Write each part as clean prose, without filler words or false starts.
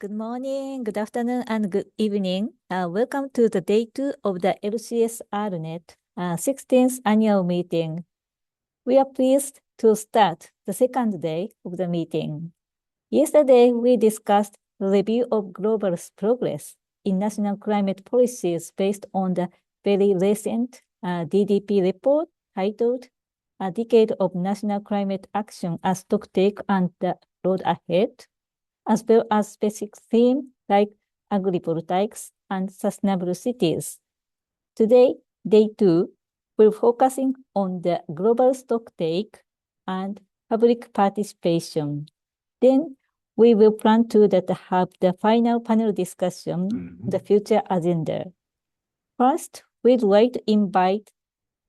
Good morning, good afternoon, and good evening. Welcome to the day 2 of the LCS-RNet 16th annual meeting. We are pleased to start the second day of the meeting. Yesterday, we discussed the review of global progress in national climate policies based on the very recent DDP report titled A Decade of National Climate Action, a Stocktake and the Road Ahead, as well as specific themes like agrivoltaics and sustainable cities. Today, day 2, we're focusing on the global stocktake and public participation. Then we will plan to have the final panel discussion on the future agenda. First, we'd like to invite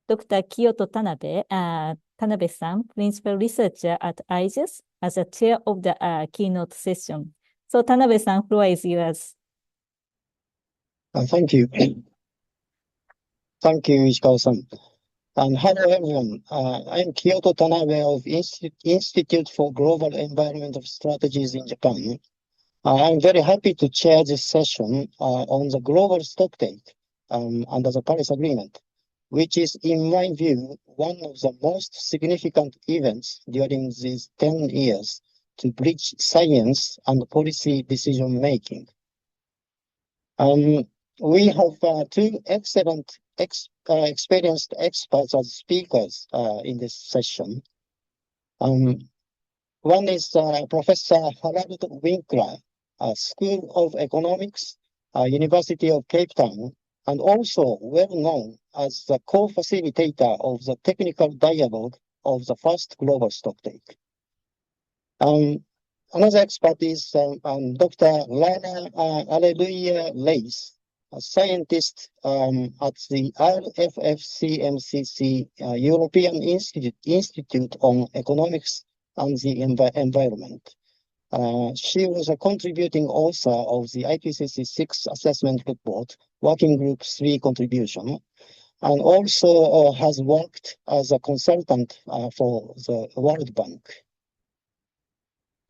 Dr. Kyoto Tanabe-san, principal researcher at IGES, as a chair of the keynote session. So Tanabe-san, floor is yours. Thank you. Thank you, Ishikawa-san. And hello, everyone. I'm Kyoto Tanabe of Institute for Global Environmental Strategies in Japan. I'm very happy to chair this session on the global stocktake under the Paris Agreement, which is, in my view, one of the most significant events during these 10 years to bridge science and policy decision-making. We have two excellent experienced experts as speakers in this session. One is Professor Harald Winkler, School of Economics, University of Cape Town, and also well known as the co-facilitator of the technical dialogue of the first global stocktake. Another expert is Dr. Lana Alleluia Leis, a scientist at the RFFCMCC European Institute on Economics and the Environment. She was a contributing author of the IPCC 6 assessment report, Working Group 3 contribution, and also has worked as a consultant for the World Bank.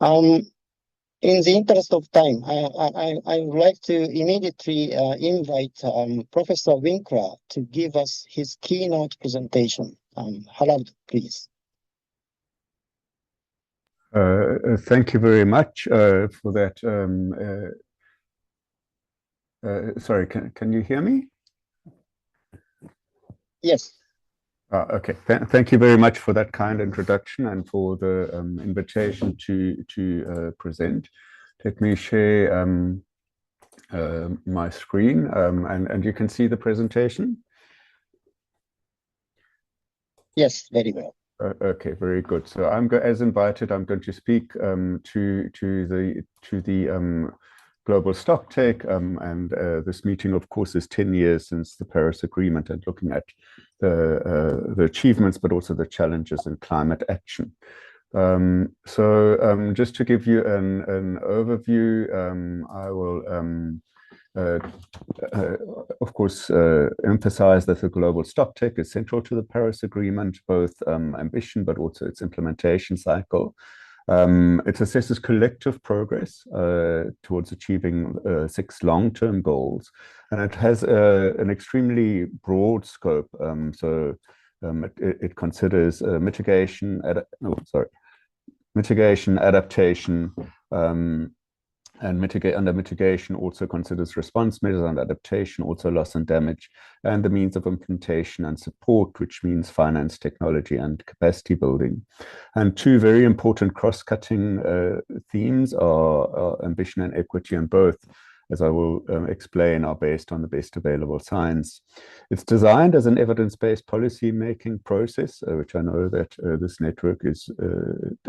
In the interest of time, I would like to immediately invite Professor Winkler to give us his keynote presentation. Harald, please. Thank you very much for that. Sorry, can you hear me? Yes. Okay. Thank you very much for that kind introduction and for the invitation to present. Let me share my screen and you can see the presentation. Yes, very well. Okay, very good. So as invited, I'm going to speak to the Global Stocktake, and this meeting, of course, is 10 years since the Paris Agreement and looking at the achievements, but also the challenges in climate action. Just to give you an overview, I will, of course, emphasize that the global stocktake is central to the Paris Agreement, both ambition, but also its implementation cycle. It assesses collective progress towards achieving 6 long-term goals, and it has an extremely broad scope. It considers mitigation, adaptation, and under mitigation also considers response measures, and adaptation also loss and damage, and the means of implementation and support, which means finance, technology, and capacity building. And 2 very important cross-cutting themes are ambition and equity, and both, as I will explain, are based on the best available science. It's designed as an evidence-based policy-making process, which I know that this network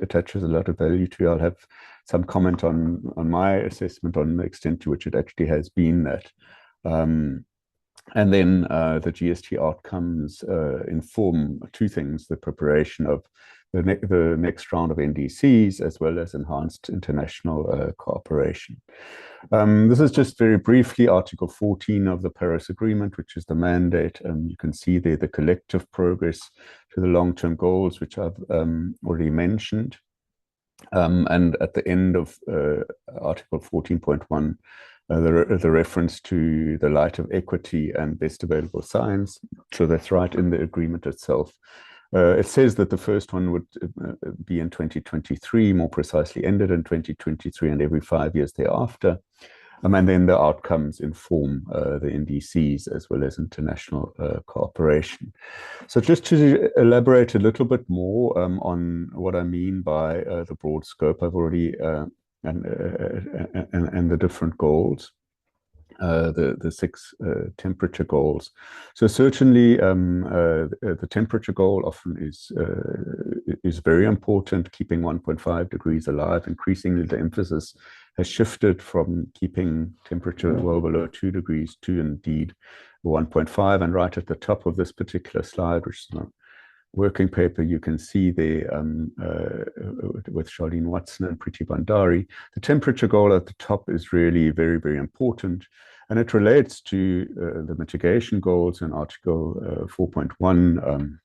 attaches a lot of value to. I'll have some comment on my assessment on the extent to which it actually has been that. And then the GST outcomes inform 2 things: the preparation of the next round of NDCs, as well as enhanced international cooperation. This is just very briefly Article 14 of the Paris Agreement, which is the mandate. You can see there the collective progress to the long-term goals, which I've already mentioned. And at the end of Article 14.1, the reference to the light of equity and best available science. So that's right in the agreement itself. It says that the first one would be in 2023, more precisely ended in 2023, and every 5 years thereafter. And then the outcomes inform the NDCs as well as international cooperation. So just to elaborate a little bit more on what I mean by the broad scope, I've already and the different goals. The 6 temperature goals. So certainly the temperature goal often is very important, keeping 1.5 degrees alive. Increasingly, the emphasis has shifted from keeping temperature well below 2 degrees to indeed 1.5. And right at the top of this particular slide, which is a working paper, you can see there with Charlene Watson and Priti Bhandari, the temperature goal at the top is really very, very important. And it relates to the mitigation goals in Article 4.1.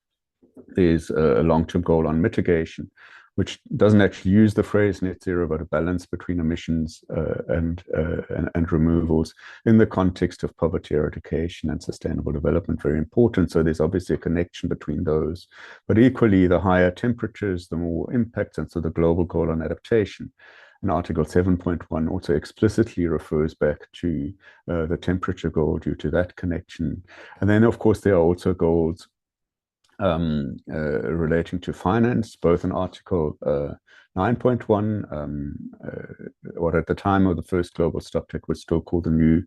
There's a long-term goal on mitigation, which doesn't actually use the phrase net zero, but a balance between emissions and removals in the context of poverty eradication and sustainable development, very important. So there's obviously a connection between those. But equally, the higher temperatures, the more impacts, and so the global goal on adaptation. And Article 7.1 also explicitly refers back to the temperature goal due to that connection. And then, of course, there are also goals relating to finance, both in Article 9.1, what at the time of the first Global Stocktake was still called the new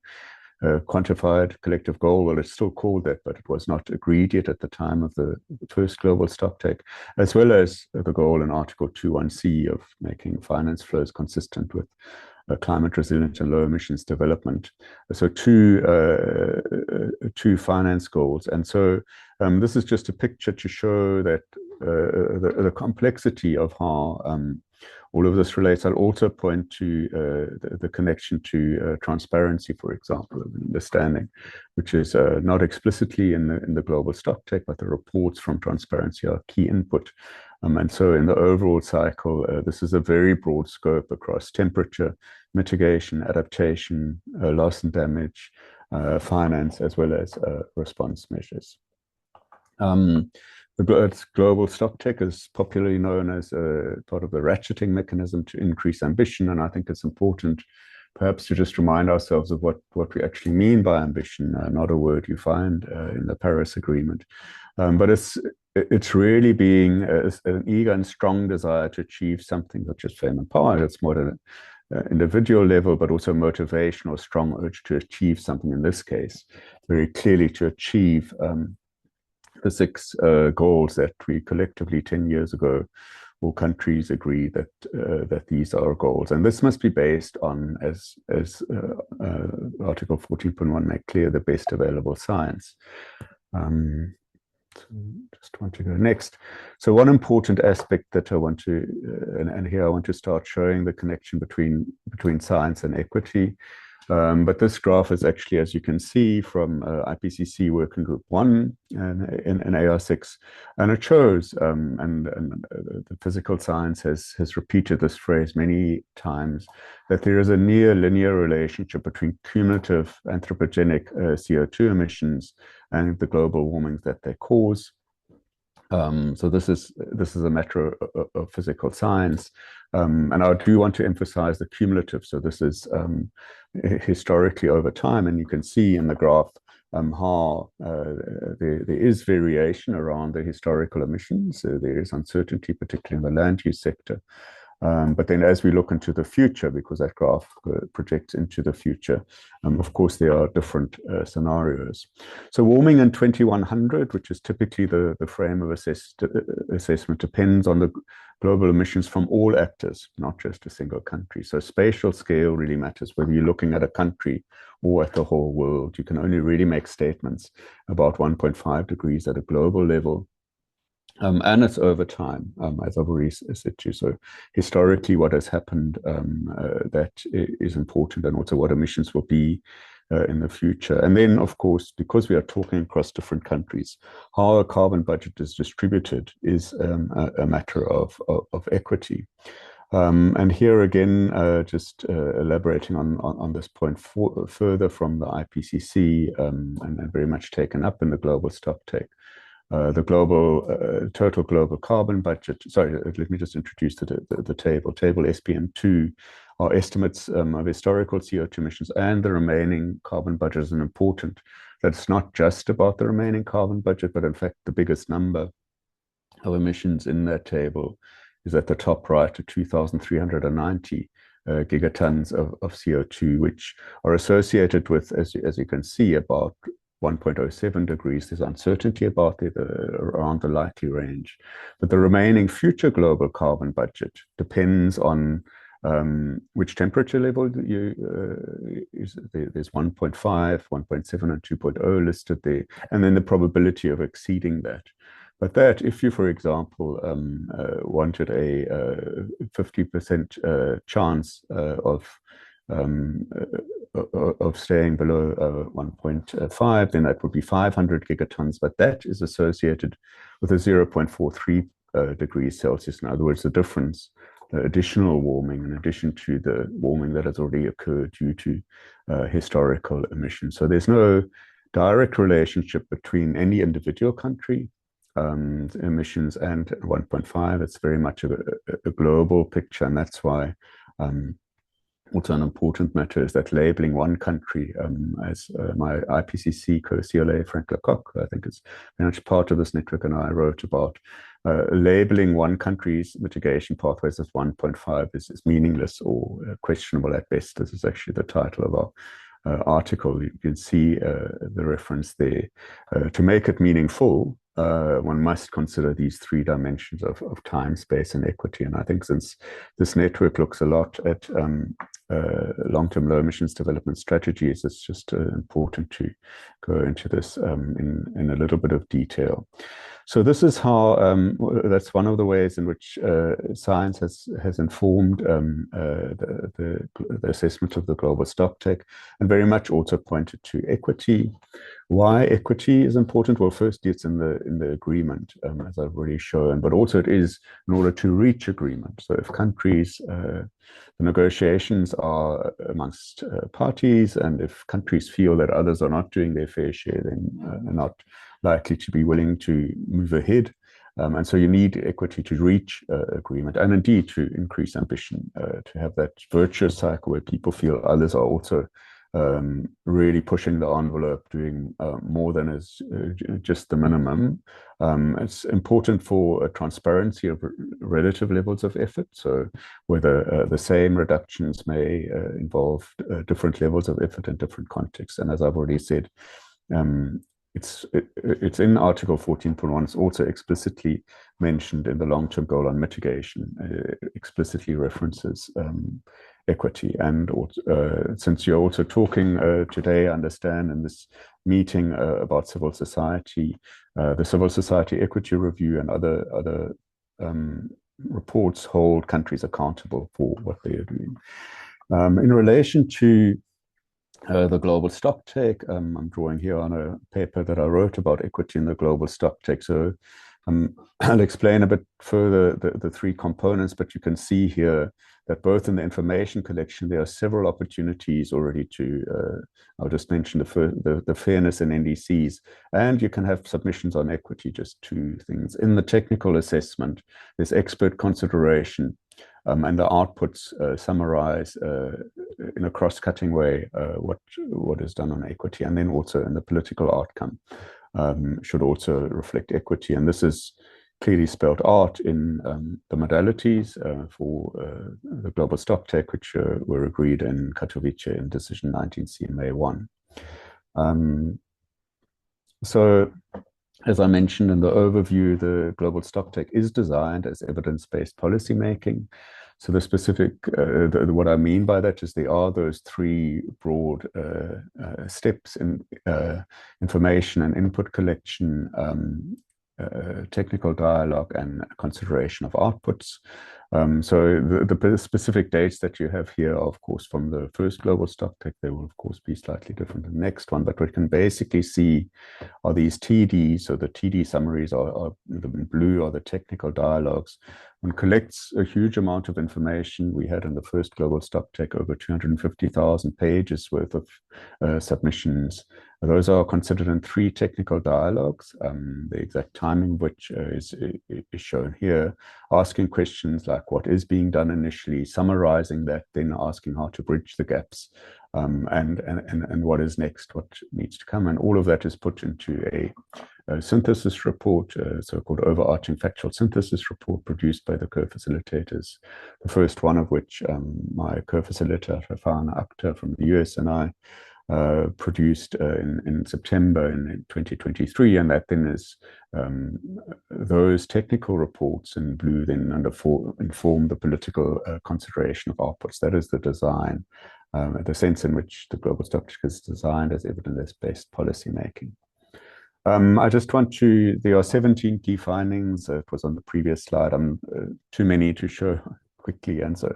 quantified collective goal. Well, it's still called that, but it was not agreed yet at the time of the first Global Stocktake, as well as the goal in Article 2.1c of making finance flows consistent with climate resilient and low emissions development. So two finance goals. And so this is just a picture to show that the complexity of how all of this relates. I'll also point to the connection to transparency, for example, of understanding, which is not explicitly in the Global Stocktake, but the reports from transparency are key input. And so in the overall cycle, this is a very broad scope across temperature, mitigation, adaptation, loss and damage, finance, as well as response measures. The Global Stocktake is popularly known as part of the ratcheting mechanism to increase ambition, and I think it's important perhaps to just remind ourselves of what we actually mean by ambition, not a word you find in the Paris Agreement. But it's really being an eager and strong desire to achieve something, not just fame and power. It's more at an individual level, but also motivation or strong urge to achieve something, in this case, very clearly to achieve the 6 goals that we collectively 10 years ago, all countries agree that that these are goals. And this must be based on, as Article 14.1 make clear, the best available science. Just want to go next. So one important aspect that I want to, and here I want to start showing the connection between science and equity. But this graph is actually, as you can see, from IPCC Working Group 1 in AR6, and it shows, and the physical science has repeated this phrase many times, that there is a near linear relationship between cumulative anthropogenic CO2 emissions and the global warming that they cause. So this is a matter of physical science, and I do want to emphasize the cumulative. So this is historically over time, and you can see in the graph how there is variation around the historical emissions. There is uncertainty, particularly in the land use sector. But then as we look into the future, because that graph projects into the future, of course, there are different scenarios. So warming in 2100, which is typically the frame of assessment, depends on the global emissions from all actors, not just a single country. So spatial scale really matters, whether you're looking at a country or at the whole world. You can only really make statements about 1.5 degrees at a global level. And it's over time, as I've already said to you. So historically, what has happened that is important, and also what emissions will be in the future. And then, of course, because we are talking across different countries, how a carbon budget is distributed is a matter of equity. And here again, just elaborating on this point further from the IPCC, and very much taken up in the Global Stocktake. The global total global carbon budget. Sorry, let me just introduce the table. Table SPM2 are estimates of historical CO2 emissions, and the remaining carbon budget is important. That's not just about the remaining carbon budget, but in fact, the biggest number of emissions in that table is at the top right, at 2,390 gigatons of CO2, which are associated with, as you can see, about 1.07 degrees. There's uncertainty about around the likely range. But the remaining future global carbon budget depends on which temperature level there's 1.5, 1.7, and 2.0 listed there, and then the probability of exceeding that. But that, if you, for example, wanted a 50% chance of staying below 1.5, then that would be 500 gigatons. But that is associated with a 0.43 degrees Celsius. In other words, the difference, additional warming in addition to the warming that has already occurred due to historical emissions. So there's no direct relationship between any individual country emissions and 1.5. It's very much a global picture, and that's why also an important matter is that labeling one country, as my IPCC co-CLA Frank Lecoq, I think is very much part of this network, and I wrote about labeling one country's mitigation pathways as 1.5 is meaningless or questionable at best. This is actually the title of our article. You can see the reference there. To make it meaningful, one must consider these three dimensions of time, space, and equity. And I think since this network looks a lot at long-term low emissions development strategies, it's just important to go into this in a little bit of detail. So this is how, that's one of the ways in which science has informed the assessment of the Global Stocktake, and very much also pointed to equity. Why equity is important? Well, firstly, it's in the agreement, as I've already shown, but also it is in order to reach agreement. So if countries, the negotiations are amongst parties, and if countries feel that others are not doing their fair share, then they're not likely to be willing to move ahead. And so you need equity to reach agreement, and indeed to increase ambition, to have that virtuous cycle where people feel others are also really pushing the envelope, doing more than is just the minimum. It's important for a transparency of relative levels of effort. So whether the same reductions may involve different levels of effort in different contexts. And as I've already said, it's in Article 14.1. It's also explicitly mentioned in the long-term goal on mitigation, explicitly references equity. And since you're also talking today, I understand, in this meeting about civil society, the Civil Society Equity Review and other reports hold countries accountable for what they are doing. In relation to the Global Stocktake, I'm drawing here on a paper that I wrote about equity in the Global Stocktake. So I'll explain a bit further the three components, but you can see here that both in the information collection, there are several opportunities already to, I'll just mention the fairness in NDCs, and you can have submissions on equity, just two things. In the technical assessment, there's expert consideration, and the outputs summarize in a cross-cutting way what is done on equity, and then also in the political outcome should also reflect equity. And this is clearly spelled out in the modalities for the Global Stocktake, which were agreed in Katowice in Decision 19 CMA 1. So, as I mentioned in the overview, the Global Stocktake is designed as evidence-based policymaking. So the specific, what I mean by that is there are those three broad steps in information and input collection, technical dialogue, and consideration of outputs. So the specific dates that you have here are, of course, from the first Global Stocktake. They will, of course, be slightly different than the next one, but we can basically see are these TDs. So the TD summaries are in blue are the technical dialogues. One collects a huge amount of information. We had in the first Global Stocktake over 250,000 pages worth of submissions. Those are considered in 3 technical dialogues, the exact timing of which is shown here, asking questions like what is being done initially, summarizing that, then asking how to bridge the gaps, and what is next, what needs to come. And all of that is put into a synthesis report, a so-called overarching factual synthesis report produced by the co-facilitators, the first one of which my co-facilitator, Rafana Akhtar from the US, and I produced in September in 2023, and that then is those technical reports in blue then inform the political consideration of outputs. That is the design, the sense in which the Global Stocktake is designed as evidence-based policy making. I just want to, there are 17 key findings. It was on the previous slide. Too many to show quickly, and so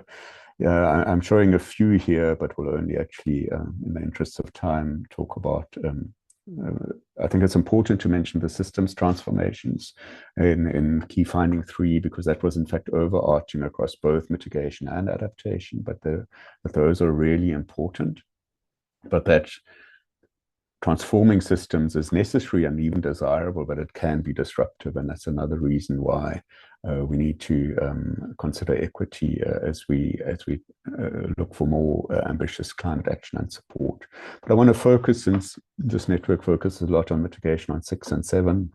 I'm showing a few here, but will only actually, in the interests of time, talk about, I think it's important to mention the systems transformations in key finding 3, because that was in fact overarching across both mitigation and adaptation, but those are really important, but that transforming systems is necessary and even desirable, but it can be disruptive, and that's another reason why we need to consider equity as we look for more ambitious climate action and support. But I want to focus, since this network focuses a lot on mitigation, on 6 and 7.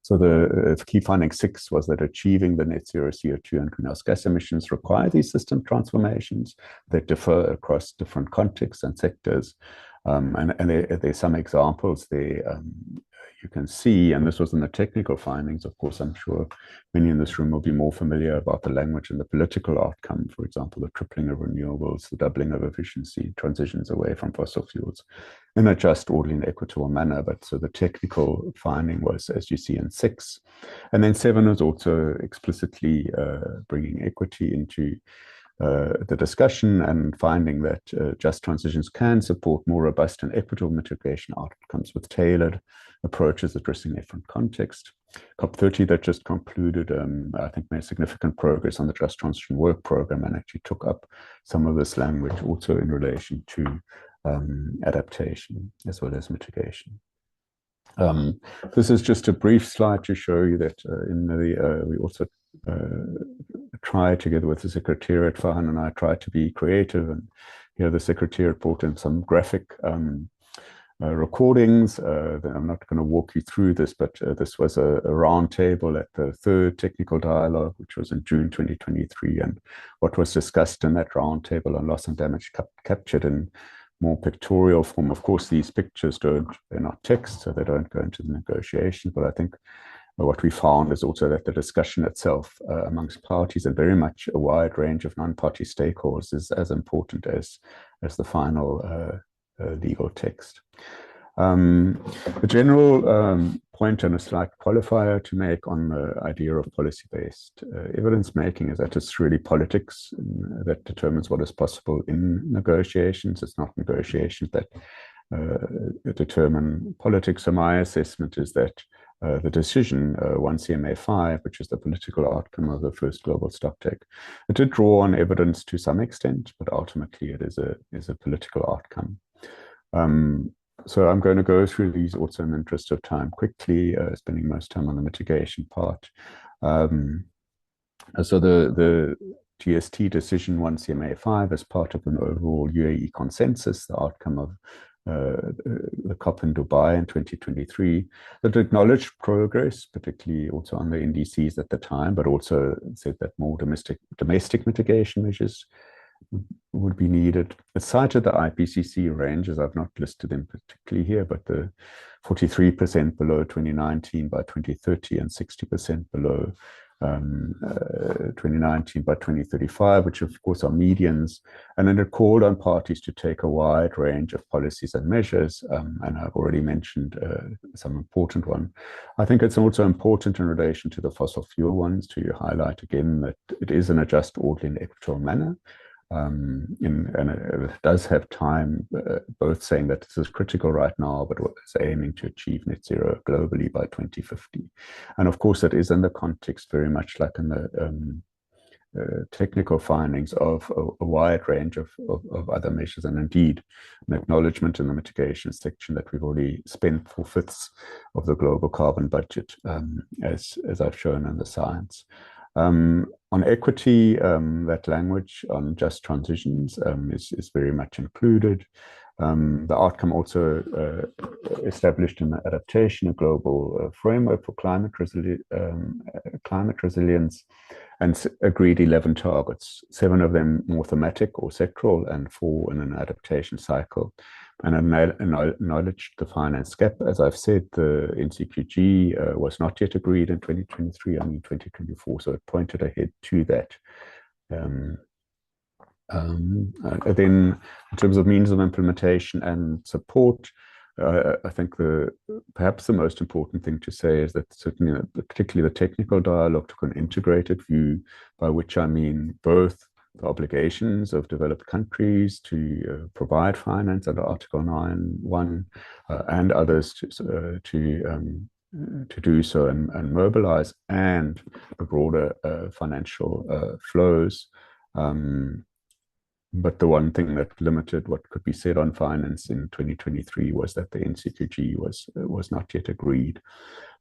So the key finding 6 was that achieving the net zero CO2 and greenhouse gas emissions require these system transformations that differ across different contexts and sectors. And there's some examples there you can see, and this was in the technical findings. Of course, I'm sure many in this room will be more familiar about the language and the political outcome. For example, the tripling of renewables, the doubling of efficiency, transitions away from fossil fuels in a just, orderly, and equitable manner. But so the technical finding was, as you see, in 6. And then 7 was also explicitly bringing equity into the discussion and finding that just transitions can support more robust and equitable mitigation outcomes with tailored approaches addressing different contexts. COP30 that just concluded, I think, made significant progress on the Just Transition Work Program and actually took up some of this language also in relation to adaptation as well as mitigation. This is just a brief slide to show you that we also try, together with the Secretariat, Fahan and I try to be creative, and here the Secretariat brought in some graphic recordings. I'm not going to walk you through this, but this was a round table at the 3rd technical dialogue, which was in June 2023, and what was discussed in that round table on loss and damage captured in more pictorial form. Of course, these pictures they're not text, so they don't go into the negotiation, but I think what we found is also that the discussion itself amongst parties and very much a wide range of non-party stakeholders is as important as the final legal text. The general point and a slight qualifier to make on the idea of policy-based evidence making is that it's really politics that determines what is possible in negotiations. It's not negotiations that determine politics. So my assessment is that the decision, 1CMA5, which is the political outcome of the first Global Stocktake, it did draw on evidence to some extent, but ultimately it is a political outcome. So I'm going to go through these also in the interest of time quickly, spending most time on the mitigation part. So the GST decision 1CMA5 is part of an overall UAE consensus, the outcome of the COP in Dubai in 2023, that acknowledged progress, particularly also on the NDCs at the time, but also said that more domestic mitigation measures would be needed. It cited the IPCC ranges. I've not listed them particularly here, but the 43% below 2019 by 2030 and 60% below 2019 by 2035, which of course are medians. And then it called on parties to take a wide range of policies and measures. And I've already mentioned some important one. I think it's also important in relation to the fossil fuel ones to highlight again that it is an just, orderly, and equitable manner. And it does have time, both saying that this is critical right now, but it's aiming to achieve net zero globally by 2050. And of course, it is in the context very much like in the technical findings of a wide range of other measures, and indeed an acknowledgement in the mitigation section that we've already spent 4/5 of the global carbon budget, as I've shown in the science. On equity, that language on just transitions is very much included. The outcome also established an adaptation, a global framework for climate resilience, and agreed 11 targets, 7 of them more thematic or sectoral, and 4 in an adaptation cycle. And acknowledged the finance gap. As I've said, the NCQG was not yet agreed in 2023, I mean 2024, so it pointed ahead to that. Then in terms of means of implementation and support, I think perhaps the most important thing to say is that certainly, particularly the technical dialogue, took an integrated view, by which I mean both the obligations of developed countries to provide finance under Article 9.1 and others to do so and mobilize, and the broader financial flows. But the one thing that limited what could be said on finance in 2023 was that the NCQG was not yet agreed.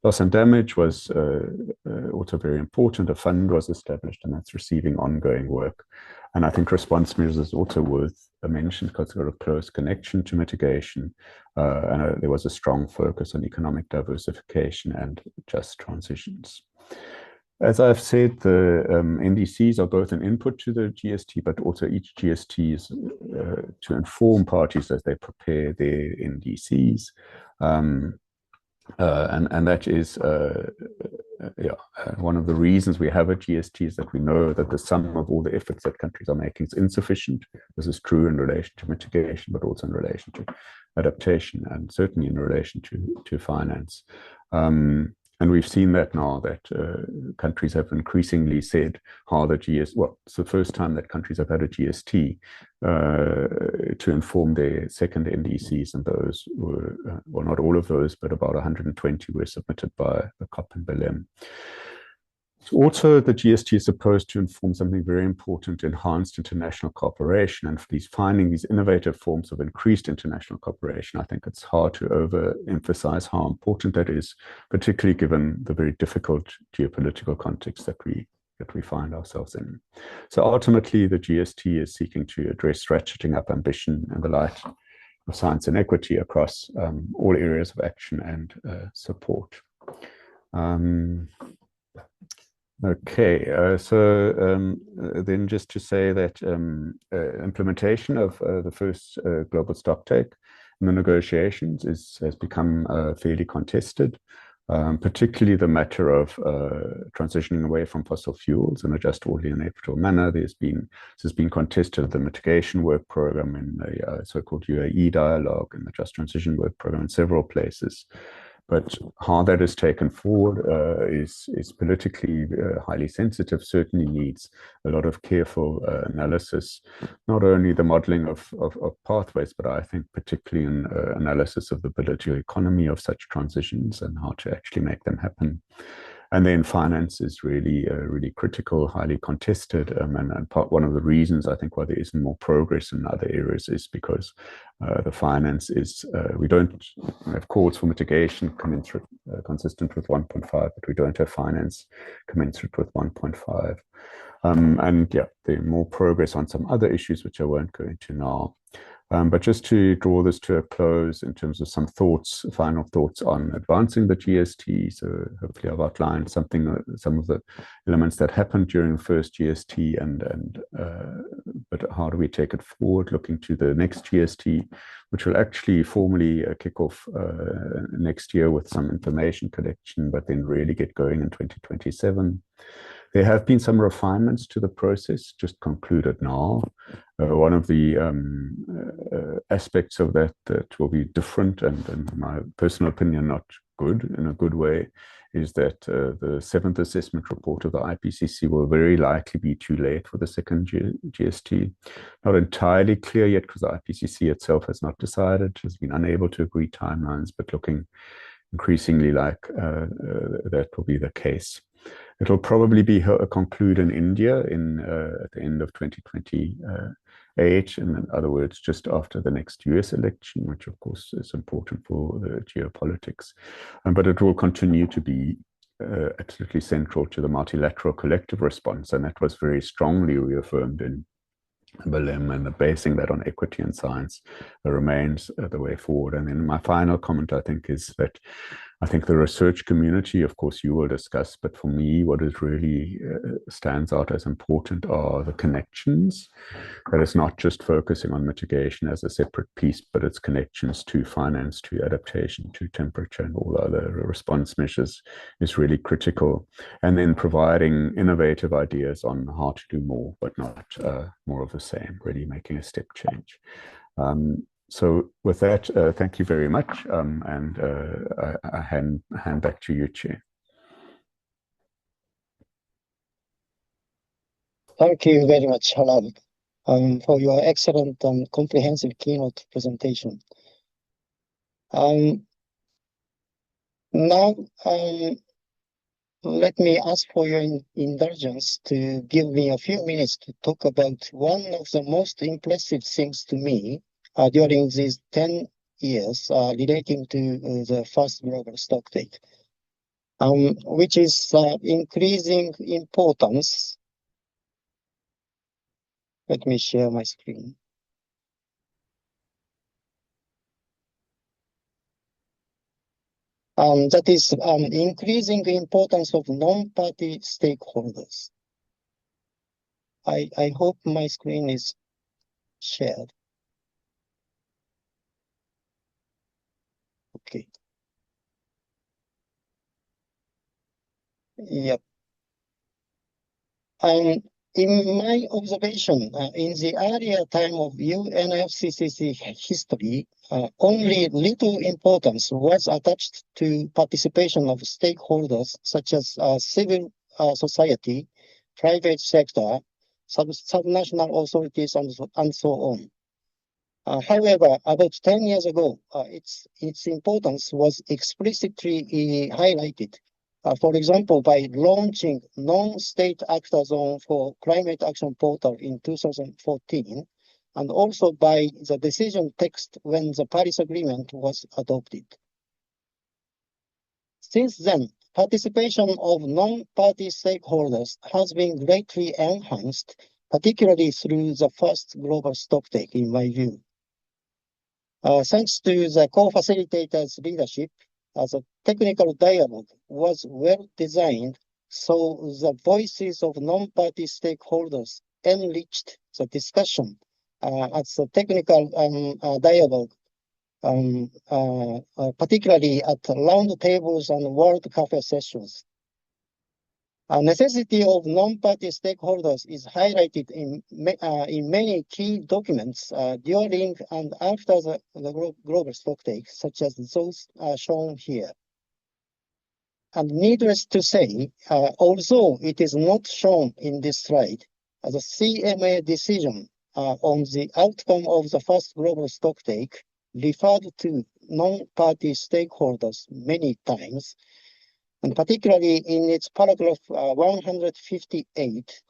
Loss and damage was also very important. A fund was established, and that's receiving ongoing work. And I think response measures is also worth a mention because it's got a close connection to mitigation. And there was a strong focus on economic diversification and just transitions. As I've said, the NDCs are both an input to the GST, but also each GST is to inform parties as they prepare their NDCs. And that is one of the reasons we have a GST is that we know that the sum of all the efforts that countries are making is insufficient. This is true in relation to mitigation, but also in relation to adaptation, and certainly in relation to finance. And we've seen that now that countries have increasingly said how the GST, well, it's the first time that countries have had a GST to inform their second NDCs, and those were, well, not all of those, but about 120 were submitted by the COP in Berlin. Also, the GST is supposed to inform something very important: enhanced international cooperation. And for finding these innovative forms of increased international cooperation, I think it's hard to overemphasize how important that is, particularly given the very difficult geopolitical context that we find ourselves in. So ultimately, the GST is seeking to address ratcheting up ambition in the light of science and equity across all areas of action and support. Okay, so then just to say that implementation of the first global stocktake in the negotiations has become fairly contested, particularly the matter of transitioning away from fossil fuels in a just, orderly, and equitable manner. This has been contested at the mitigation work program, in the so-called UAE dialogue, and the just transition work program in several places. But how that is taken forward is politically highly sensitive, certainly needs a lot of careful analysis, not only the modeling of pathways, but I think particularly in analysis of the political economy of such transitions and how to actually make them happen. And then finance is really critical, highly contested, and one of the reasons I think why there isn't more progress in other areas is because the finance is, we don't have calls for mitigation commensurate, consistent with 1.5, but we don't have finance commensurate with 1.5. And yeah, there's more progress on some other issues, which I won't go into now. But just to draw this to a close in terms of some thoughts, final thoughts on advancing the GST. So hopefully I've outlined some of the elements that happened during the first GST, but but how do we take it forward, looking to the next GST, which will actually formally kick off next year with some information collection, but then really get going in 2027. There have been some refinements to the process, just concluded now. One of the aspects of that will be different, and in my personal opinion, not good, in a good way, is that the 7th assessment report of the IPCC will very likely be too late for the second GST. Not entirely clear yet, because the IPCC itself has not decided, has been unable to agree timelines, but looking increasingly like that will be the case. It'll probably be conclude in India at the end of 2028, in other words, just after the next US election, which of course is important for the geopolitics. But it will continue to be absolutely central to the multilateral collective response, and that was very strongly reaffirmed in Berlin, and basing that on equity and science remains the way forward. And then my final comment, I think, is that I think the research community, of course, you will discuss, but for me, what is really stands out as important are the connections. That is not just focusing on mitigation as a separate piece, but its connections to finance, to adaptation, to temperature, and all other response measures is really critical. And then providing innovative ideas on how to do more, but not more of the same, really making a step change. So with that, thank you very much, and I hand back to you, Chair. Thank you very much, Harald, for your excellent and comprehensive keynote presentation. Now, let me ask for your indulgence to give me a few minutes to talk about one of the most impressive things to me during these 10 years relating to the first global stocktake, which is increasing importance. Let me share my screen. That is increasing importance of non-party stakeholders. I hope my screen is shared. Okay. Yep. In my observation, in the earlier time of UNFCCC history, only little importance was attached to participation of stakeholders such as civil society, private sector, subnational authorities, and so on. However, about 10 years ago, its importance was explicitly highlighted. For example, by launching non-state actor zone for climate action portal in 2014, and also by the decision text when the Paris Agreement was adopted. Since then, participation of non-party stakeholders has been greatly enhanced, particularly through the first global stocktake, in my view. Thanks to the co-facilitator's leadership, the technical dialogue was well designed, so the voices of non-party stakeholders enriched the discussion at the technical dialogue, particularly at roundtables and World Cafe sessions. A necessity of non-party stakeholders is highlighted in many key documents during and after the global stocktake, such as those shown here. And needless to say, although it is not shown in this slide, the CMA decision on the outcome of the first global stocktake referred to non-party stakeholders many times, and particularly in its paragraph 158,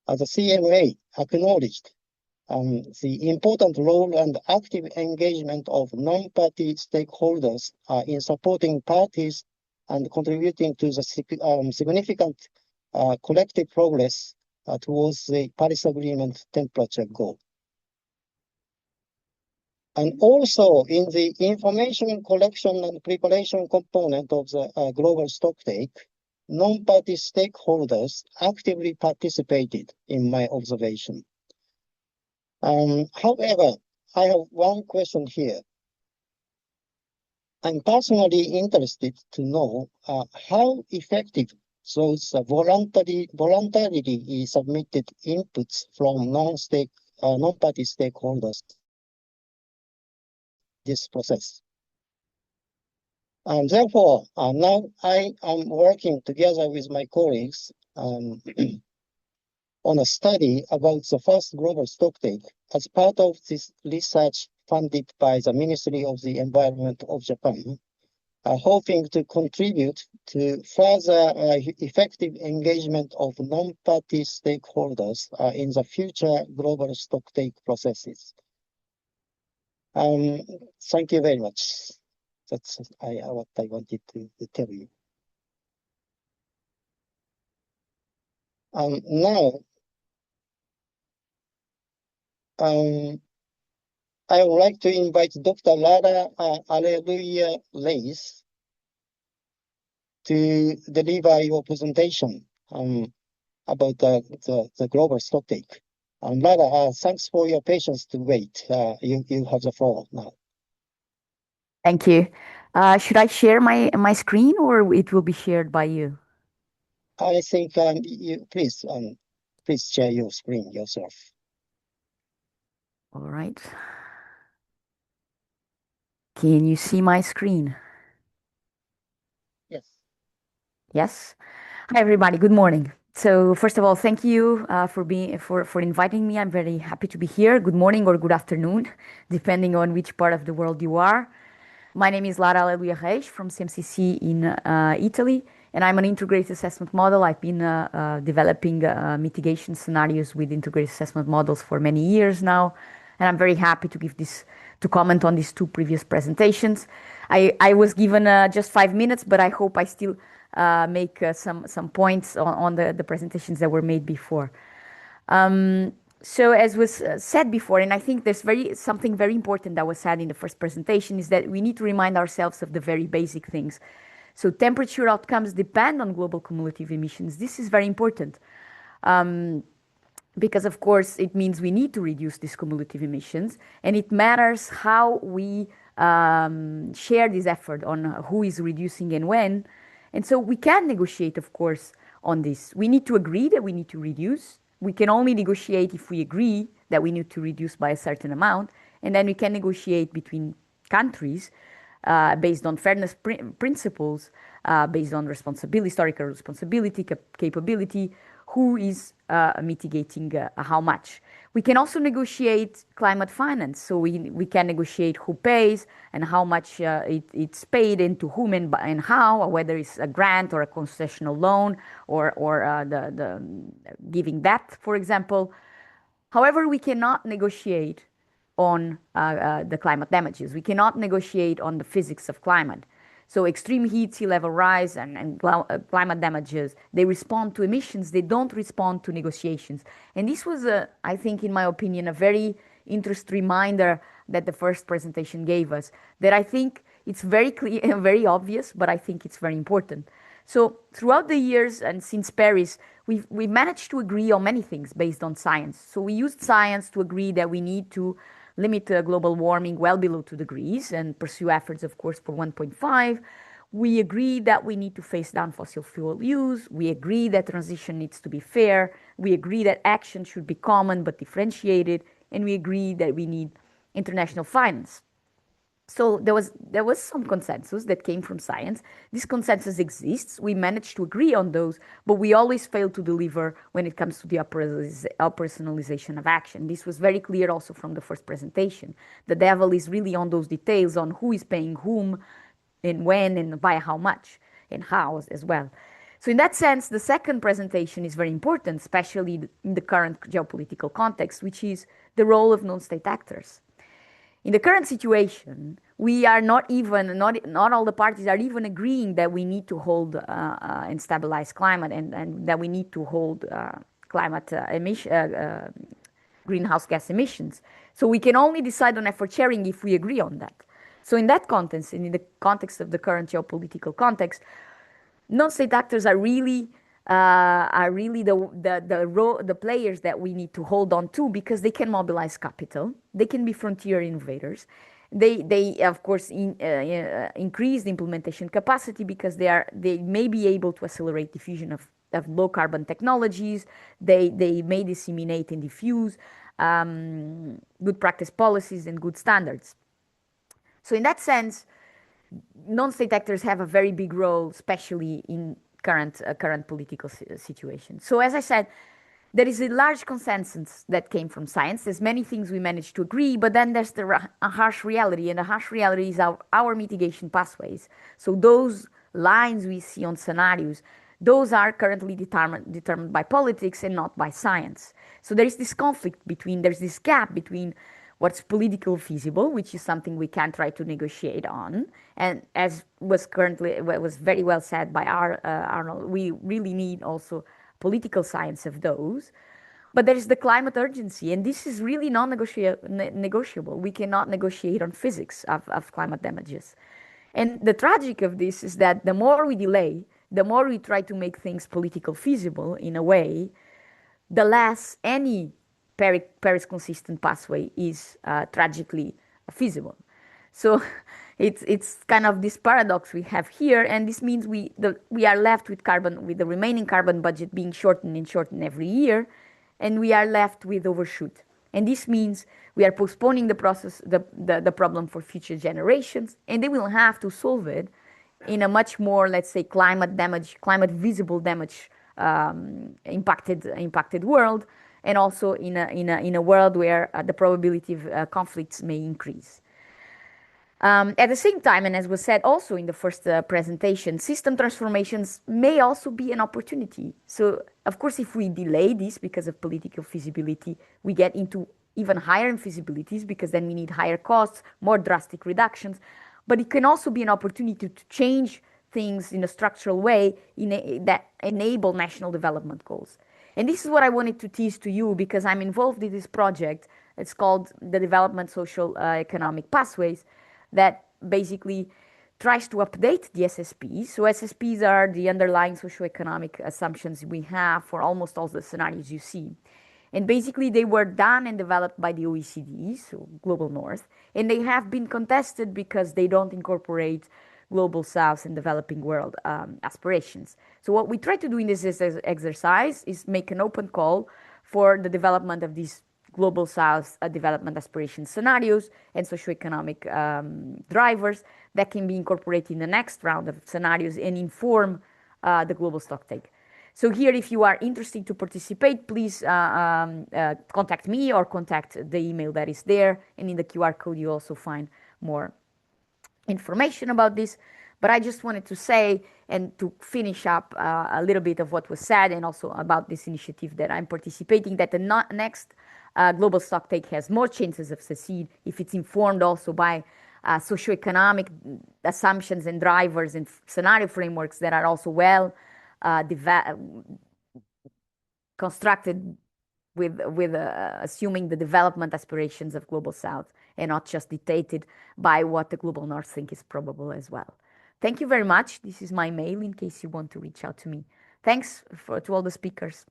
the CMA acknowledged the important role and active engagement of non-party stakeholders in supporting parties and contributing to the significant collective progress towards the Paris Agreement temperature goal. And also in the information collection and preparation component of the global stocktake, non-party stakeholders actively participated in my observation. However, I have one question here. I'm personally interested to know how effective those voluntarily submitted inputs from non-party stakeholders this process. And therefore, now I am working together with my colleagues on a study about the first global stocktake as part of this research funded by the Ministry of the Environment of Japan, hoping to contribute to further effective engagement of non-party stakeholders in the future global stocktake processes. Thank you very much. That's what I wanted to tell you. Now, I would like to invite Dr. Lara Alleluia-Reis to deliver your presentation about the global stocktake. Lara, thanks for your patience to wait. You have the floor now. Thank you. Should I share my screen or it will be shared by you? I think you please share your screen yourself. All right. Can you see my screen? Yes. Yes. Hi everybody. Good morning. So first of all, thank you for inviting me. I'm very happy to be here. Good morning or good afternoon, depending on which part of the world you are. My name is Lara Alleluia-Reis from CMCC in Italy, and I'm an integrated assessment model. I've been developing mitigation scenarios with integrated assessment models for many years now, and I'm very happy to comment on these two previous presentations. I was given just 5 minutes, but I hope I still make some points on the presentations that were made before. So as was said before, and I think there's something very important that was said in the first presentation, is that we need to remind ourselves of the very basic things. So temperature outcomes depend on global cumulative emissions. This is very important because, of course, it means we need to reduce these cumulative emissions, and it matters how we share this effort on who is reducing and when. And so we can negotiate, of course, on this. We need to agree that we need to reduce. We can only negotiate if we agree that we need to reduce by a certain amount, and then we can negotiate between countries based on fairness principles, based on responsibility, historical responsibility, capability, who is mitigating how much. We can also negotiate climate finance, so we can negotiate who pays and how much it's paid and to whom and how, or whether it's a grant or a concessional loan or the giving debt, for example. However, we cannot negotiate on the climate damages. We cannot negotiate on the physics of climate. So extreme heat, sea level rise, and climate damages, they respond to emissions. They don't respond to negotiations. And this was, I think, in my opinion, a very interesting reminder that the first presentation gave us, that I think it's very clear and very obvious, but I think it's very important. So throughout the years and since Paris, we've managed to agree on many things based on science. So we used science to agree that we need to limit global warming well below 2 degrees and pursue efforts, of course, for 1.5. We agree that we need to phase down fossil fuel use. We agree that transition needs to be fair. We agree that action should be common but differentiated. And we agree that we need international finance. So there was some consensus that came from science. This consensus exists. We managed to agree on those, but we always fail to deliver when it comes to the operationalization of action. This was very clear also from the first presentation. The devil is really on those details on who is paying whom and when and by how much and how as well. So in that sense, the second presentation is very important, especially in the current geopolitical context, which is the role of non-state actors. In the current situation, we are not all the parties are even agreeing that we need to hold and stabilize climate and that we need to hold greenhouse gas emissions. So we can only decide on effort sharing if we agree on that. So in that context, and in the context of the current geopolitical context, non-state actors are really are really the players that we need to hold on to, because they can mobilize capital, they can be frontier innovators, they of course increase the implementation capacity because they may be able to accelerate diffusion of low carbon technologies, they may disseminate and diffuse good practice policies and good standards. So in that sense, non-state actors have a very big role, especially in current political situation. So as I said, there is a large consensus that came from science. There's many things we managed to agree, but then there's a harsh reality, and the harsh reality is our mitigation pathways. So those lines we see on scenarios, those are currently determined by politics and not by science. So there is this conflict there's this gap between what's politically feasible, which is something we can try to negotiate on. And as was very well said by Arnold, we really need also political science of those. But there is the climate urgency, and this is really non-negotiable. We cannot negotiate on physics of climate damages. And the tragic of this is that the more we delay, the more we try to make things politically feasible in a way, the less any Paris consistent pathway is tragically feasible. So it's kind of this paradox we have here, and this means we are left with the remaining carbon budget being shortened and shortened every year, and we are left with overshoot. And this means we are postponing the problem for future generations, and they will have to solve it in a much more, let's say, climate visible damage impacted world, and also in a world where the probability of conflicts may increase. At the same time, and as was said also in the first presentation, system transformations may also be an opportunity. So, of course, if we delay this because of political feasibility, we get into even higher infeasibilities, because then we need higher costs, more drastic reductions. But it can also be an opportunity to change things in a structural way that enable national development goals. And this is what I wanted to tease to you, because I'm involved in this project. It's called the Development Social Economic Pathways, that basically tries to update the SSPs. So SSPs are the underlying socioeconomic assumptions we have for almost all the scenarios you see. And basically they were done and developed by the OECD, so Global North, and they have been contested because they don't incorporate Global South and developing world aspirations. So what we try to do in this exercise is make an open call for the development of these Global South development aspiration scenarios and socioeconomic drivers that can be incorporated in the next round of scenarios and inform the Global Stocktake. So here, if you are interested to participate, please contact me or contact the email that is there. And in the QR code, you also find more information about this. But I just wanted to say, and to finish up a little bit of what was said, and also about this initiative that I'm participating, that the next Global Stocktake has more chances of succeed if it's informed also by socioeconomic assumptions and drivers and scenario frameworks that are also well constructed with assuming the development aspirations of Global South, and not just dictated by what the Global North think is probable as well. Thank you very much. This is my mail in case you want to reach out to me. Thanks to all the speakers.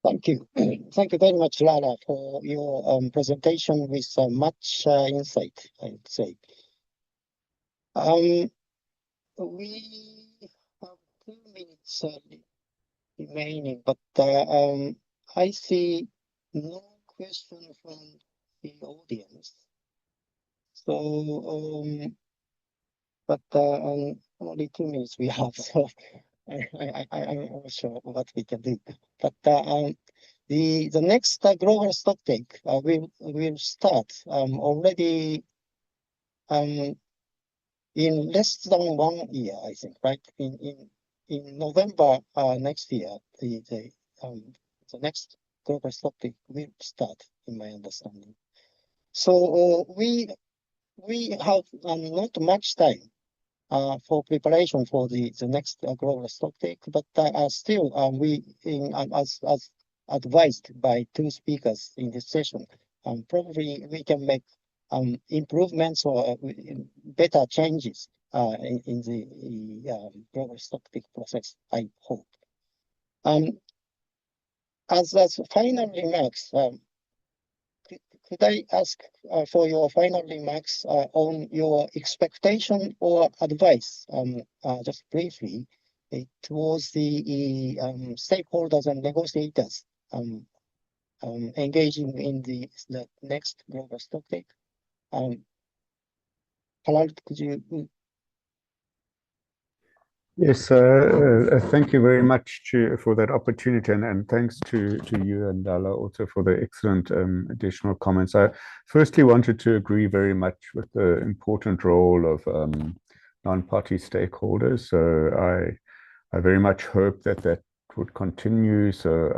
Thank you. Thank you very much, Lara, for your presentation with much insight, I would say. We have 2 minutes remaining, but I see no question from the audience. So, but only 2 minutes we have, so I'm not sure what we can do. But the next Global Stocktake will start already in less than 1 year, I think, right? In November next year, the next Global Stocktake will start, in my understanding. So we have not much time for preparation for the next Global Stocktake, but still as advised by 2 speakers in this session, probably we can make improvements or better changes in the global stocktake process, I hope. As final remarks, could I ask for your final remarks on your expectation or advice, just briefly, towards the stakeholders and negotiators engaging in the next global stocktake? Harald, could you? Yes, thank you very much for that opportunity, and thanks to you and Dala also for the excellent additional comments. I firstly wanted to agree very much with the important role of non-party stakeholders. So I very much hope that would continue. So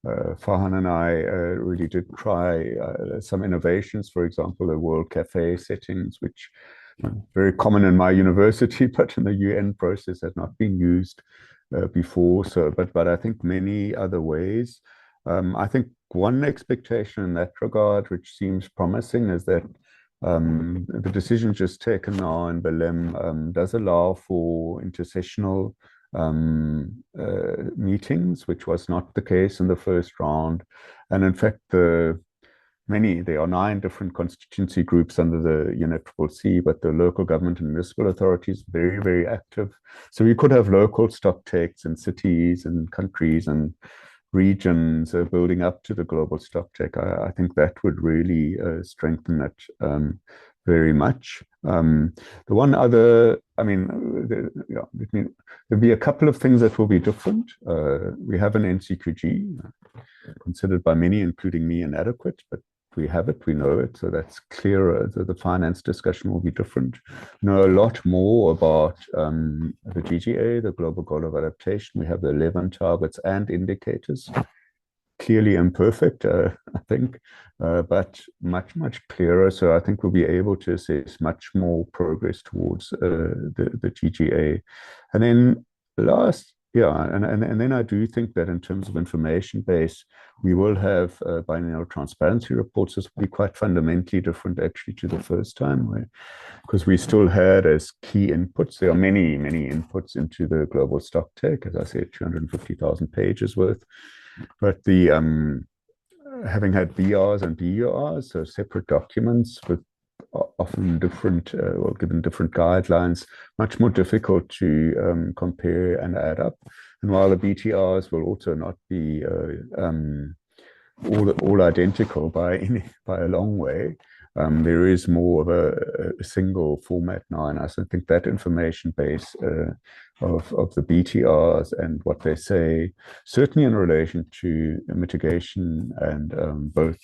Farhan and I really did try some innovations, for example, the World Cafe settings, which very common in my university, but in the UN process has not been used before. So, but I think many other ways. I think one expectation in that regard, which seems promising, is that the decision just taken now in Belém does allow for intersessional meetings, which was not the case in the first round. And in fact, there are 9 different constituency groups under the UNFCCC, but the local government and municipal authorities very, very active. So we could have local stock takes in cities and countries and regions building up to the global stocktake. I think that would really strengthen it very much. The one other, there'll be a couple of things that will be different. We have an NCQG, considered by many, including me, inadequate, but we have it, we know it, so that's clearer. The finance discussion will be different. Know a lot more about the GGA, the Global Goal of Adaptation. We have the 11 targets and indicators. Clearly imperfect, I think, but much, much clearer. So I think we'll be able to assess much more progress towards the GGA. And then last, and then I do think that in terms of information base, we will have biennial transparency reports. This will be quite fundamentally different actually to the first time, because we still had as key inputs, there are many, many inputs into the global stocktake, as I said, 250,000 pages worth. But the having had BRs and BURs, so separate documents with often different, given different guidelines, much more difficult to compare and add up. And while the BTRs will also not be all identical by a long way, there is more of a single format now, and I think that information base of the BTRs and what they say, certainly in relation to mitigation and both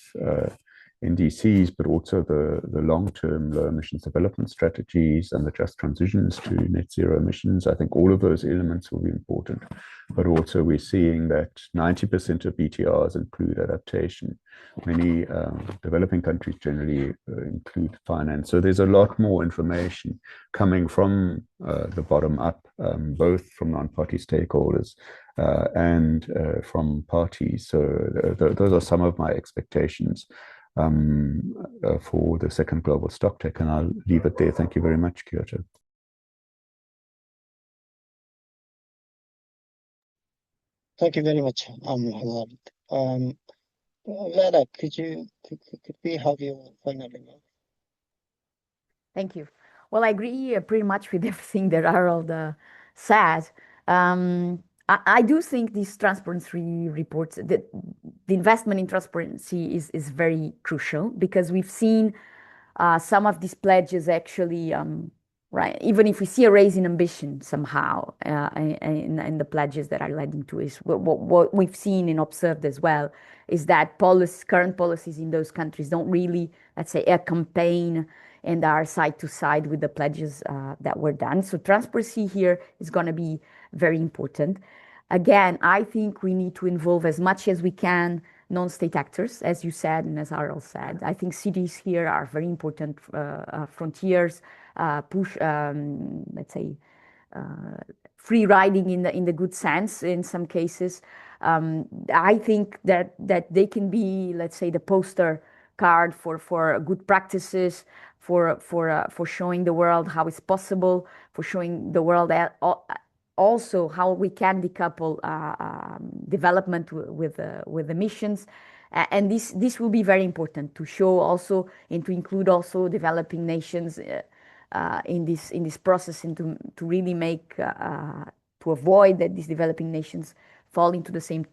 NDCs, but also the long-term low emissions development strategies and the just transitions to net zero emissions. I think all of those elements will be important, but also we're seeing that 90% of BTRs include adaptation. Many developing countries generally include finance. So there's a lot more information coming from the bottom up, both from non-party stakeholders and from parties. So those are some of my expectations for the second global stocktake, and I'll leave it there. Thank you very much, Kyoto. Thank you very much, Harald. Lara, could we have your final remarks? Thank you. Well, I agree pretty much with everything that Harald said. I do think these transparency reports, the investment in transparency is very crucial, because we've seen some of these pledges actually, right, even if we see a raise in ambition somehow in the pledges that are leading to is what we've seen and observed as well is that current policies in those countries don't really, let's say, a campaign and are side to side with the pledges that were done. So transparency here is going to be very important. Again, I think we need to involve as much as we can non-state actors, as you said, and as Harald said. I think cities here are very important frontiers, let's say, free riding in the good sense in some cases. I think that they can be, let's say, the poster card for good practices, for showing the world how it's possible, for showing the world also how we can decouple development with emissions. And this will be very important to show also and to include also developing nations in this process, and to really make to avoid that these developing nations fall into the same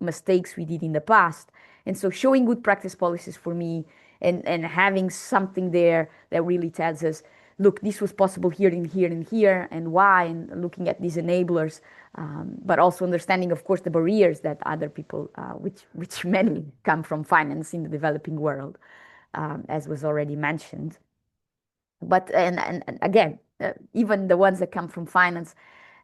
mistakes we did in the past. And so showing good practice policies for me, and having something there that really tells us, look, this was possible here and here and here, and why, and looking at these enablers, but also understanding, of course, the barriers that other people, which many come from finance in the developing world, as was already mentioned. But and again, even the ones that come from finance,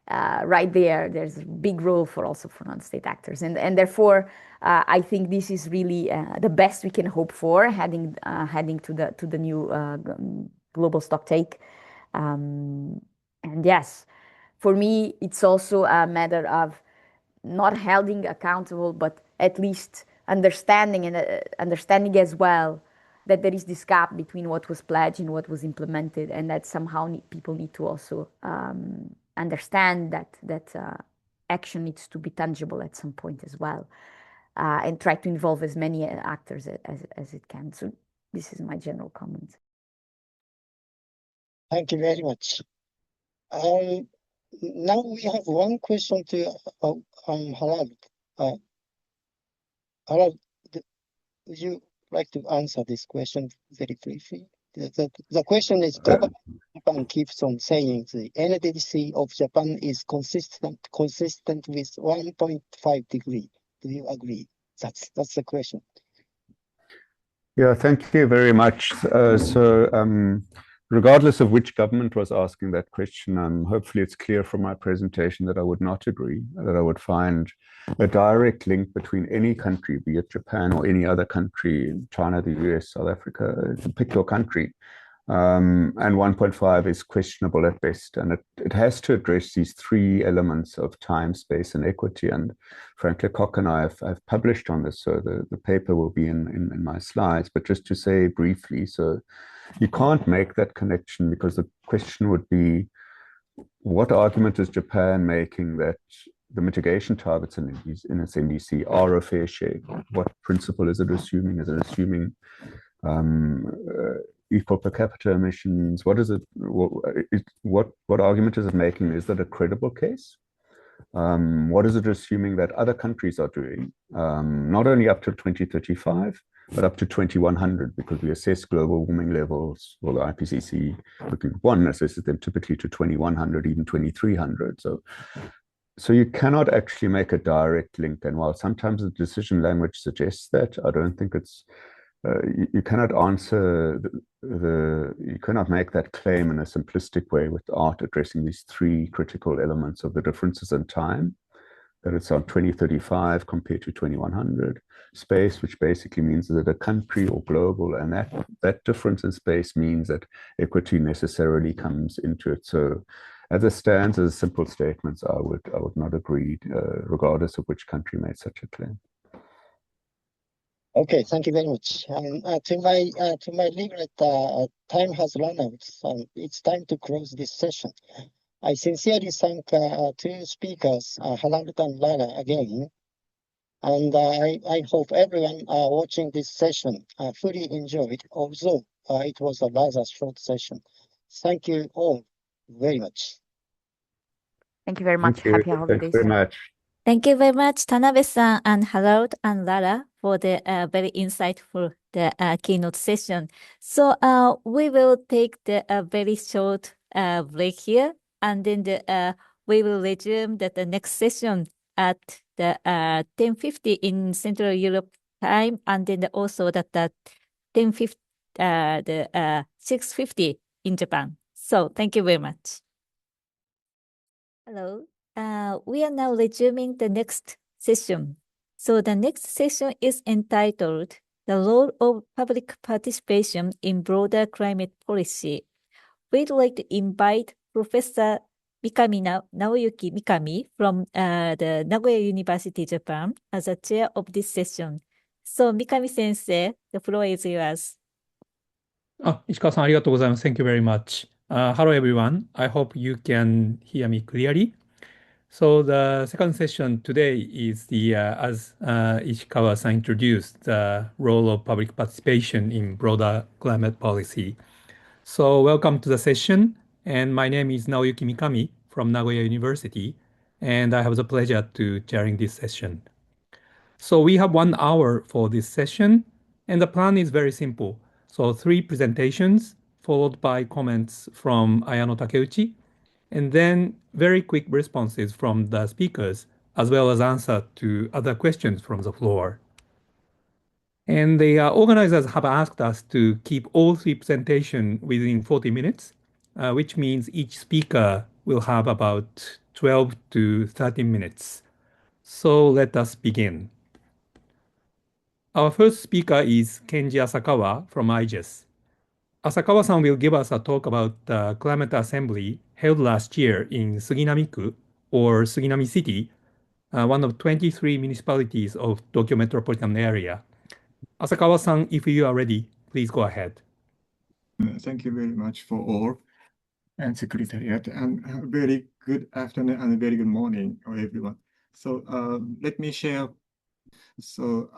right there's a big role for non-state actors, and therefore I think this is really the best we can hope for heading to the new global stocktake. And yes, for me it's also a matter of not holding accountable, but at least understanding as well that there is this gap between what was pledged and what was implemented, and that somehow people need to also understand that action needs to be tangible at some point as well, and try to involve as many actors as it can. So this is my general comment. Thank you very much. Now we have one question to Harald. Harald, would you like to answer this question very briefly? The question is, Japan keeps on saying the NDC of Japan is consistent with 1.5 degree. Do you agree? That's the question. Yeah, thank you very much. Regardless of which government was asking that question, hopefully it's clear from my presentation that I would not agree, that I would find a direct link between any country, be it Japan or any other country, China, the US, South Africa, pick your country. And 1.5 is questionable at best. And it has to address these three elements of time, space, and equity. And frankly, Koch and I have published on this, so the paper will be in my slides. But just to say briefly, so you can't make that connection, because the question would be, what argument is Japan making that the mitigation targets in its NDC are a fair share? What principle is it assuming? Is it assuming equal per capita emissions? What is it? What argument is it making? Is that a credible case? What is it assuming that other countries are doing, not only up to 2035, but up to 2100, because we assess global warming levels, or the IPCC, one assesses them typically to 2100, even 2300. So you cannot actually make a direct link. And while sometimes the decision language suggests that, I don't think it's, you cannot answer you cannot make that claim in a simplistic way without addressing these three critical elements of the differences in time, that it's on 2035 compared to 2100, space, which basically means that a country or global, and that difference in space means that equity necessarily comes into it. So as it stands, as simple statements, I would not agree, regardless of which country made such a claim. Okay, thank you very much. To my regret, time has run out, so it's time to close this session. I sincerely thank two speakers, Harald and Lara, again. And I hope everyone watching this session fully enjoyed, although it was a rather short session. Thank you all very much. Thank you very much. Happy holidays. Thank you very much. Thank you very much, Tanabe-san and Harald and Lara, for the very insightful keynote session. So we will take the very short break here, and then we will resume the next session at the 10:50 in Central Europe time, and then also that 10:50 the 6:50 in Japan. So thank you very much. Hello. We are now resuming the next session. So the next session is entitled The Role of Public Participation in Broader Climate Policy. We'd like to invite Professor Naoyuki Mikami from the Nagoya University, Japan, as a chair of this session. So, Mikami Sensei, the floor is yours. 石川さん、ありがとうございます。Thank you very much. Hello, everyone. I hope you can hear me clearly. So the second session today is as Ishikawa-san introduced, the role of public participation in broader climate policy. So welcome to the session. And my name is Naoyuki Mikami from Nagoya University. And I have the pleasure to chairing this session. So we have 1 hour for this session. And the plan is very simple. So 3 presentations followed by comments from Ayano Takeuchi, and then very quick responses from the speakers, as well as answer to other questions from the floor. And the organizers have asked us to keep all 3 presentations within 40 minutes, which means each speaker will have about 12 to 13 minutes. So let us begin. Our first speaker is Kenji Asakawa from IGES. Asakawa-san will give us a talk about the climate assembly held last year in Suginami-ku, or Suginami City, one of 23 municipalities of Tokyo metropolitan area. Asakawa-san, if you are ready, please go ahead. Thank you very much for all and Secretariat, and very good afternoon and very good morning, everyone. So let me share. So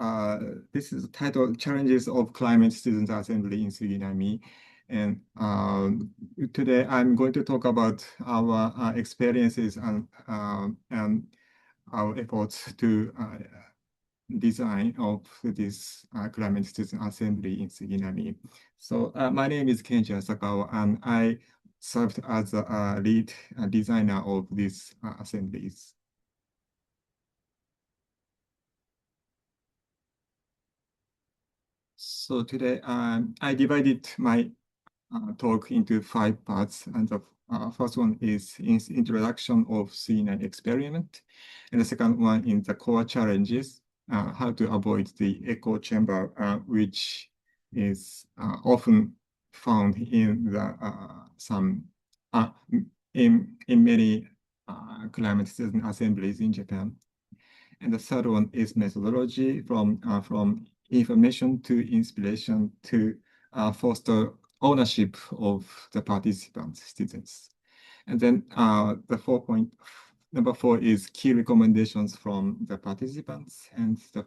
this is the title, Challenges of Climate Student Assembly in Suginami. And today I'm going to talk about our experiences and our efforts to design of this climate student assembly in Suginami. So my name is Kenji Asakawa, and I served as a lead designer of these assemblies. So today I divided my talk into 5 parts, and the first one is introduction of C9 experiment, and the second one is the core challenges, how to avoid the echo chamber, which is often found in the in many climate student assemblies in Japan. And the third one is methodology from information to inspiration to foster ownership of the participants, students. And then number 4 is key recommendations from the participants. And the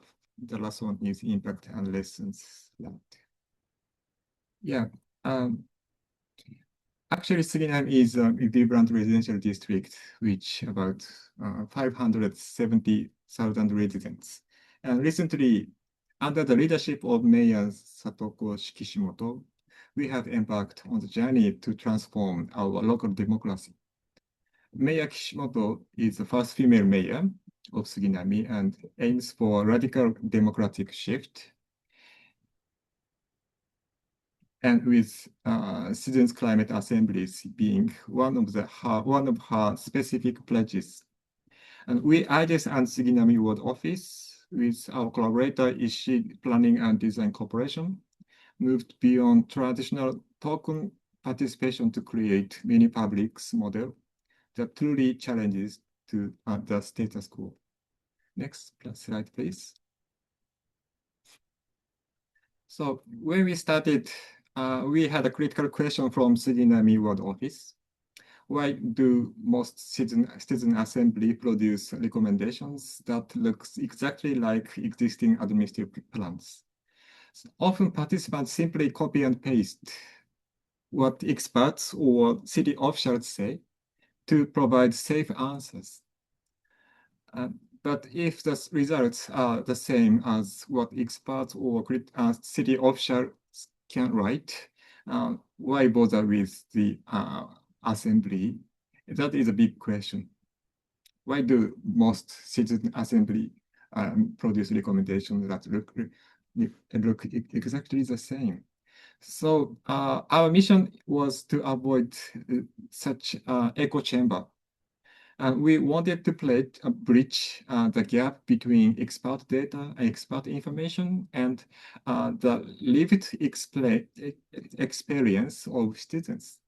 last one is impact and lessons learned. Yeah. Actually, Suginami is a vibrant residential district, which about 570,000 residents. And recently, under the leadership of Mayor Satoko Kishimoto, we have embarked on the journey to transform our local democracy. Mayor Kishimoto is the first female mayor of Suginami and aims for radical democratic shift. And with Students' Climate Assemblies being one of her specific pledges. And we, IDES and Suginami Ward Office, with our collaborator Ishii Planning and Design Corporation, moved beyond traditional token participation to create mini publics model that truly challenges to the status quo. Next slide, please. So when we started, we had a critical question from Suginami Ward Office. Why do most citizen assembly produce recommendations that looks exactly like existing administrative plans? So often participants simply copy and paste what experts or city officials say to provide safe answers. But if the results are the same as what experts or city officials can write, why bother with the assembly? That is a big question. Why do most citizen assembly produce recommendations that look exactly the same? So our mission was to avoid such echo chamber. We wanted to bridge the gap between expert data and expert information and the lived experience of students.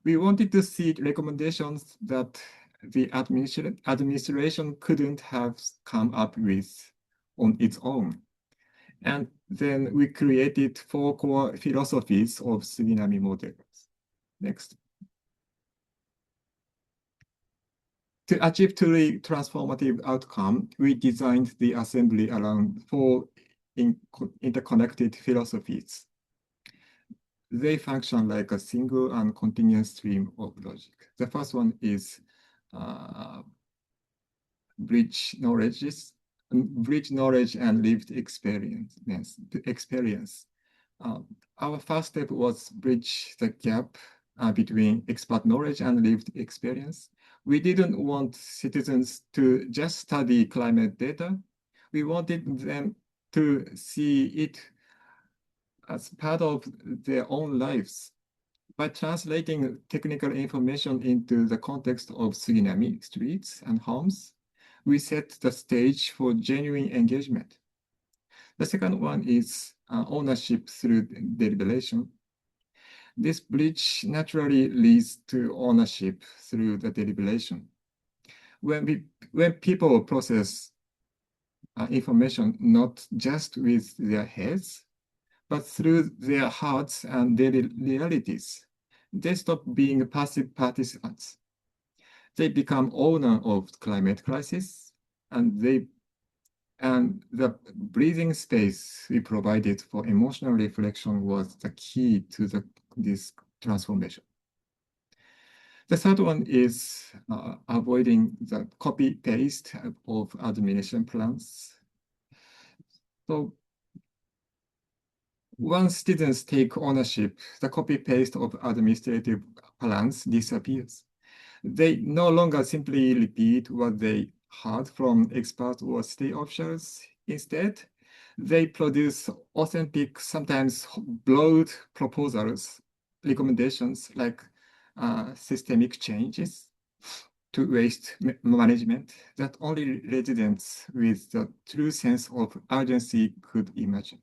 We wanted to see recommendations that the administration couldn't have come up with on its own. And then we created 4 core philosophies of Suginami models. Next. To achieve truly transformative outcome, we designed the assembly around 4 interconnected philosophies. They function like a single and continuous stream of logic. The first one is bridge knowledge and lived experience. Our first step was bridge the gap between expert knowledge and lived experience. We didn't want citizens to just study climate data. We wanted them to see it as part of their own lives. By translating technical information into the context of Suginami streets and homes, we set the stage for genuine engagement. The second one is ownership through deliberation. This bridge naturally leads to ownership through the deliberation. When people process information not just with their heads, but through their hearts and daily realities, they stop being passive participants. They become owner of climate crisis, and the breathing space we provided for emotional reflection was the key to this transformation. The third one is avoiding the copy-paste of administration plans. So once students take ownership, the copy-paste of administrative plans disappears. They no longer simply repeat what they heard from experts or state officials. Instead, they produce authentic, sometimes broad proposals, recommendations like systemic changes to waste management that only residents with the true sense of urgency could imagine.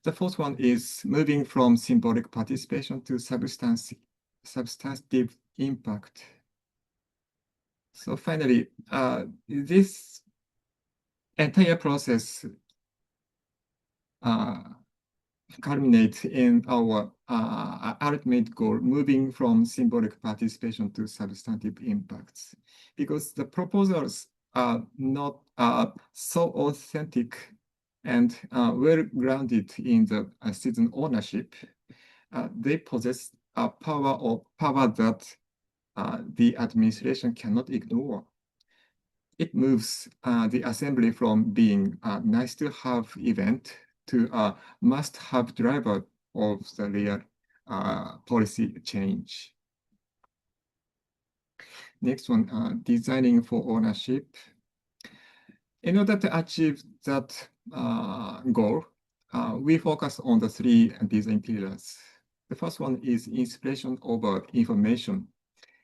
The fourth one is moving from symbolic participation to substantive impact. So finally, this entire process culminates in our ultimate goal, moving from symbolic participation to substantive impacts, because the proposals are not so authentic and well-grounded in the citizen ownership. They possess a power that the administration cannot ignore. It moves the assembly from being a nice-to-have event to a must-have driver of the real policy change. Next one, designing for ownership. In order to achieve that goal, we focus on the 3 design pillars. The first one is inspiration over information.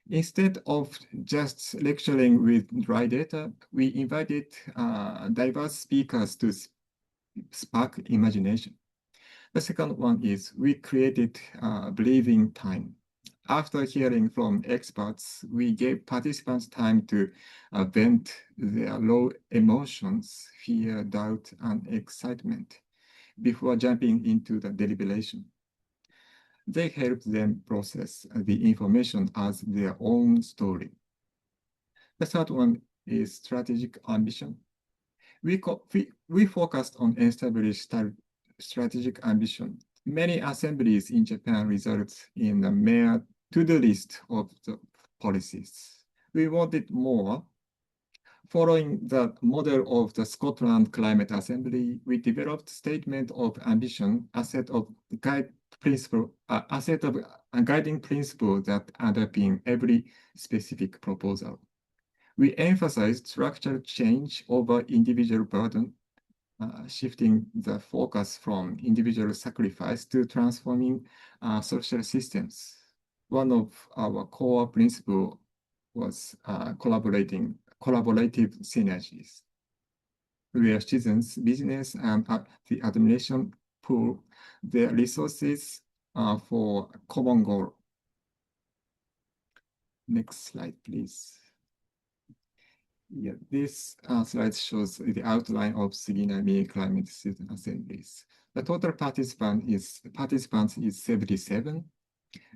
Instead of just lecturing with dry data, we invited diverse speakers to spark imagination. The second one is we created breathing time. After hearing from experts, we gave participants time to vent their raw emotions, fear, doubt, and excitement before jumping into the deliberation. They helped them process the information as their own story. The third one is strategic ambition. We focused on established strategic ambition. Many assemblies in Japan result in a mere to-do list of the policies. We wanted more. Following the model of the Scotland Climate Assembly, we developed statement of ambition, a set of guiding principle that underpin every specific proposal. We emphasized structural change over individual burden, shifting the focus from individual sacrifice to transforming social systems. One of our core principles was collaborative synergies, where citizens, business, and the administration pool their resources for a common goal. Next slide, please. Yeah, this slide shows the outline of Suginami climate citizen assemblies. The total participants is 77.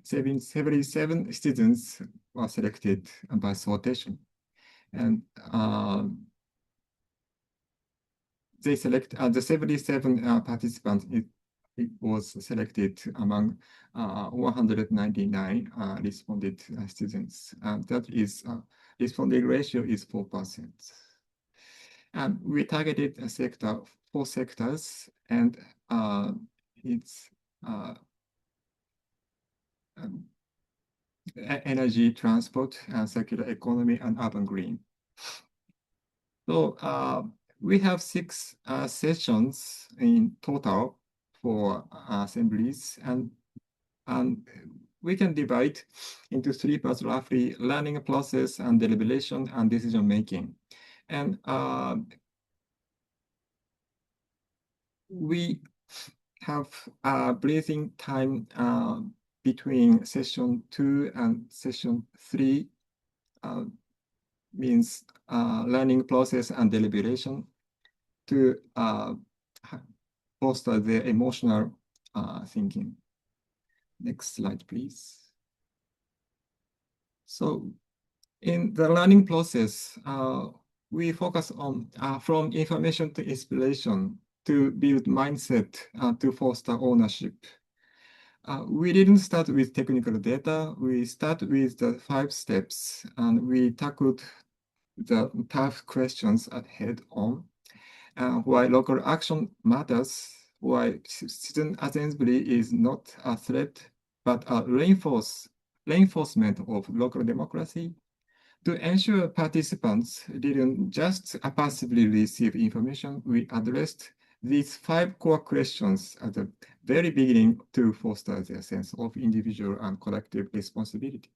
77 students were selected by sortation, and they select the 77 participants. It was selected among 199 responded students. That is responding ratio is 4%. And we targeted a sector, 4 sectors, and it's energy, transport, circular economy, and urban green. So we have 6 sessions in total for assemblies, and we can divide into 3 parts roughly: learning process and deliberation and decision making. And we have breathing time between session 2 and session 3, means learning process and deliberation, to foster the emotional thinking. Next slide, please. So in the learning process, we focus on from information to inspiration to build mindset to foster ownership. We didn't start with technical data. We start with the 5 steps, and we tackled the tough questions at head on. Why local action matters, why student assembly is not a threat, but a reinforcement of local democracy. To ensure participants didn't just passively receive information, we addressed these 5 core questions at the very beginning to foster their sense of individual and collective responsibility.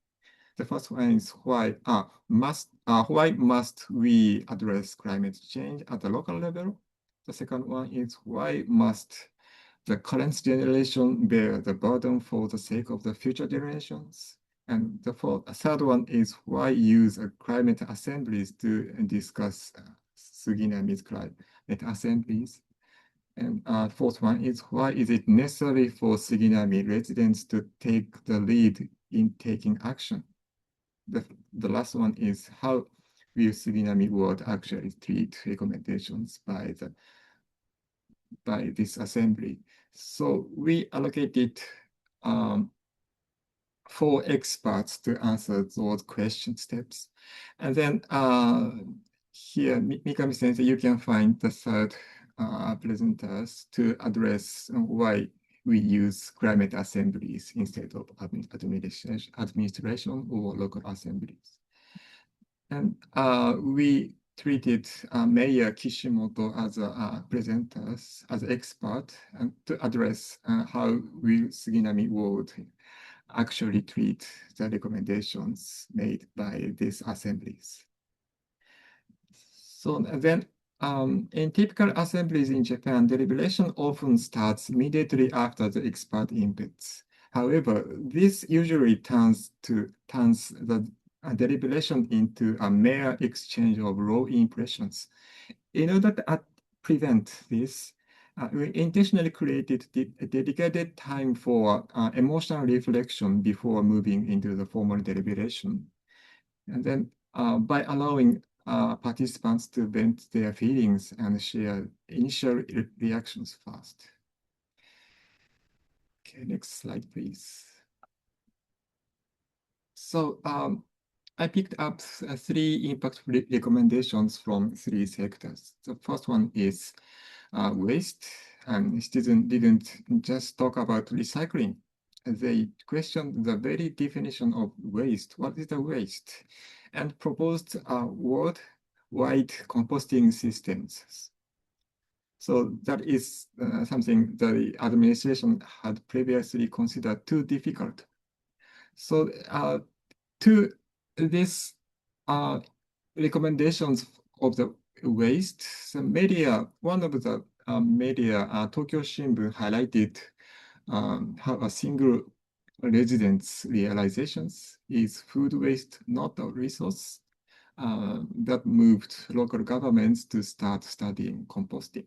The first one is why must we address climate change at the local level? The second one is why must the current generation bear the burden for the sake of the future generations? And the third one is why use climate assemblies to discuss Suginami's climate assemblies? And fourth one is why is it necessary for Suginami residents to take the lead in taking action? The last one is how will Suginami world actually treat recommendations by this assembly? So we allocated 4 experts to answer those question steps. And then here, Mikami Sensei, you can find the third presenters to address why we use climate assemblies instead of administration or local assemblies. And we treated Mayor Kishimoto as a presenters, as expert, and to address how will Suginami world actually treat the recommendations made by these assemblies. So then, in typical assemblies in Japan, deliberation often starts immediately after the expert inputs. However, this usually turns the deliberation into a mere exchange of raw impressions. In order to prevent this, we intentionally created a dedicated time for emotional reflection before moving into the formal deliberation. And then by allowing participants to vent their feelings and share initial reactions first. Okay, next slide, please. So I picked up 3 impact recommendations from 3 sectors. The first one is waste, and students didn't just talk about recycling. They questioned the very definition of waste. What is the waste? And proposed worldwide composting systems. So that is something the administration had previously considered too difficult. So to this recommendations of the waste, the media, one of the media, Tokyo Shimbun, highlighted how a single resident's realizations is food waste not a resource. that moved local governments to start studying composting.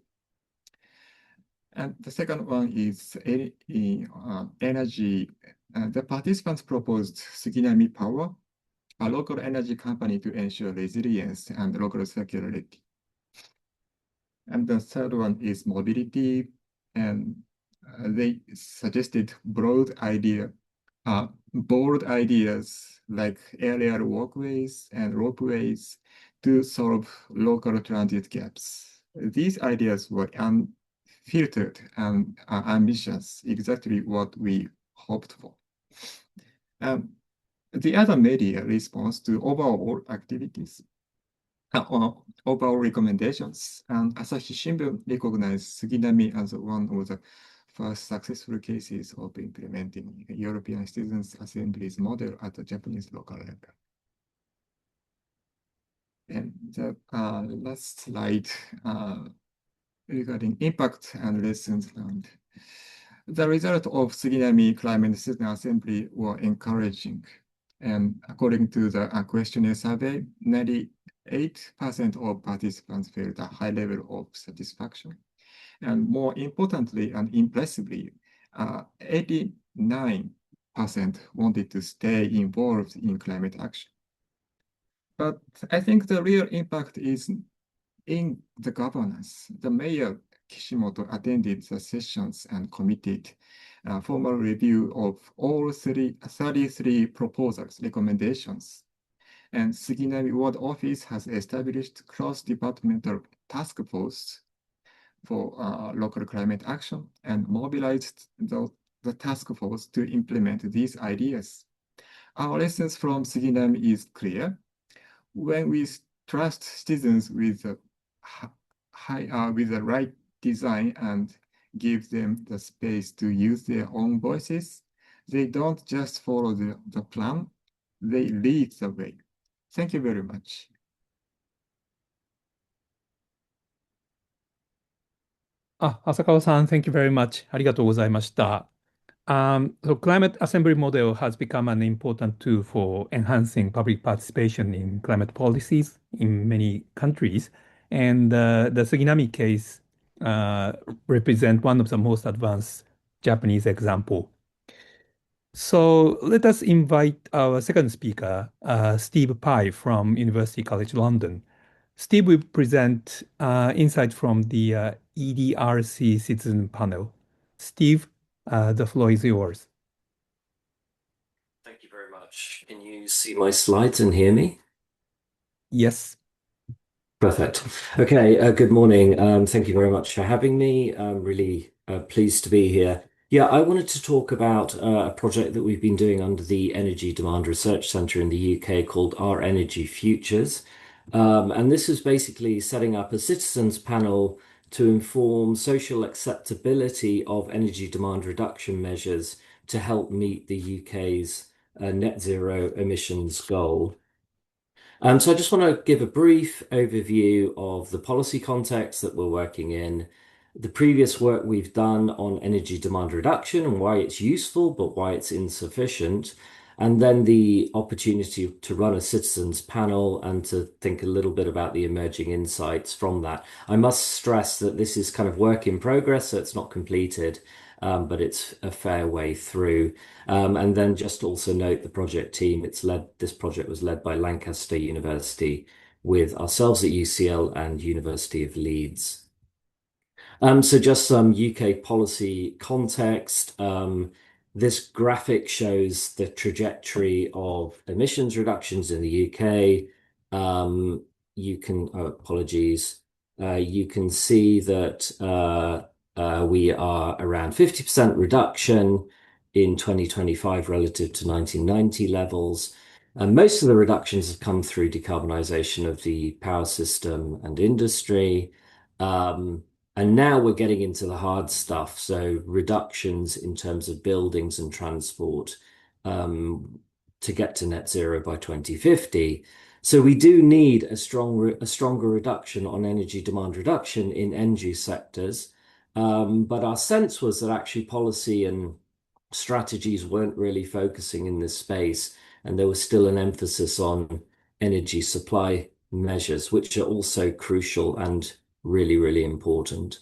And the second one is energy. The participants proposed Suginami Power, a local energy company to ensure resilience and local circularity. And the third one is mobility, and they suggested bold ideas like aerial walkways and ropeways to solve local transit gaps. These ideas were unfiltered and ambitious, exactly what we hoped for. The other media response to overall activities, overall recommendations, and Asahi Shimbun recognized Suginami as one of the first successful cases of implementing European Citizens Assembly's model at the Japanese local level. And the last slide regarding impact and lessons learned. The result of Suginami Climate Citizen Assembly were encouraging. And according to the questionnaire survey, 98% of participants felt a high level of satisfaction. And more importantly and impressively, 89% wanted to stay involved in climate action. But I think the real impact is in the governance. The mayor Kishimoto attended the sessions and committed a formal review of all 33 proposals, recommendations. And Suginami Ward Office has established cross-departmental task force for local climate action and mobilized the task force to implement these ideas. Our lessons from Suginami is clear. When we trust citizens with the right design and give them the space to use their own voices, they don't just follow the plan, they lead the way. Thank you very much. Asakawa-san, thank you very much. ありがとうございました。So climate assembly model has become an important tool for enhancing public participation in climate policies in many countries. And the Suginami case represent one of the most advanced Japanese example. So let us invite our second speaker, Steve Pye from University College London. Steve will present insight from the EDRC citizen panel. Steve, the floor is yours. Thank you very much. Can you see my slides and hear me? Yes. Perfect. Okay, good morning. Thank you very much for having me. I'm really pleased to be here. Yeah, I wanted to talk about a project that we've been doing under the Energy Demand Research Centre in the UK called Our Energy Futures. And this is basically setting up a citizens panel to inform social acceptability of energy demand reduction measures to help meet the UK's net zero emissions goal. So I just want to give a brief overview of the policy context that we're working in, the previous work we've done on energy demand reduction and why it's useful, but why it's insufficient, and then the opportunity to run a citizens panel and to think a little bit about the emerging insights from that. I must stress that this is kind of work in progress, so it's not completed, but it's a fair way through. And then just also note the project team. This project was led by Lancaster University with ourselves at UCL and University of Leeds. So just some UK policy context. This graphic shows the trajectory of emissions reductions in the UK. You can see that we are around 50% reduction in 2025 relative to 1990 levels. And most of the reductions have come through decarbonisation of the power system and industry. And now we're getting into the hard stuff. So reductions in terms of buildings and transport to get to net zero by 2050. So we do need a stronger reduction on energy demand reduction in end-use sectors. But our sense was that actually policy and strategies weren't really focusing in this space, and there was still an emphasis on energy supply measures, which are also crucial and really, really important.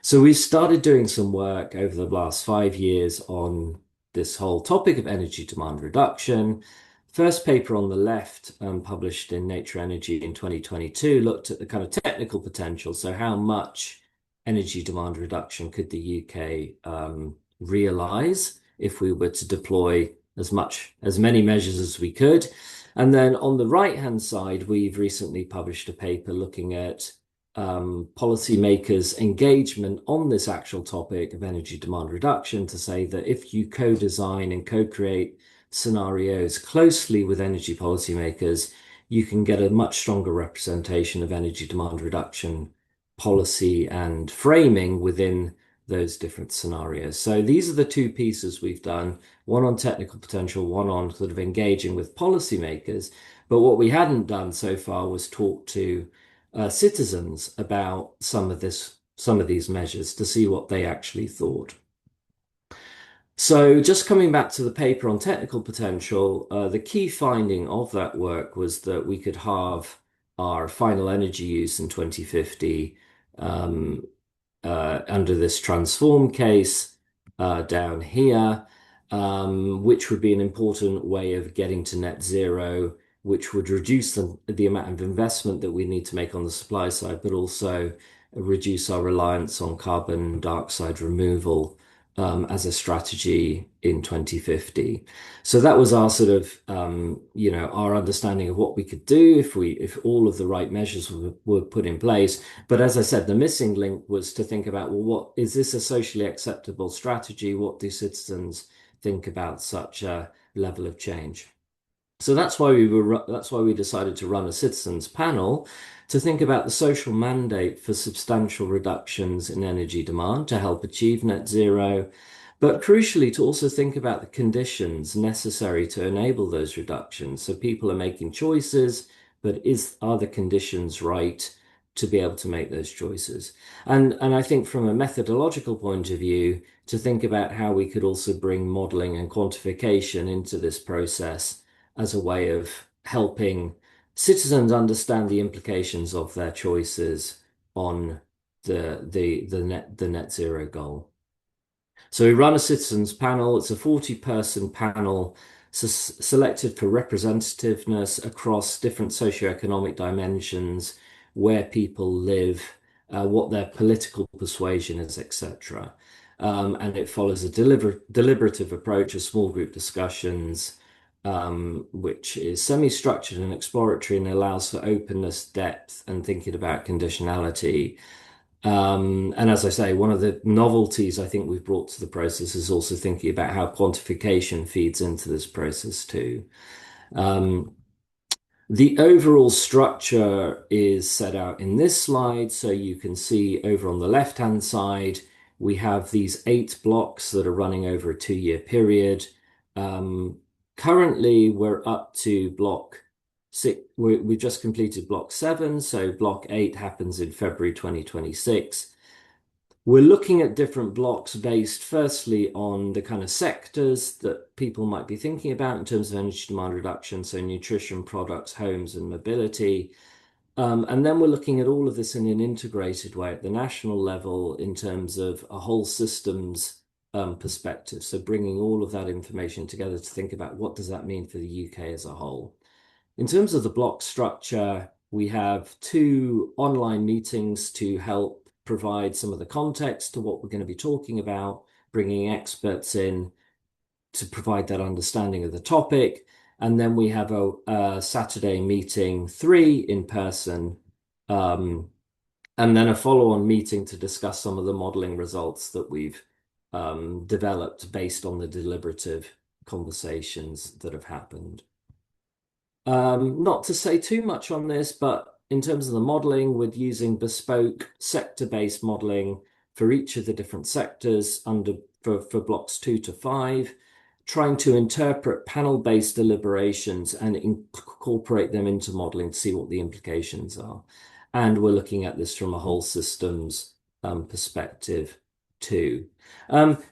So we started doing some work over the last 5 years on this whole topic of energy demand reduction. First paper on the left, published in Nature Energy in 2022, looked at the kind of technical potential. So how much energy demand reduction could the UK realize if we were to deploy as many measures as we could? And then on the right-hand side, we've recently published a paper looking at policymakers' engagement on this actual topic of energy demand reduction, to say that if you co-design and co-create scenarios closely with energy policymakers, you can get a much stronger representation of energy demand reduction policy and framing within those different scenarios. So these are the two pieces we've done, one on technical potential, one on sort of engaging with policymakers. But what we hadn't done so far was talk to citizens about some of these measures to see what they actually thought. So just coming back to the paper on technical potential, the key finding of that work was that we could halve our final energy use in 2050 under this transform case down here, which would be an important way of getting to net zero, which would reduce the amount of investment that we need to make on the supply side, but also reduce our reliance on carbon dioxide removal as a strategy in 2050. So that was our sort of, our understanding of what we could do if all of the right measures were put in place. But as I said, the missing link was to think about, well, what is this a socially acceptable strategy? What do citizens think about such a level of change? So that's why we decided to run a citizens panel to think about the social mandate for substantial reductions in energy demand to help achieve net zero, but crucially to also think about the conditions necessary to enable those reductions. So people are making choices, but are the conditions right to be able to make those choices? And I think from a methodological point of view, to think about how we could also bring modeling and quantification into this process as a way of helping citizens understand the implications of their choices on the net zero goal. So we run a citizens panel. It's a 40-person panel selected for representativeness across different socioeconomic dimensions, where people live, what their political persuasion is, etc. And it follows a deliberative approach of small group discussions, which is semi-structured and exploratory and allows for openness, depth, and thinking about conditionality. And as I say, one of the novelties I think we've brought to the process is also thinking about how quantification feeds into this process too. The overall structure is set out in this slide. So you can see over on the left-hand side, we have these 8 blocks that are running over a 2-year period. Currently, we're up to block 6. We just completed block 7, so block 8 happens in February 2026. We're looking at different blocks based firstly on the kind of sectors that people might be thinking about in terms of energy demand reduction, so nutrition, products, homes, and mobility. And then we're looking at all of this in an integrated way at the national level in terms of a whole systems perspective. So bringing all of that information together to think about what does that mean for the UK as a whole. In terms of the block structure, we have 2 online meetings to help provide some of the context to what we're going to be talking about, bringing experts in to provide that understanding of the topic. And then we have a Saturday meeting 3 in person, and then a follow-on meeting to discuss some of the modeling results that we've developed based on the deliberative conversations that have happened. Not to say too much on this, but in terms of the modeling, we're using bespoke sector-based modeling for each of the different sectors for blocks 2 to 5, trying to interpret panel-based deliberations and incorporate them into modeling to see what the implications are. And we're looking at this from a whole systems perspective too.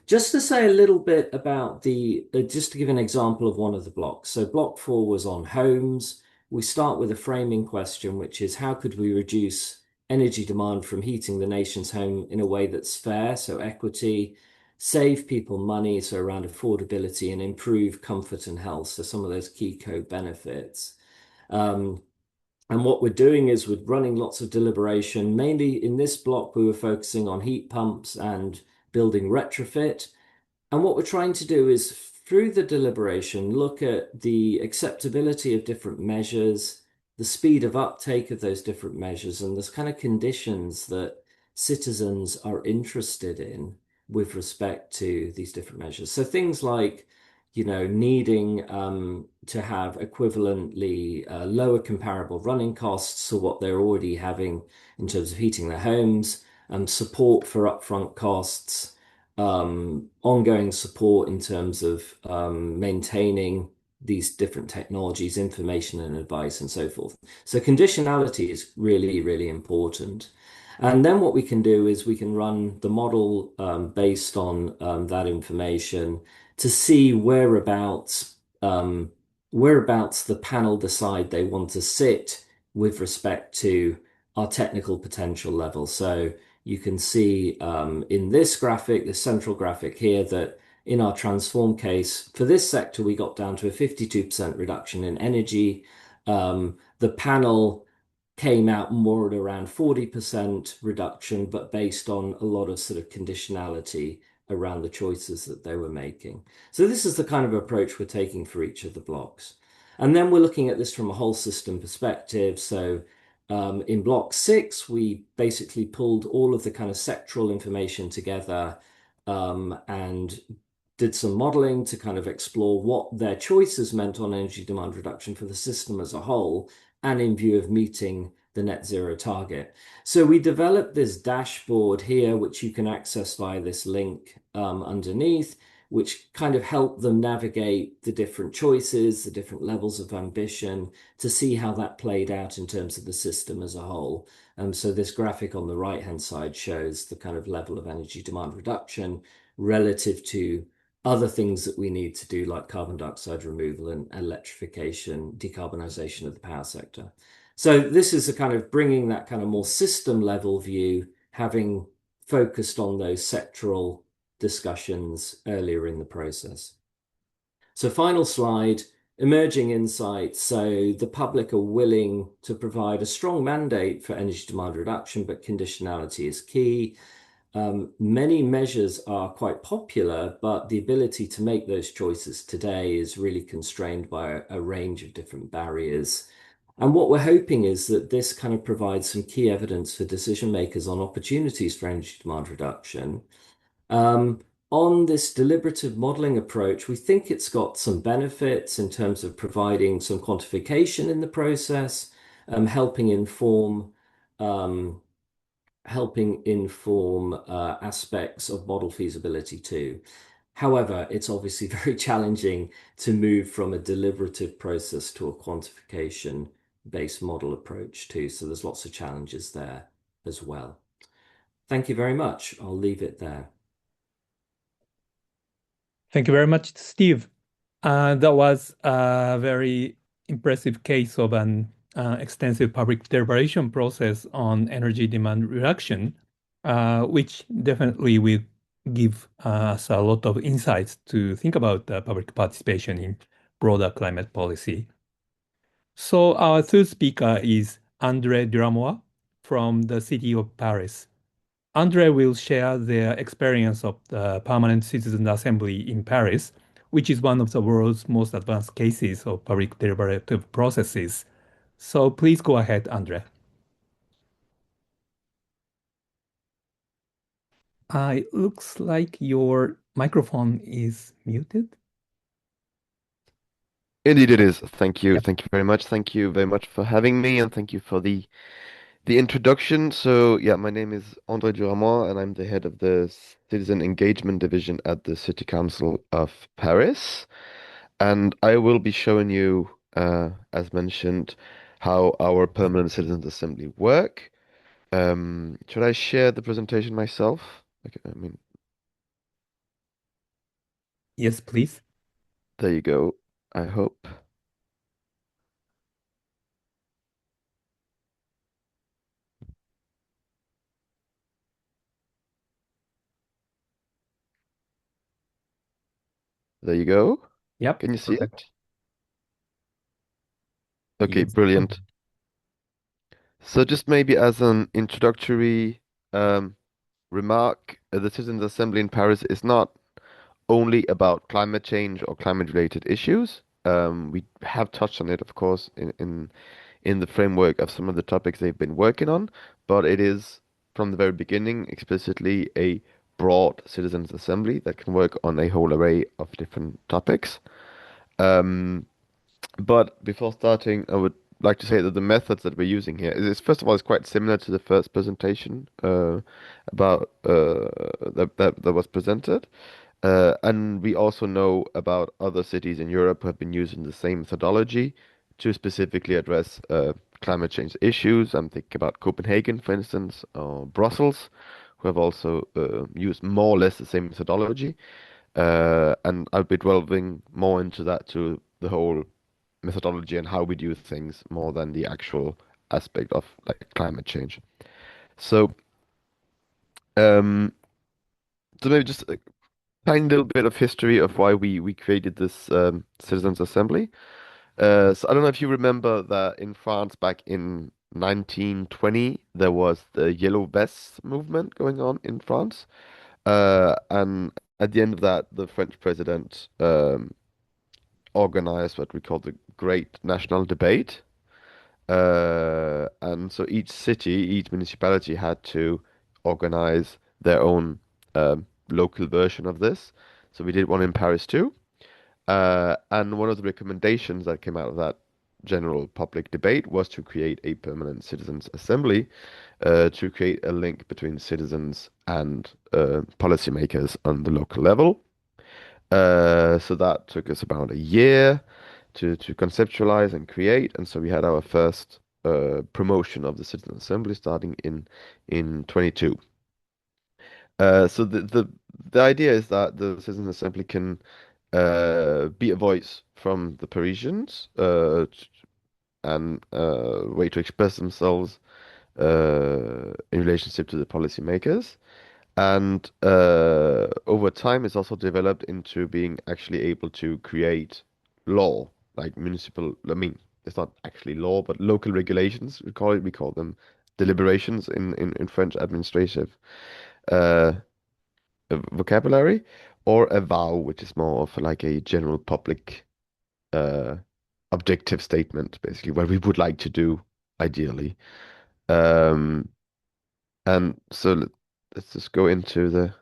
Just to say a little bit about just to give an example of one of the blocks. So block 4 was on homes. we start with a framing question, which is how could we reduce energy demand from heating the nation's home in a way that's fair, so equity, save people money, so around affordability, and improve comfort and health, so some of those key co-benefits. And what we're doing is we're running lots of deliberation. Mainly in this block, we were focusing on heat pumps and building retrofit. And what we're trying to do is, through the deliberation, look at the acceptability of different measures, the speed of uptake of those different measures, and there's kind of conditions that citizens are interested in with respect to these different measures. So things like, needing to have equivalently lower comparable running costs to what they're already having in terms of heating their homes, support for upfront costs, ongoing support in terms of maintaining these different technologies, information and advice, and so forth. So conditionality is really, really important. And then what we can do is we can run the model based on that information to see whereabouts the panel decide they want to sit with respect to our technical potential level. So you can see in this graphic, the central graphic here, that in our transform case, for this sector, we got down to a 52% reduction in energy. The panel came out more at around 40% reduction, but based on a lot of sort of conditionality around the choices that they were making. So this is the kind of approach we're taking for each of the blocks. And then we're looking at this from a whole system perspective. So in block 6, we basically pulled all of the kind of sectoral information together and did some modeling to kind of explore what their choices meant on energy demand reduction for the system as a whole, and in view of meeting the net zero target. So we developed this dashboard here, which you can access via this link underneath, which kind of helped them navigate the different choices, the different levels of ambition, to see how that played out in terms of the system as a whole. So this graphic on the right-hand side shows the kind of level of energy demand reduction relative to other things that we need to do, like carbon dioxide removal and electrification, decarbonization of the power sector. So this is a kind of bringing that kind of more system level view, having focused on those sectoral discussions earlier in the process. So final slide, emerging insights. So the public are willing to provide a strong mandate for energy demand reduction, but conditionality is key. Many measures are quite popular, but the ability to make those choices today is really constrained by a range of different barriers. And what we're hoping is that this kind of provides some key evidence for decision makers on opportunities for energy demand reduction. On this deliberative modeling approach, we think it's got some benefits in terms of providing some quantification in the process, helping inform aspects of model feasibility too. However, it's obviously very challenging to move from a deliberative process to a quantification-based model approach too. So there's lots of challenges there as well. Thank you very much. I'll leave it there. Thank you very much, Steve. That was a very impressive case of an extensive public deliberation process on energy demand reduction, which definitely will give us a lot of insights to think about public participation in broader climate policy. So our third speaker is André Duramois from the city of Paris. André will share their experience of the Permanent Citizen Assembly in Paris, which is one of the world's most advanced cases of public deliberative processes. So please go ahead, André. It looks like your microphone is muted. Indeed it is. Thank you. Thank you very much. Thank you very much for having me, and thank you for the introduction. So yeah, my name is André Duramois, and I'm the head of the Citizen Engagement Division at the City Council of Paris. And I will be showing you, as mentioned, how our Permanent Citizens Assembly work. Should I share the presentation myself? Okay, Yes, please. there you go. I hope. There you go. Yep. Can you see Perfect. it? Okay, Yes. brilliant. So just maybe as an introductory remark, the Citizens Assembly in Paris is not only about climate change or climate-related issues. We have touched on it, of course, in the framework of some of the topics they've been working on, but it is from the very beginning explicitly a broad citizens assembly that can work on a whole array of different topics. But before starting, I would like to say that the methods that we're using here is first of all, it's quite similar to the first presentation about that was presented. And we also know about other cities in Europe who have been using the same methodology to specifically address climate change issues. I'm thinking about Copenhagen, for instance, or Brussels, who have also used more or less the same methodology. And I'll be delving more into that to the whole methodology and how we do things more than the actual aspect of like climate change. So, um, so maybe just a tiny little bit of history of why we created this citizens assembly. So I don't know if you remember that in France back in 1920 there was the Yellow Vests movement going on in France, and at the end of that, the French president organized what we call the Great National Debate. And so each city, each municipality had to organize their own local version of this. So we did one in Paris too. And one of the recommendations that came out of that general public debate was to create a permanent citizens' assembly to create a link between citizens and policymakers on the local level. So that took us about a year to conceptualize and create, and so we had our first promotion of the Citizen Assembly starting in 22. So the idea is that the Citizen Assembly can be a voice from the Parisians and a way to express themselves in relationship to the policymakers. And over time, it's also developed into being actually able to create law, like municipal, I mean, it's not actually law, but local regulations, we call it. We call them deliberations in French administrative uh, vocabulary, or a vow, which is more of like a general public uh, objective statement, basically, what we would like to do, ideally. Um, and so let's just go into the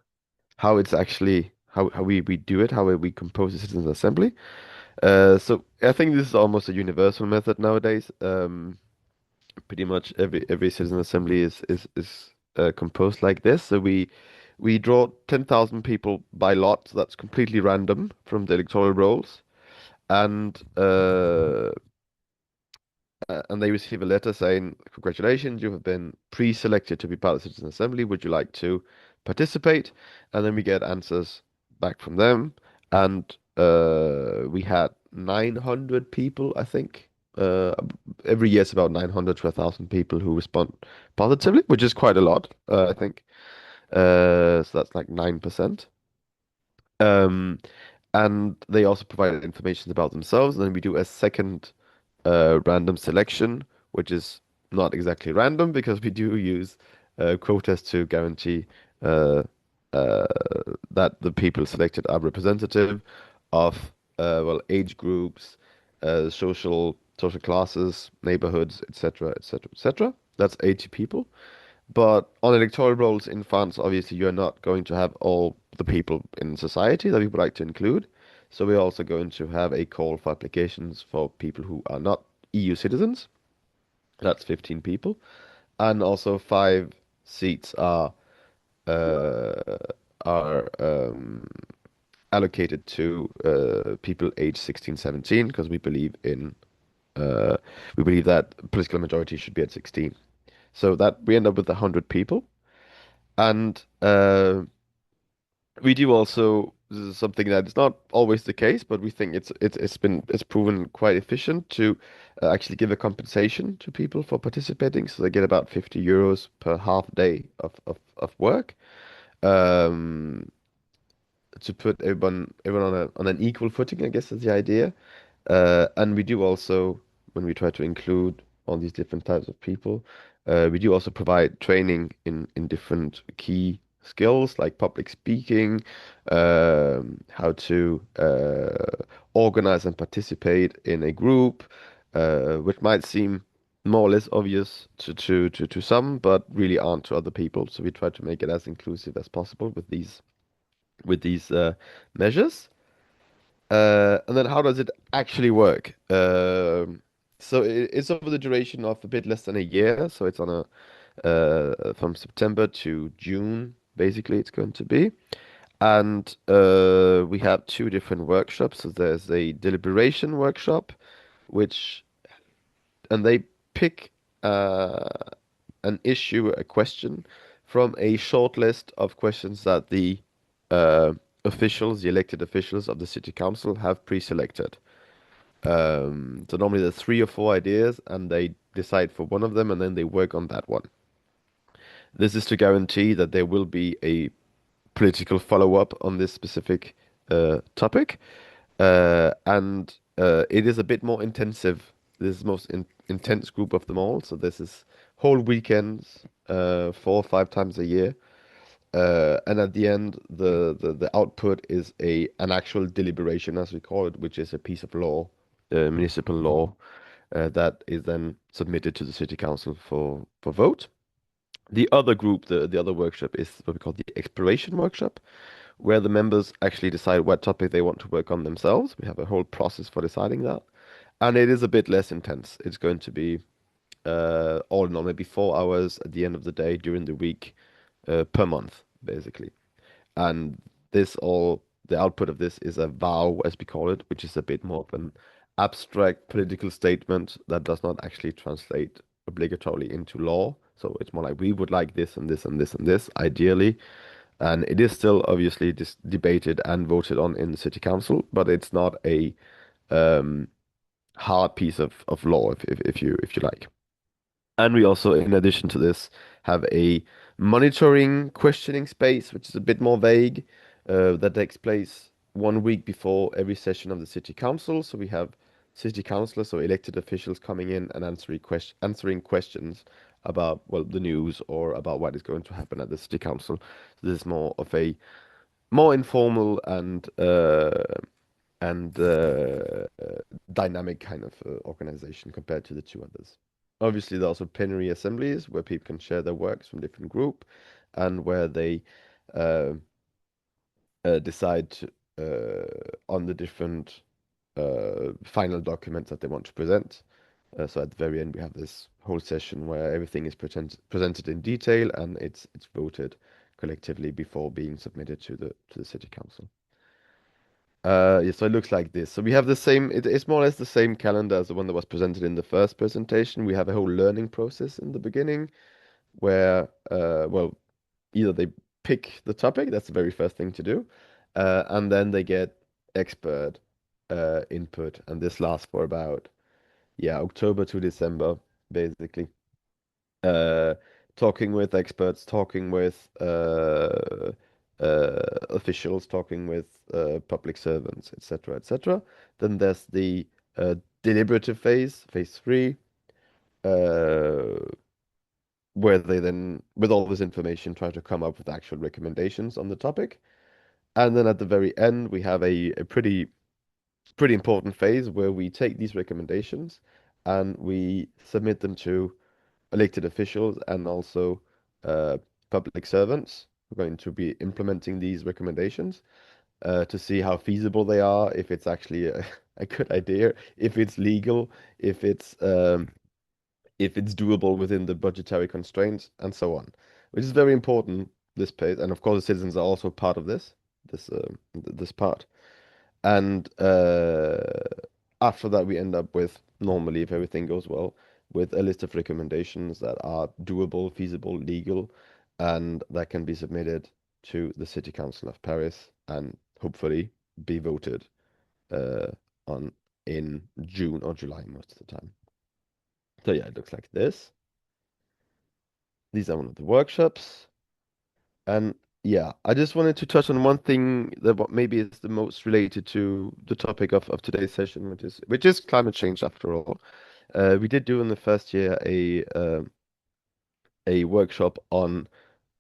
how it's actually how we do it, how we compose a citizens assembly. So I think this is almost a universal method nowadays. Pretty much every citizen assembly is composed like this. So we draw 10,000 people by lot. So that's completely random from the electoral rolls, and and they receive a letter saying, "Congratulations, you have been pre-selected to be part of the Citizen Assembly. Would you like to participate?" And then we get answers back from them. And we had 900 people, I think. Every year it's about 900 to 1,000 people who respond positively, which is quite a lot, I think. So that's like 9%. Um, and they also provided information about themselves. And then we do a second random selection, which is not exactly random because we do use quotas to guarantee uh, uh, that the people selected are representative of well, age groups, social classes, neighborhoods, etc., etc., etc. That's 80 people. But on electoral rolls in France, obviously, you're not going to have all the people in society that we would like to include. So we're also going to have a call for applications for people who are not EU citizens. That's 15 people. And also 5 seats uh, are allocated to people aged 16, 17, because we believe that political majority should be at 16. So that we end up with 100 people. And we do also, this is something that is not always the case, but we think it's proven quite efficient to actually give a compensation to people for participating. So they get about 50 euros per half day of work. Um, to put everyone on an equal footing, I guess is the idea. And we do also, when we try to include all these different types of people, we do also provide training in different key skills like public speaking, how to organize and participate in a group, which might seem more or less obvious to some, but really aren't to other people. So we try to make it as inclusive as possible with these measures. And then how does it actually work? So it's over the duration of a bit less than a year. So it's on from September to June, basically it's going to be. And we have two different workshops. So there's a deliberation workshop, and they pick an issue, a question from a short list of questions that the the elected officials of the city council have pre-selected. So normally there's 3 or 4 ideas, and they decide for one of them, and then they work on that one. This is to guarantee that there will be a political follow-up on this specific topic, and it is a bit more intensive. This is the most intense group of them all. So this is whole weekends, 4 or 5 times a year. And at the end, the output is an actual deliberation, as we call it, which is a piece of law, municipal law, that is then submitted to the city council for vote. The other group, the other workshop, is what we call the exploration workshop, where the members actually decide what topic they want to work on themselves. We have a whole process for deciding that, and it is a bit less intense. It's going to be all in all maybe 4 hours at the end of the day during the week, per month, basically. And the output of this is a vow, as we call it, which is a bit more of an abstract political statement that does not actually translate obligatorily into law. So it's more like we would like this and this and this and this, ideally. And it is still obviously debated and voted on in the city council, but it's not a hard piece of law, if you like. And we also, in addition to this, have a monitoring questioning space, which is a bit more vague, that takes place 1 week before every session of the city council. So we have city councillors, so elected officials, coming in and answering questions about, well, the news or about what is going to happen at the city council. So this is more of a more informal and dynamic kind of organization compared to the two others. Obviously, there are also plenary assemblies where people can share their works from different group, and where they decide on the different final documents that they want to present. So at the very end, we have this whole session where everything is presented in detail, and it's voted collectively before being submitted to the city council. Yeah, so it looks like this. So we have the same, it's more or less the same calendar as the one that was presented in the first presentation. We have a whole learning process in the beginning where, well, either they pick the topic, that's the very first thing to do, and then they get expert input, and this lasts for about, yeah, October to December, basically. Talking with experts, talking with officials, talking with public servants, etc., etc. Then there's the deliberative phase 3, where they then, with all this information, try to come up with actual recommendations on the topic. And then at the very end, we have a pretty important phase where we take these recommendations and we submit them to elected officials and also public servants who are going to be implementing these recommendations, to see how feasible they are, if it's actually a good idea, if it's legal, if it's doable within the budgetary constraints, and so on, which is very important, this phase. And of course, the citizens are also part of this part. And after that, we end up with, normally, if everything goes well, with a list of recommendations that are doable, feasible, legal, and that can be submitted to the City Council of Paris and hopefully be voted on in June or July most of the time. So yeah, it looks like this. These are one of the workshops. And Yeah, I just wanted to touch on one thing that what maybe is the most related to the topic of today's session, which is climate change after all. We did do in the first year a workshop on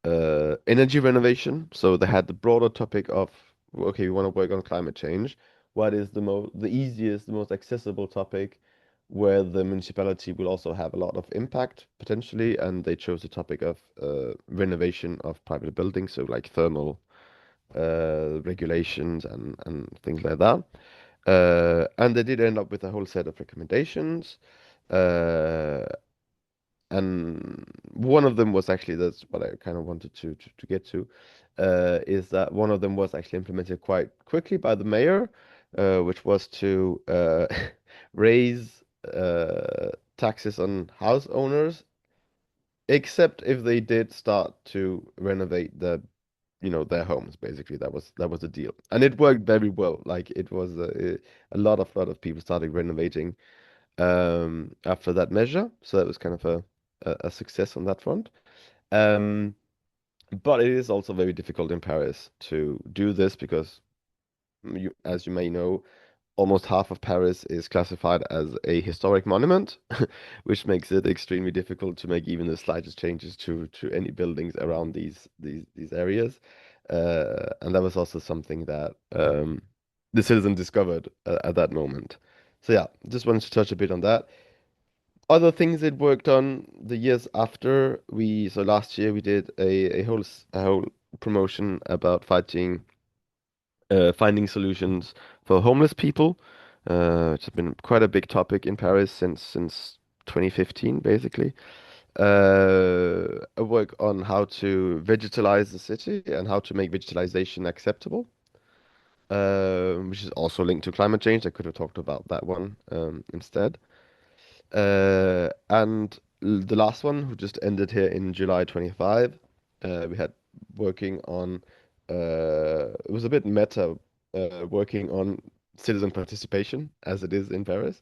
energy renovation. So they had the broader topic of, okay, we want to work on climate change. What is the easiest, the most accessible topic where the municipality will also have a lot of impact potentially? And they chose the topic of renovation of private buildings, so like thermal regulations and things like that. And they did end up with a whole set of recommendations. Uh, and one of them was actually, that's what I kind of wanted to get to, is that one of them was actually implemented quite quickly by the mayor, which was to raise taxes on house owners, except if they did start to renovate their homes. Basically, that was the deal, and it worked very well. Like it was a lot of people started renovating after that measure. So that was kind of a success on that front. Um, but it is also very difficult in Paris to do this because, as you may know, almost half of Paris is classified as a historic monument, which makes it extremely difficult to make even the slightest changes to any buildings around these areas. And that was also something that the citizen discovered at that moment. So yeah, just wanted to touch a bit on that. Other things it worked on the years after so last year we did a whole promotion about finding solutions for homeless people. It's been quite a big topic in Paris since 2015, basically. A work on how to vegetalize the city and how to make vegetalization acceptable, which is also linked to climate change. I could have talked about that one instead. And the last one, who just ended here in July 25, we had working on, it was a bit meta, working on citizen participation as it is in Paris,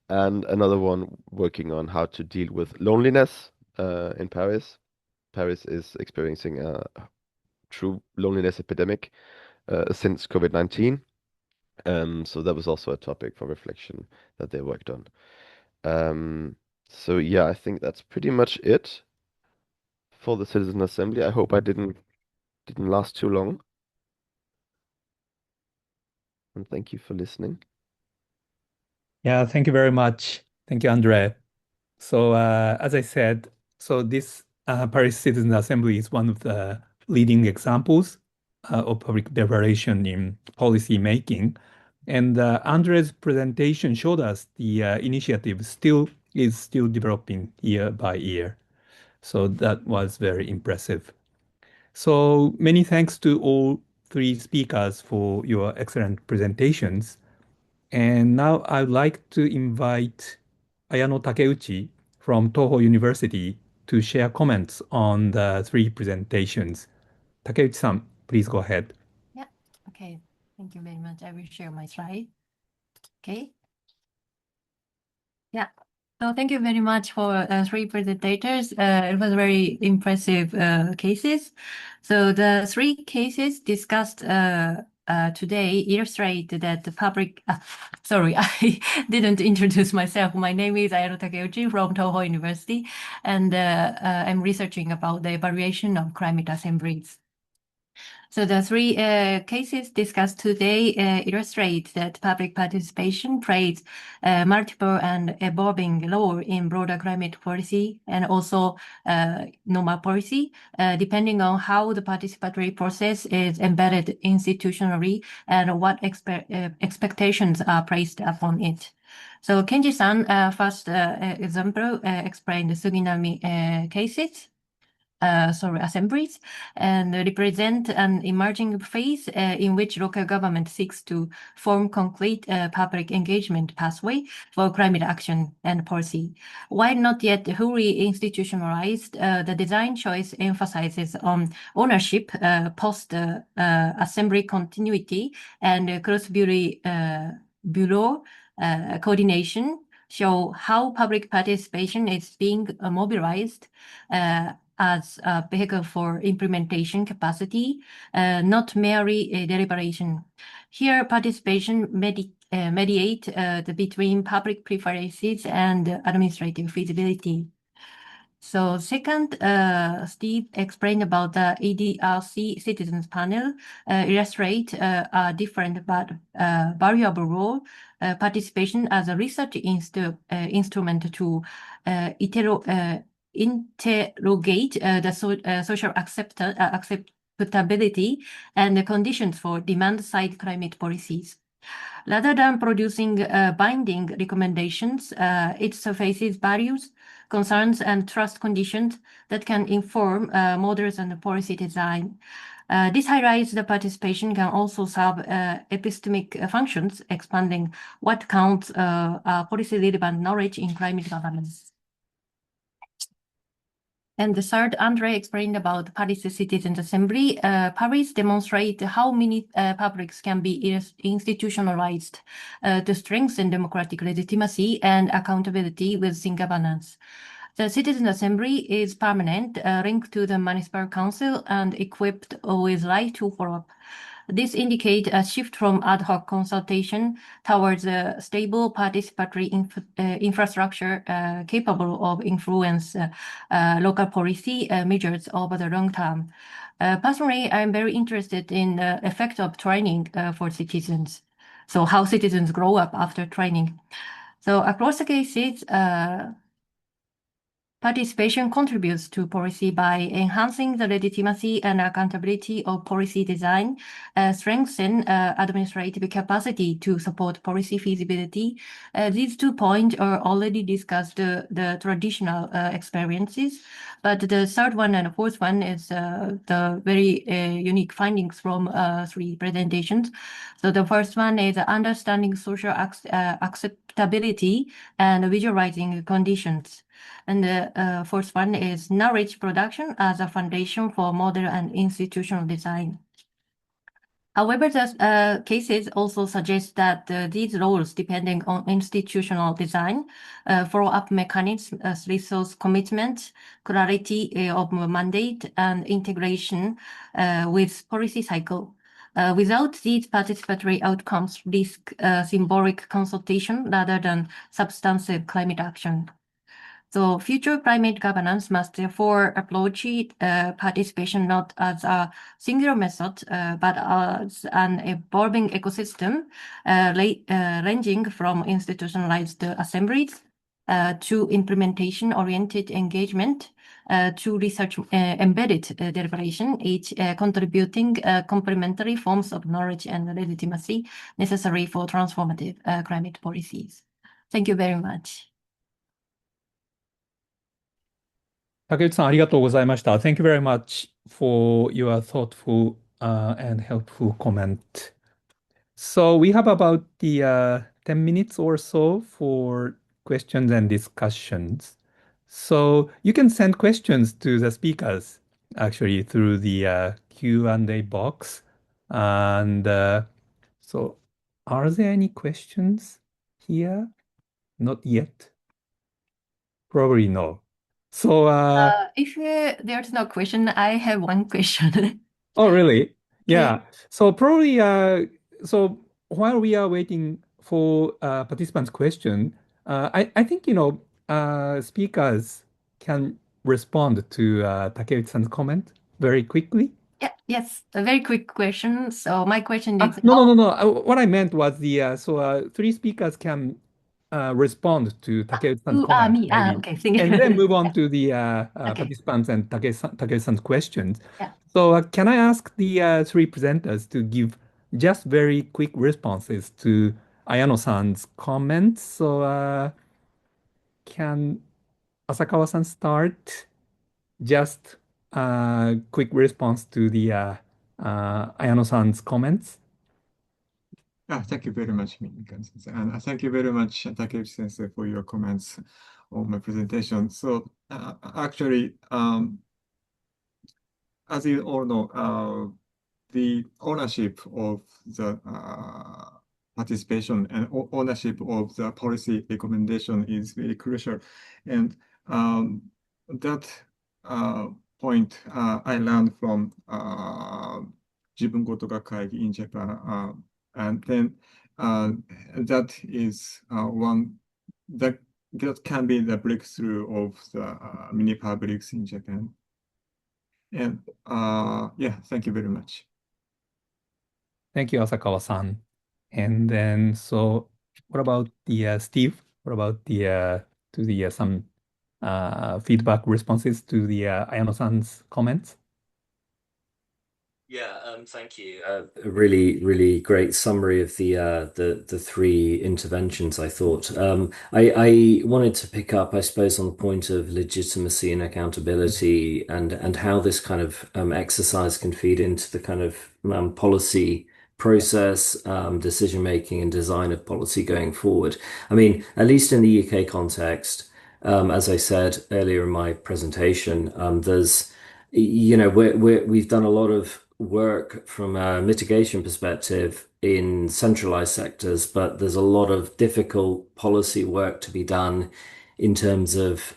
and another one working on how to deal with loneliness in Paris. Paris is experiencing a true loneliness epidemic since COVID-19. So that was also a topic for reflection that they worked on. So yeah, I think that's pretty much it for the Citizen Assembly. I hope I didn't last too long. And thank you for listening. Yeah, thank you very much. Thank you, Andre. So as I said, so this Paris Citizen Assembly is one of the leading examples of public deliberation in policy making. And Andre's presentation showed us the initiative is still developing year by year. So that was very impressive. So many thanks to all three speakers for your excellent presentations. And now I'd like to invite Ayano Takeuchi from Toho University to share comments on the three presentations. Takeuchi-san, please go ahead. Yeah, okay. Thank you very much. I will share my slide. Okay. Yeah. So thank you very much for three presentators. It was very impressive cases. So the three cases discussed today illustrate that the public. Sorry, I didn't introduce myself. My name is Ayano Takeuchi from Toho University, and I'm researching about the evaluation of climate assemblies. So the three cases discussed today illustrate that public participation plays multiple and evolving role in broader climate policy and also normal policy, depending on how the participatory process is embedded institutionally and what expectations are placed upon it. So Kenji-san, first example, explained the Suginami cases. Assemblies, and represent an emerging phase in which local government seeks to form concrete public engagement pathway for climate action and policy. While not yet fully institutionalized, the design choice emphasizes on ownership, post-assembly continuity, and cross-bureau coordination show how public participation is being mobilized as a vehicle for implementation capacity, not merely a deliberation. Here, participation mediate between public preferences and administrative feasibility. So second, Steve explained about the EDRC Citizens Panel, illustrate a different but variable role, participation as a research instrument to interrogate the social acceptability and the conditions for demand-side climate policies. Rather than producing binding recommendations, it surfaces values, concerns, and trust conditions that can inform models and policy design. This highlights the participation can also serve epistemic functions, expanding what counts policy-relevant knowledge in climate governance. And the third, Andre explained about Paris Citizens Assembly. Paris demonstrates how many publics can be institutionalized to strengthen democratic legitimacy and accountability within governance. The Citizen Assembly is permanent, linked to the Municipal Council and equipped with right to follow up. This indicates a shift from ad hoc consultation towards a stable participatory infrastructure capable of influence local policy measures over the long term. Personally, I'm very interested in the effect of training for citizens. So how citizens grow up after training. So across the cases, participation contributes to policy by enhancing the legitimacy and accountability of policy design, strengthen administrative capacity to support policy feasibility. These 2 points are already discussed, the traditional experiences, but the third one and the fourth one is the very unique findings from 3 presentations. So the first one is understanding social acceptability and visualizing conditions. And the fourth one is knowledge production as a foundation for model and institutional design. However, the cases also suggest that these roles, depending on institutional design, follow-up mechanisms, resource commitment, clarity of mandate, and integration with policy cycle. Without these participatory outcomes, risk symbolic consultation rather than substantive climate action. So future climate governance must therefore approach participation not as a singular method, but as an evolving ecosystem ranging from institutionalized assemblies to implementation-oriented engagement to research-embedded deliberation, each contributing complementary forms of knowledge and legitimacy necessary for transformative climate policies. Thank you very much. 竹内さん、ありがとうございました。Thank you very much for your thoughtful and helpful comment. So we have about the 10 minutes or so for questions and discussions. So you can send questions to the speakers actually through the Q&A box. And so are there any questions here? Not yet. Probably no. So if there's no question, I have one question. oh, really? Yeah. So probably so while we are waiting for participants' question, I think speakers can respond to Takeuchi-san's comment very quickly. Yeah, yes, a very quick question. So my question is No. What I meant was the so 3 speakers can respond to Takeuchi-san's comment. me. Okay, thank you. And then move on to the Okay. participants and Takeuchi-san's questions. Yeah. So can I ask the 3 presenters to give just very quick responses to Ayano-san's comments? So can Asakawa-san start? Just quick response to the Ayano-san's comments. Thank you very much, Mika-sensei. And thank you very much, Takeuchi-sensei, for your comments on my presentation. So actually, as you all know, the ownership of the participation and ownership of the policy recommendation is very crucial. And that point I learned from Jibun Goto Gakai in Japan. And then that is one that can be the breakthrough of the mini publics in Japan. And yeah, thank you very much. Thank you, Asakawa-san. And then, so what about the Steve? What about the some feedback responses to the Ayano-san's comments? Yeah, thank you. A really, really great summary of the three interventions, I thought. I wanted to pick up, I suppose, on the point of legitimacy and accountability and how this kind of exercise can feed into the kind of policy process, decision making and design of policy going forward. I mean, at least in the UK context, as I said earlier in my presentation, there's we've done a lot of work from a mitigation perspective in centralized sectors, but there's a lot of difficult policy work to be done in terms of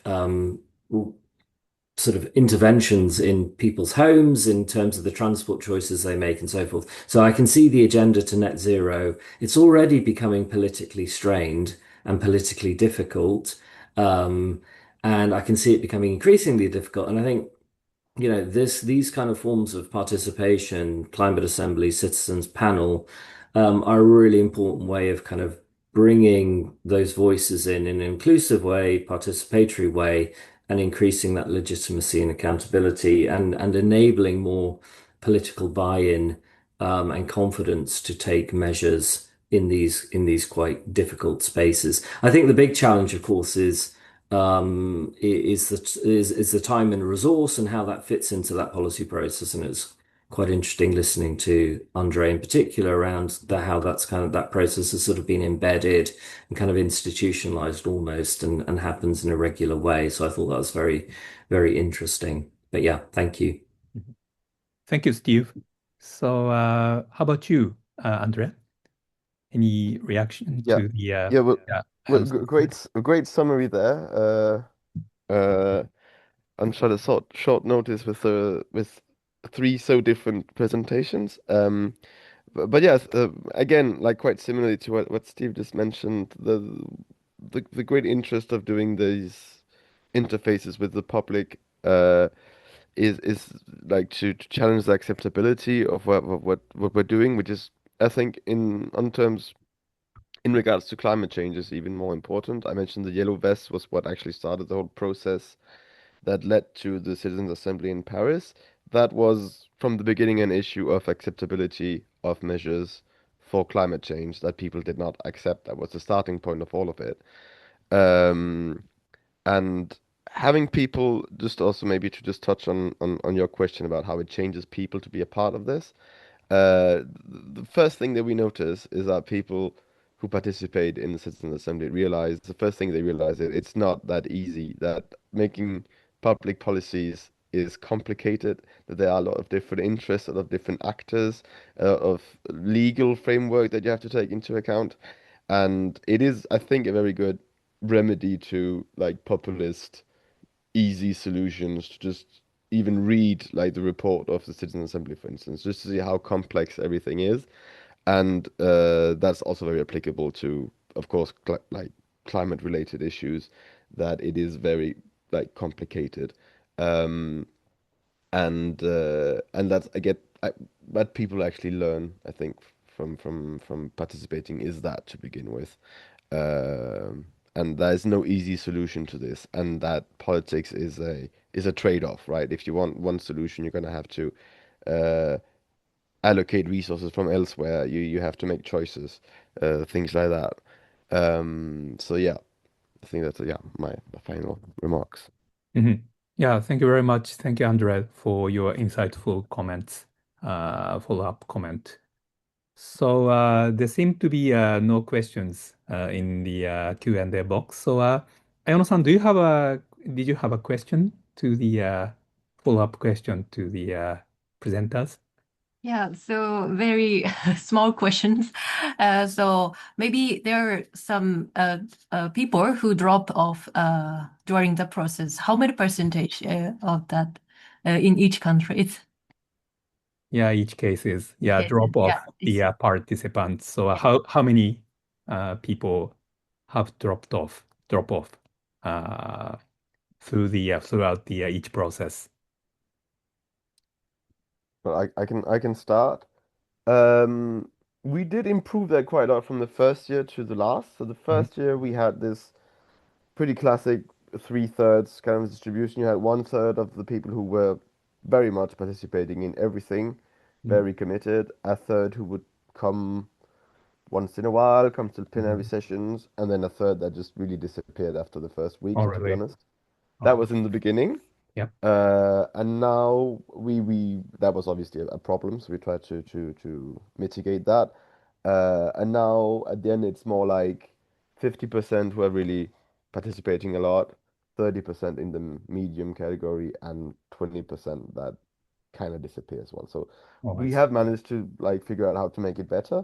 sort of interventions in people's homes, in terms of the transport choices they make and so forth. So I can see the agenda to net zero. It's already becoming politically strained and politically difficult. And I can see it becoming increasingly difficult. And I think these kind of forms of participation, climate assembly, citizens panel, are a really important way of kind of bringing those voices in an inclusive way, participatory way, and increasing that legitimacy and accountability and enabling more political buy-in and confidence to take measures in these quite difficult spaces. I think the big challenge, of course, is the time and resource and how that fits into that policy process. And it's quite interesting listening to Andre in particular around how that's kind of that process has sort of been embedded and kind of institutionalized almost and happens in a regular way. So I thought that was very, very interesting. But yeah, thank you. Thank you, Steve. So how about you, Andre? Any reaction to the great summary there. I'm sure the short notice with three so different presentations. But yes, again, like quite similarly to what Steve just mentioned, the great interest of doing these interfaces with the public is like to challenge the acceptability of what we're doing, which is, I think, in regards to climate change is even more important. I mentioned the yellow vest was what actually started the whole process that led to the Citizens' Assembly in Paris. That was from the beginning an issue of acceptability of measures for climate change that people did not accept. That was the starting point of all of it. And having people, just also maybe to just touch on your question about how it changes people to be a part of this. The first thing that we notice is that people who participate in the Citizens' Assembly realize the first thing they realize is it's not that easy, that making public policies is complicated, that there are a lot of different interests, a lot of different actors, of legal framework that you have to take into account. And it is, I think, a very good remedy to like populist, easy solutions to just even read like the report of the Citizen Assembly, for instance, just to see how complex everything is. And that's also very applicable to, of course, like climate-related issues, that it is very like complicated. And that's what people actually learn, I think, from participating is that to begin with. And there's no easy solution to this, and that politics is a trade-off, right? If you want one solution, you're gonna have to allocate resources from elsewhere. You have to make choices, things like that. So yeah, I think that's my final remarks. Yeah, thank you very much. Thank you, Andre, for your insightful comments, follow-up comment. So there seem to be no questions in the Q&A box. So Ayano-san, did you have a question to the follow-up question to the presenters? Yeah, so very small questions. So maybe there are some people who drop off during the process. How many percentage of that in each country. It's Yeah, each case is drop yeah, off the participants. So how many people have drop off through throughout the each process? But I can start. We did improve that quite a lot from the first year to the last. So the first year we had this pretty classic 3/3 kind of distribution. You had 1/3 of the people who were very much participating in everything, very committed. A third who would come once in a while, come to plenary sessions, and then a third that just really disappeared after the first week, to be honest. That was in the beginning. Yep. And now we that was obviously a problem, so we tried to mitigate that. And now at the end it's more like 50% who are really participating a lot, 30% in the medium category, and 20% that kind of disappear as well. So we have managed to like figure out how to make it better.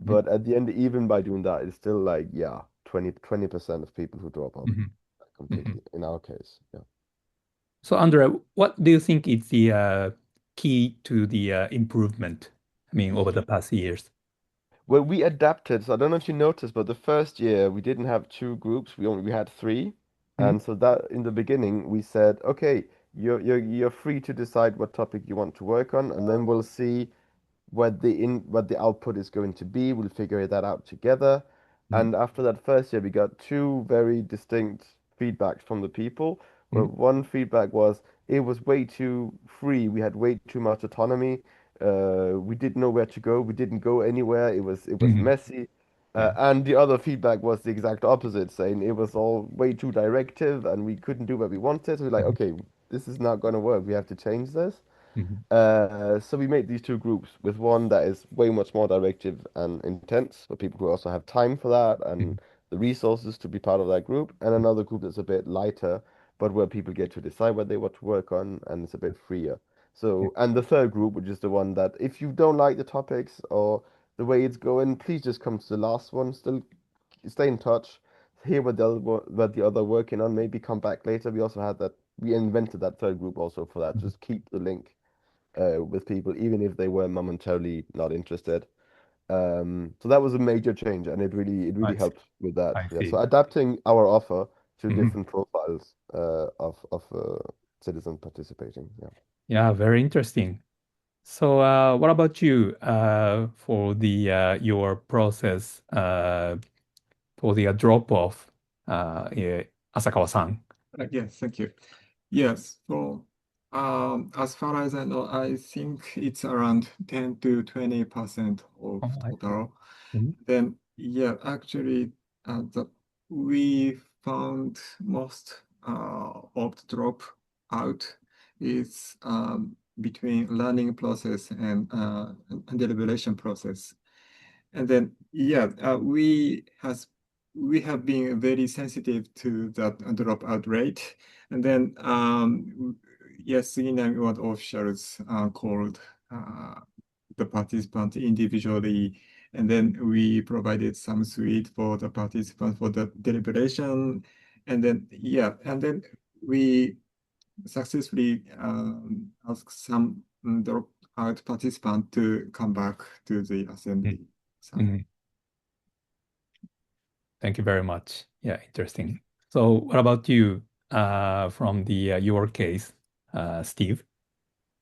But at the end, even by doing that, it's still like, 20% of people who drop out completely in our case. Yeah. So, Andrea, what do you think is the key to the improvement? I mean, over the past years. Well, we adapted. So I don't know if you noticed, but the first year we didn't have two groups. We had three, and so that in the beginning we said, okay, you're free to decide what topic you want to work on, and then we'll see what the output is going to be. We'll figure that out together. And after that first year, we got two very distinct feedbacks from the people. Where one feedback was it was way too free. We had way too much autonomy. We didn't know where to go. We didn't go anywhere. It was messy. And the other feedback was the exact opposite, saying it was all way too directive and we couldn't do what we wanted. So we're like, okay, this is not going to work. We have to change this. So we made these two groups with one that is way much more directive and intense for people who also have time for that and the resources to be part of that group, and another group that's a bit lighter, but where people get to decide what they want to work on and it's a bit freer. So, and the third group, which is the one that if you don't like the topics or the way it's going, please just come to the last one. Still stay in touch, hear what the other working on, maybe come back later. We also had that, we invented that third group also for that. Just keep the link with people, even if they were momentarily not interested. So that was a major change, and it really helped with that. Yeah. So adapting our offer to different profiles of citizen participating. Yeah. Yeah, very interesting. So, what about you for the your process for the drop off, Asakawa-san? Yes, thank you. Yes, so as far as I know, I think it's around 10 to 20% of total. Then, actually, we found most of the drop out is between learning process and deliberation process. And then, we have been very sensitive to that dropout rate. And then, what officials called the participant individually. And then we provided some suite for the participants for the deliberation. And then, we successfully asked some dropout participant to come back to the assembly. Thank you very much. Yeah, interesting. So what about you from the your case, Steve?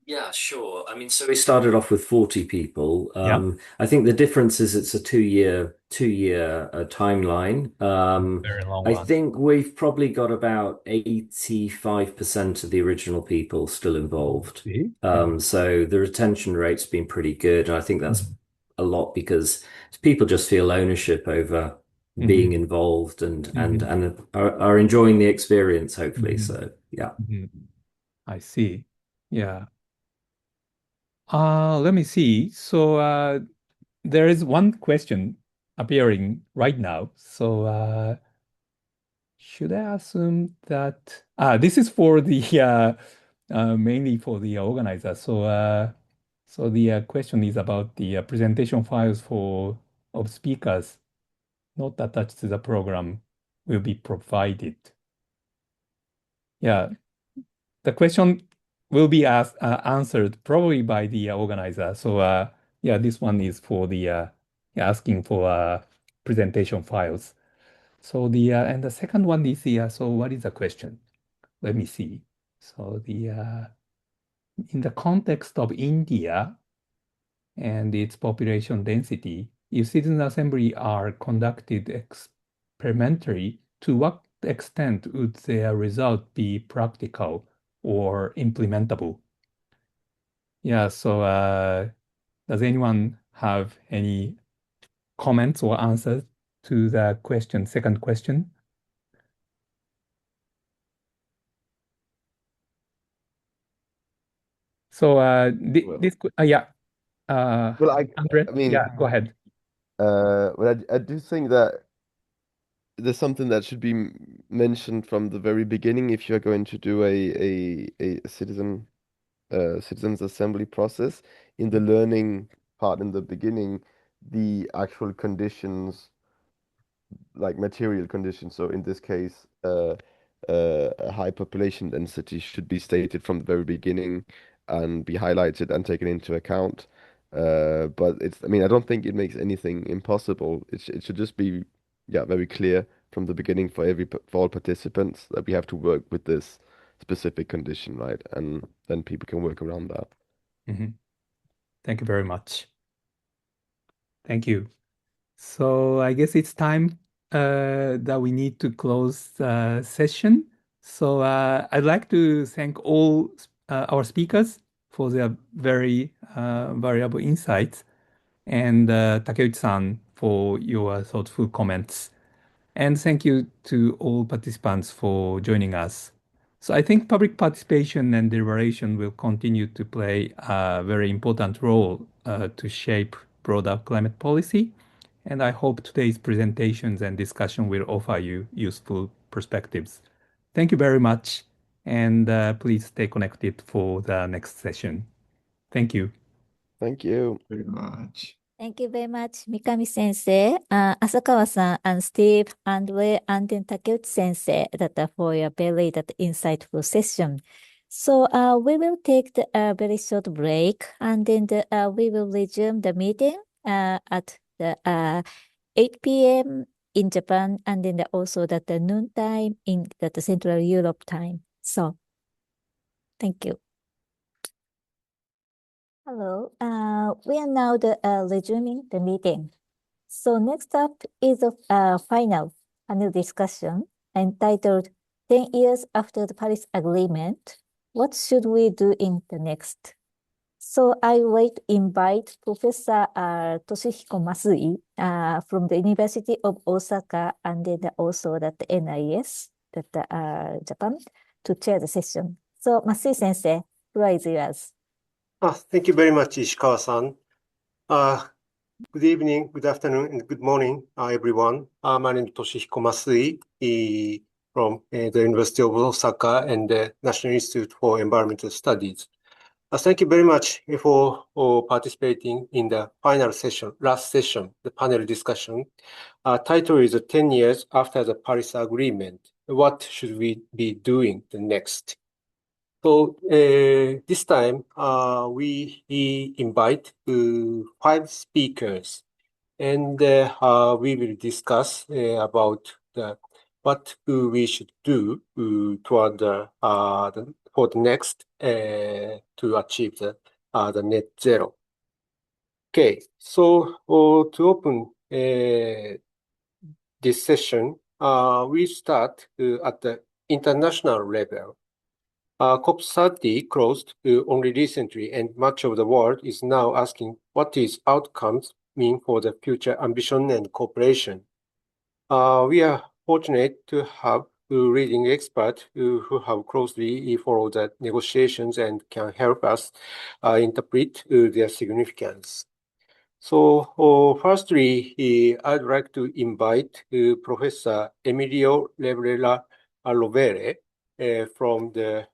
Yeah, sure. I mean, so we started off with 40 people. Yeah. I think the difference is it's a two-year timeline. Very long I one. think we've probably got about 85% of the original people still involved. So the retention rate's been pretty good, and I think that's a lot because people just feel ownership over being involved and are enjoying the experience, hopefully. So yeah. I see. Yeah. Let me see. So there is one question appearing right now. So should I assume that this is for the mainly for the organizer. So the question is about the presentation files of speakers not attached to the program will be provided. Yeah. The question will be answered probably by the organizer. So yeah, this one is for the asking for presentation files. So and the second one is so what is the question? Let me see. So in the context of India and its population density, if citizen assembly are conducted experimentally, to what extent would their result be practical or implementable? Yeah, so does anyone have any comments or answers to the second question? So yeah, Well, Andre, I mean, yeah, go ahead. well, I do think that there's something that should be mentioned from the very beginning if you're going to do a citizens assembly process. In the learning part in the beginning, the actual conditions, like material conditions, so in this case, a high population density should be stated from the very beginning and be highlighted and taken into account. But I mean, I don't think it makes anything impossible. It should just be, yeah, very clear from the beginning for all participants that we have to work with this specific condition, right? And then people can work around that. Mm-hmm. Thank you very much. Thank you. So I guess it's time that we need to close the session. So I'd like to thank all our speakers for their very valuable insights, and Takeuchi-san for your thoughtful comments. And thank you to all participants for joining us. So I think public participation and deliberation will continue to play a very important role to shape broader climate policy. And I hope today's presentations and discussion will offer you useful perspectives. Thank you very much. And please stay connected for the next session. Thank you. Thank you very much. Thank you very much, Mikami Sensei, Asakawa-san, and Steve, Andre, and then Takeuchi Sensei, for your very insightful session. So we will take a very short break, and then we will resume the meeting at the 8 p.m. in Japan, and then also the noon time in the Central Europe time. So, thank you. Hello. We are now resuming the meeting. So next up is a final panel discussion entitled 10 Years After the Paris Agreement, What Should We Do in the Next? So I will invite Professor Toshihiko Masui from the University of Osaka and then also the NIS, Japan, to chair the session. So Masui Sensei, floor is yours. Thank you very much, Ishikawa-san. Good evening, good afternoon, and good morning, everyone. My name is Toshihiko Masui from the University of Osaka and the National Institute for Environmental Studies. Thank you very much for participating in the final session, last session, the panel discussion. Title is 10 Years After the Paris Agreement. What should we be doing the next? So this time, we invite 5 speakers, and we will discuss about what we should do toward for the next to achieve the net zero. Okay, so to open this session, we start at the international level. COP30 closed only recently, and much of the world is now asking what its outcomes mean for the future ambition and cooperation. We are fortunate to have leading experts who have closely followed the negotiations and can help us interpret their significance. So firstly, I'd like to invite Professor Emilio Rovere from the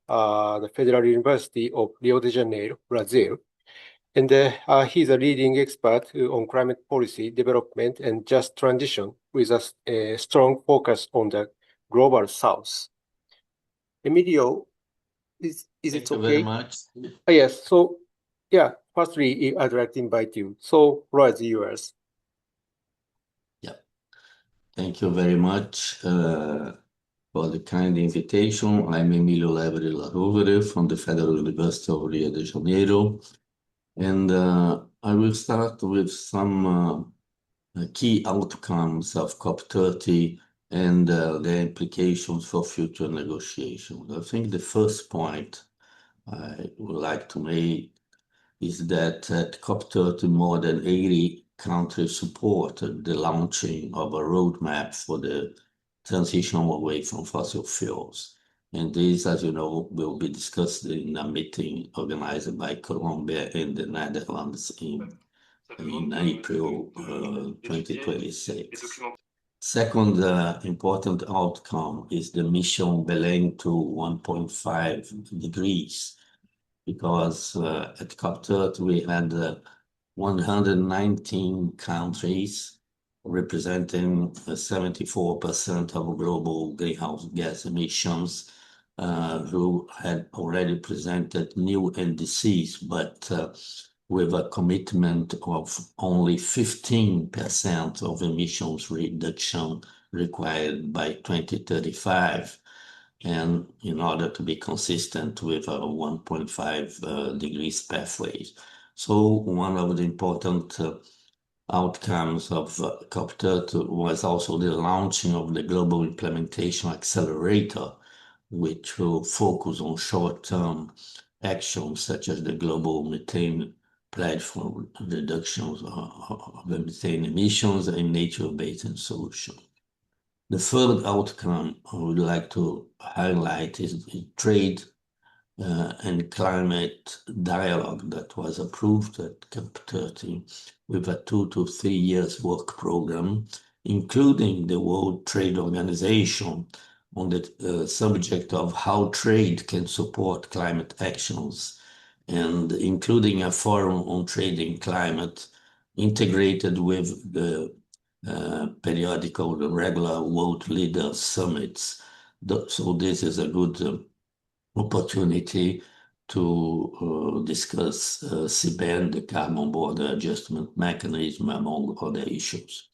Federal University of Rio de Janeiro, Brazil. And he's a leading expert on climate policy development and just transition with a strong focus on the global south. Emilio Is Thank it you very okay? much. Yes. So, yeah, firstly, I'd like to invite you. So, floor is yours. Yeah. Thank you very much for the kind invitation. I'm Emilio Leveri Larovere from the Federal University of Rio de Janeiro. And I will start with some key outcomes of COP30 and the implications for future negotiations. I think the first point I would like to make is that at COP30, more than 80 countries supported the launching of a roadmap for the transition away from fossil fuels. And this, as you know, will be discussed in a meeting organized by Colombia and the Netherlands in April 2026. Second important outcome is the mission Belém to 1.5 degrees, because at COP30 we had 119 countries representing 74% of global greenhouse gas emissions who had already presented new NDCs, but with a commitment of only 15% of emissions reduction required by 2035. And in order to be consistent with a 1.5 degrees pathway. So one of the important outcomes of COP30 was also the launching of the Global Implementation Accelerator, which will focus on short-term actions such as the global methane pledge for reductions of methane emissions and nature-based solutions. The third outcome I would like to highlight is the trade and climate dialogue that was approved at COP30 with a 2 to 3 years work program, including the World Trade Organization on the subject of how trade can support climate actions, and including a forum on trade and climate integrated with the periodical, the regular world leader summits. So this is a good opportunity to discuss CBAM, the Carbon Border Adjustment Mechanism, among other issues.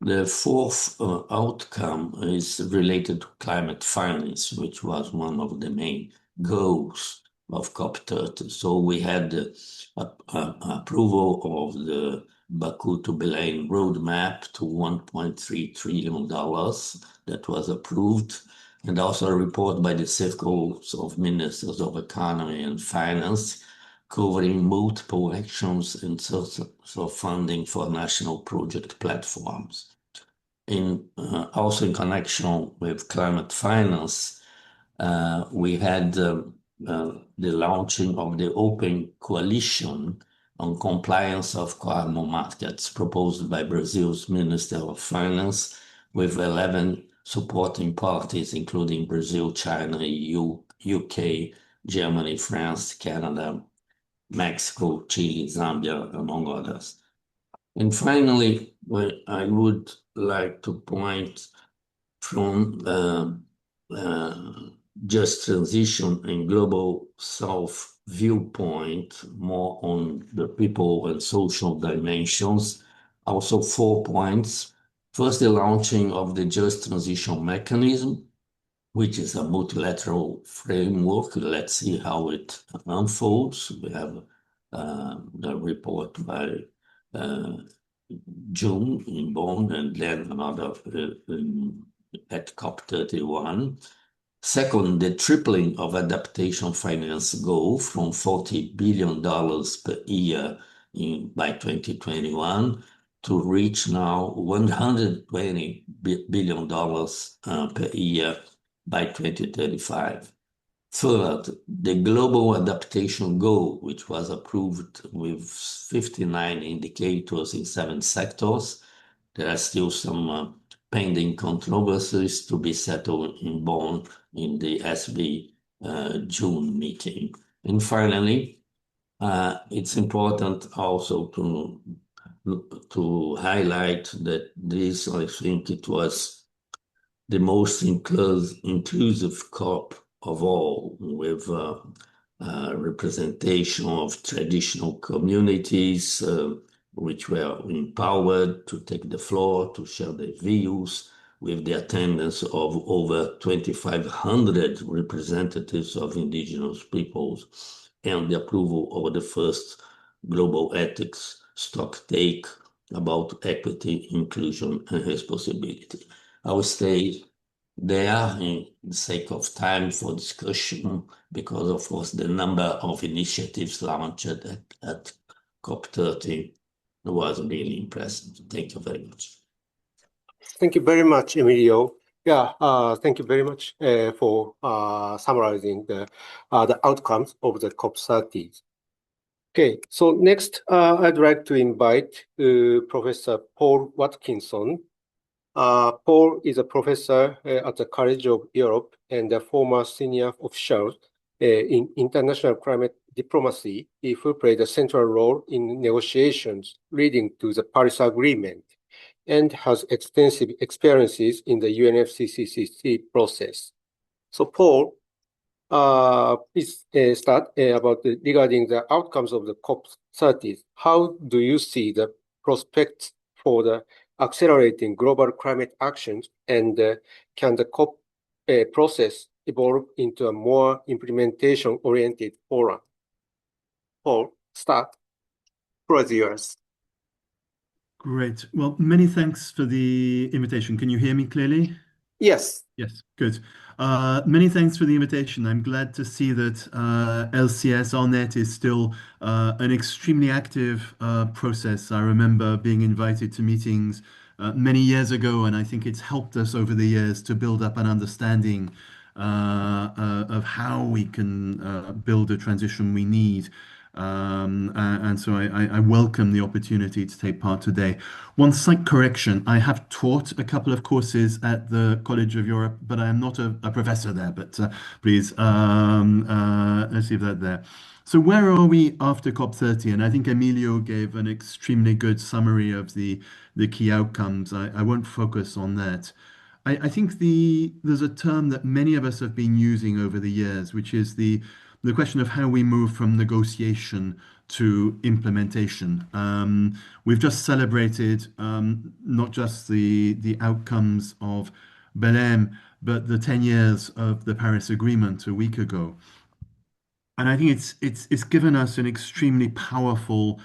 The fourth outcome is related to climate finance, which was one of the main goals of COP30. So we had the approval of the Baku to Belém roadmap to $1.3 trillion that was approved, and also a report by the Circles of Ministers of Economy and Finance covering multiple actions and sources of funding for national project platforms. Also in connection with climate finance, we had the launching of the Open Coalition on Compliance of Carbon Markets proposed by Brazil's Minister of Finance, with 11 supporting parties, including Brazil, China, EU, UK, Germany, France, Canada, Mexico, Chile, Zambia, among others. And finally, I would like to point from just transition and global south viewpoint more on the people and social dimensions. Also 4 points. First, the launching of the Just Transition Mechanism, which is a multilateral framework. Let's see how it unfolds. We have a report by June in Bonn, and then another at COP31. Second, the tripling of adaptation finance goal from $40 billion per year by 2021 to reach now $120 billion per year by 2035. Third, the global adaptation goal, which was approved with 59 indicators in 7 sectors. There are still some pending controversies to be settled in Bonn in the SB June meeting. And finally, it's important also to highlight that this, I think it was the most inclusive COP of all, with representation of traditional communities, which were empowered to take the floor, to share their views, with the attendance of over 2,500 representatives of indigenous peoples, and the approval of the first global ethics stocktake about equity, inclusion, and responsibility. I will stay there in the sake of time for discussion, because of course the number of initiatives launched at COP30 was really impressive. Thank you very much. Thank you very much, Emilio. Yeah, thank you very much for summarizing the outcomes of the COP30. Okay, so next I'd like to invite Professor Paul Watkinson. Paul is a professor at the College of Europe and a former senior official in international climate diplomacy, who played a central role in negotiations leading to the Paris Agreement, and has extensive experiences in the UNFCCC process. So Paul, please start regarding the outcomes of the COP30. How do you see the prospects for the accelerating global climate actions, and can the COP process evolve into a more implementation-oriented forum? Paul, start. The floor is yours. Great. Well, many thanks for the invitation. Can you hear me clearly? Yes. Yes, good. Many thanks for the invitation. I'm glad to see that LCS-RNet is still an extremely active process. I remember being invited to meetings many years ago, and I think it's helped us over the years to build up an understanding of how we can build a transition we need. And so I welcome the opportunity to take part today. One slight correction, I have taught a couple of courses at the College of Europe, but I am not a professor there, but please, let's leave that there. So where are we after COP30? And I think Emilio gave an extremely good summary of the key outcomes. I won't focus on that. I think there's a term that many of us have been using over the years, which is the question of how we move from negotiation to implementation. We've just celebrated not just the outcomes of Belém, but the 10 years of the Paris Agreement a week ago. And I think it's given us an extremely powerful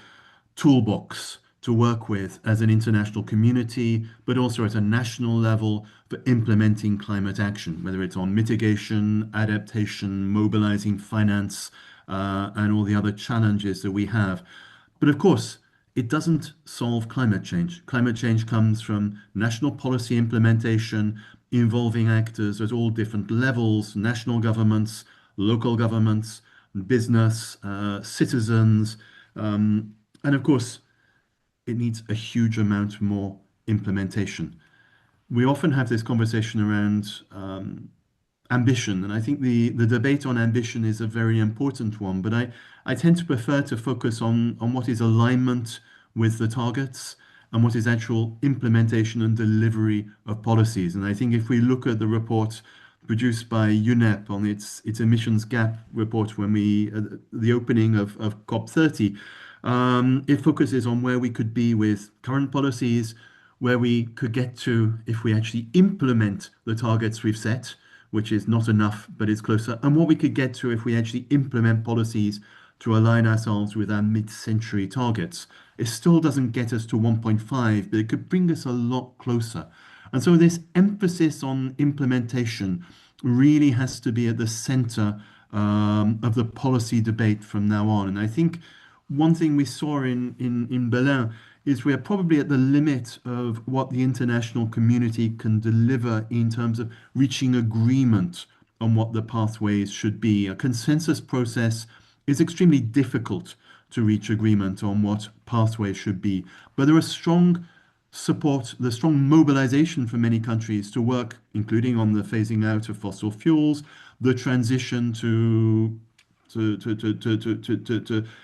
toolbox to work with as an international community, but also at a national level for implementing climate action, whether it's on mitigation, adaptation, mobilizing finance, and all the other challenges that we have. But of course, it doesn't solve climate change. Climate change comes from national policy implementation, involving actors at all different levels, national governments, local governments, business, citizens, and of course, it needs a huge amount more implementation. We often have this conversation around ambition, and I think the debate on ambition is a very important one, but I tend to prefer to focus on what is alignment with the targets and what is actual implementation and delivery of policies. And I think if we look at the report produced by UNEP on its emissions gap report when the opening of COP30, it focuses on where we could be with current policies, where we could get to if we actually implement the targets we've set, which is not enough, but it's closer, and what we could get to if we actually implement policies to align ourselves with our mid-century targets. It still doesn't get us to 1.5, but it could bring us a lot closer. And so this emphasis on implementation really has to be at the center of the policy debate from now on. And I think one thing we saw in Belém is we're probably at the limit of what the international community can deliver in terms of reaching agreement on what the pathways should be. A consensus process is extremely difficult to reach agreement on what pathways should be. But there is strong support, the strong mobilization for many countries to work, including on the phasing out of fossil fuels, the transition to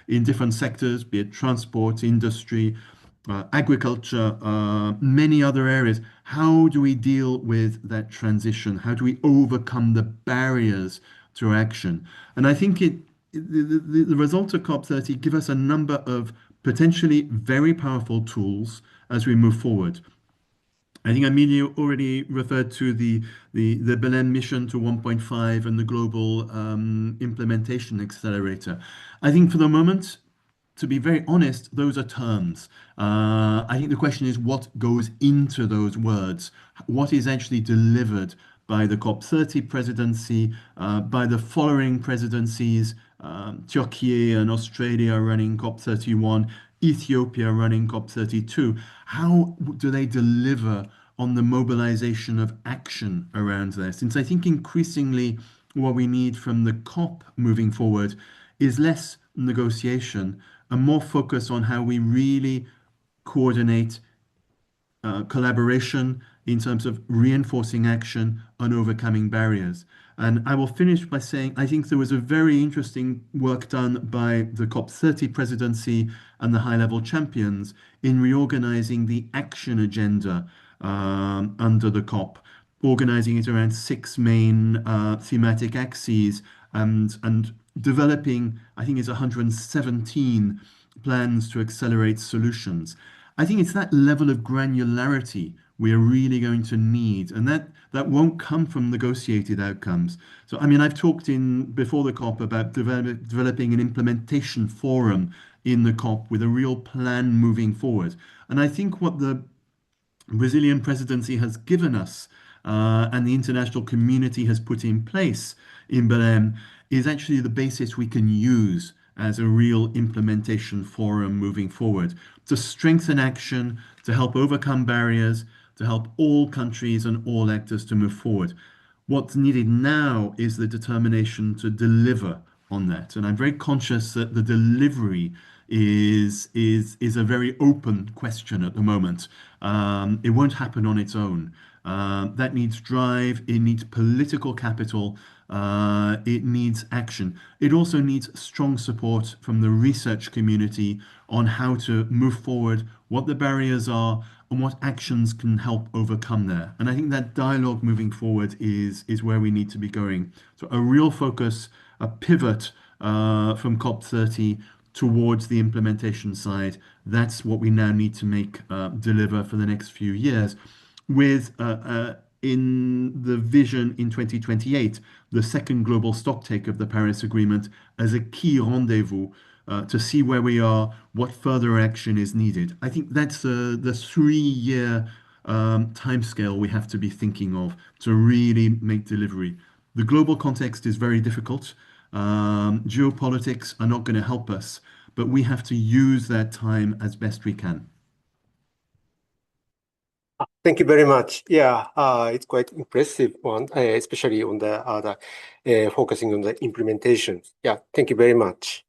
in different sectors, be it transport, industry, agriculture, many other areas. How do we deal with that transition? How do we overcome the barriers to action. And I think the results of COP30 give us a number of potentially very powerful tools as we move forward. I think Emilio already referred to the Belém mission to 1.5 and the global implementation accelerator. I think for the moment, to be very honest, those are terms. I think the question is what goes into those words, what is actually delivered by the COP30 presidency, by the following presidencies, Turkey and Australia running COP31, Ethiopia running COP32. How do they deliver on the mobilization of action around this? Since I think increasingly what we need from the COP moving forward is less negotiation and more focus on how we really coordinate collaboration in terms of reinforcing action and overcoming barriers. And I will finish by saying I think there was a very interesting work done by the COP30 presidency and the high-level champions in reorganizing the action agenda under the COP, organizing it around 6 main thematic axes and developing, I think it's 117 plans to accelerate solutions. I think it's that level of granularity we are really going to need, and that won't come from negotiated outcomes. So, I mean, I've talked before the COP about developing an implementation forum in the COP with a real plan moving forward. And I think what the Brazilian presidency has given us and the international community has put in place in Belém is actually the basis we can use as a real implementation forum moving forward to strengthen action, to help overcome barriers, to help all countries and all actors to move forward. What's needed now is the determination to deliver on that. And I'm very conscious that the delivery is a very open question at the moment. It won't happen on its own. That needs drive, it needs political capital, it needs action. It also needs strong support from the research community on how to move forward, what the barriers are, and what actions can help overcome there. And I think that dialogue moving forward is where we need to be going. So a real focus, a pivot from COP30 towards the implementation side. That's what we now need to make deliver for the next few years, with in the vision in 2028, the second global stocktake of the Paris Agreement as a key rendezvous to see where we are, what further action is needed. I think that's the 3-year timescale we have to be thinking of to really make delivery. The global context is very difficult. Geopolitics are not going to help us, but we have to use that time as best we can. Thank you very much. Yeah, it's quite impressive one, especially on the focusing on the implementation. Yeah, thank you very much.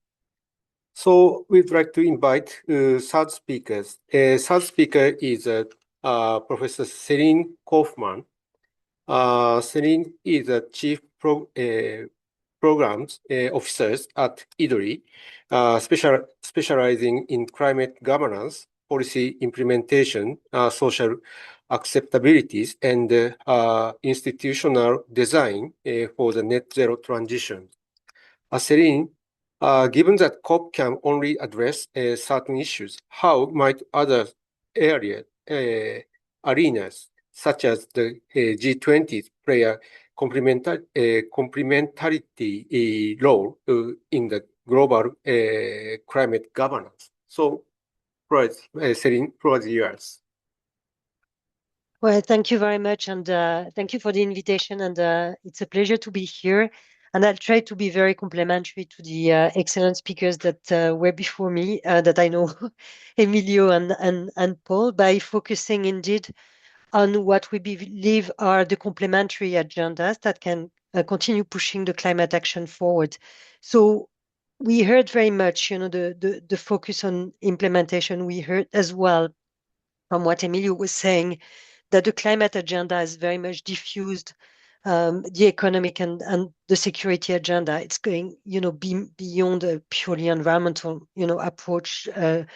So we'd like to invite third speakers. Third speaker is Professor Celine Kaufmann. Celine is the Chief Programs Officer at IDDRI, specializing in climate governance, policy implementation, social acceptabilities, and institutional design for the net zero transition. Celine, given that COP can only address certain issues, how might other arenas, such as the G20, play a complementarity role in the global climate governance? So, Celine, floor is yours. Well, thank you very much, and thank you for the invitation, and it's a pleasure to be here. And I'll try to be very complimentary to the excellent speakers that were before me, that I know, Emilio and Paul, by focusing indeed on what we believe are the complementary agendas that can continue pushing the climate action forward. So we heard very much, the focus on implementation. We heard as well from what Emilio was saying that the climate agenda is very much diffused the economic and the security agenda. It's going, beyond a purely environmental, approach to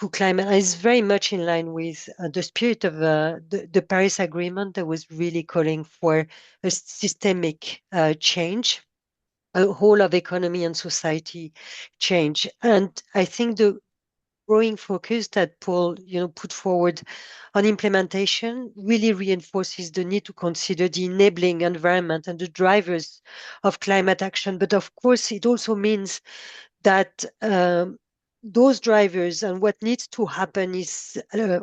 climate. And it's very much in line with the spirit of the Paris Agreement that was really calling for a systemic change a whole of economy and society change. And I think the growing focus that Paul, put forward on implementation really reinforces the need to consider the enabling environment and the drivers of climate action. But of course, it also means that those drivers and what needs to happen is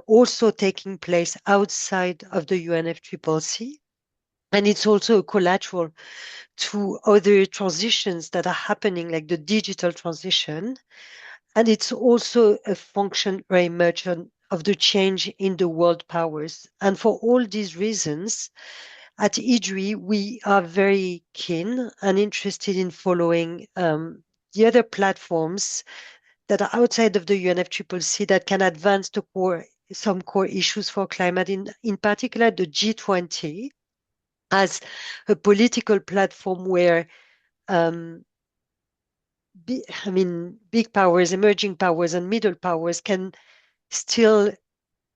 also taking place outside of the UNFCCC. And it's also a collateral to other transitions that are happening, like the digital transition. And it's also a function very much of the change in the world powers. And for all these reasons, at IDDRI, we are very keen and interested in following the other platforms that are outside of the UNFCCC that can advance some core issues for climate, in particular the G20 as a political platform where big powers, emerging powers, and middle powers can still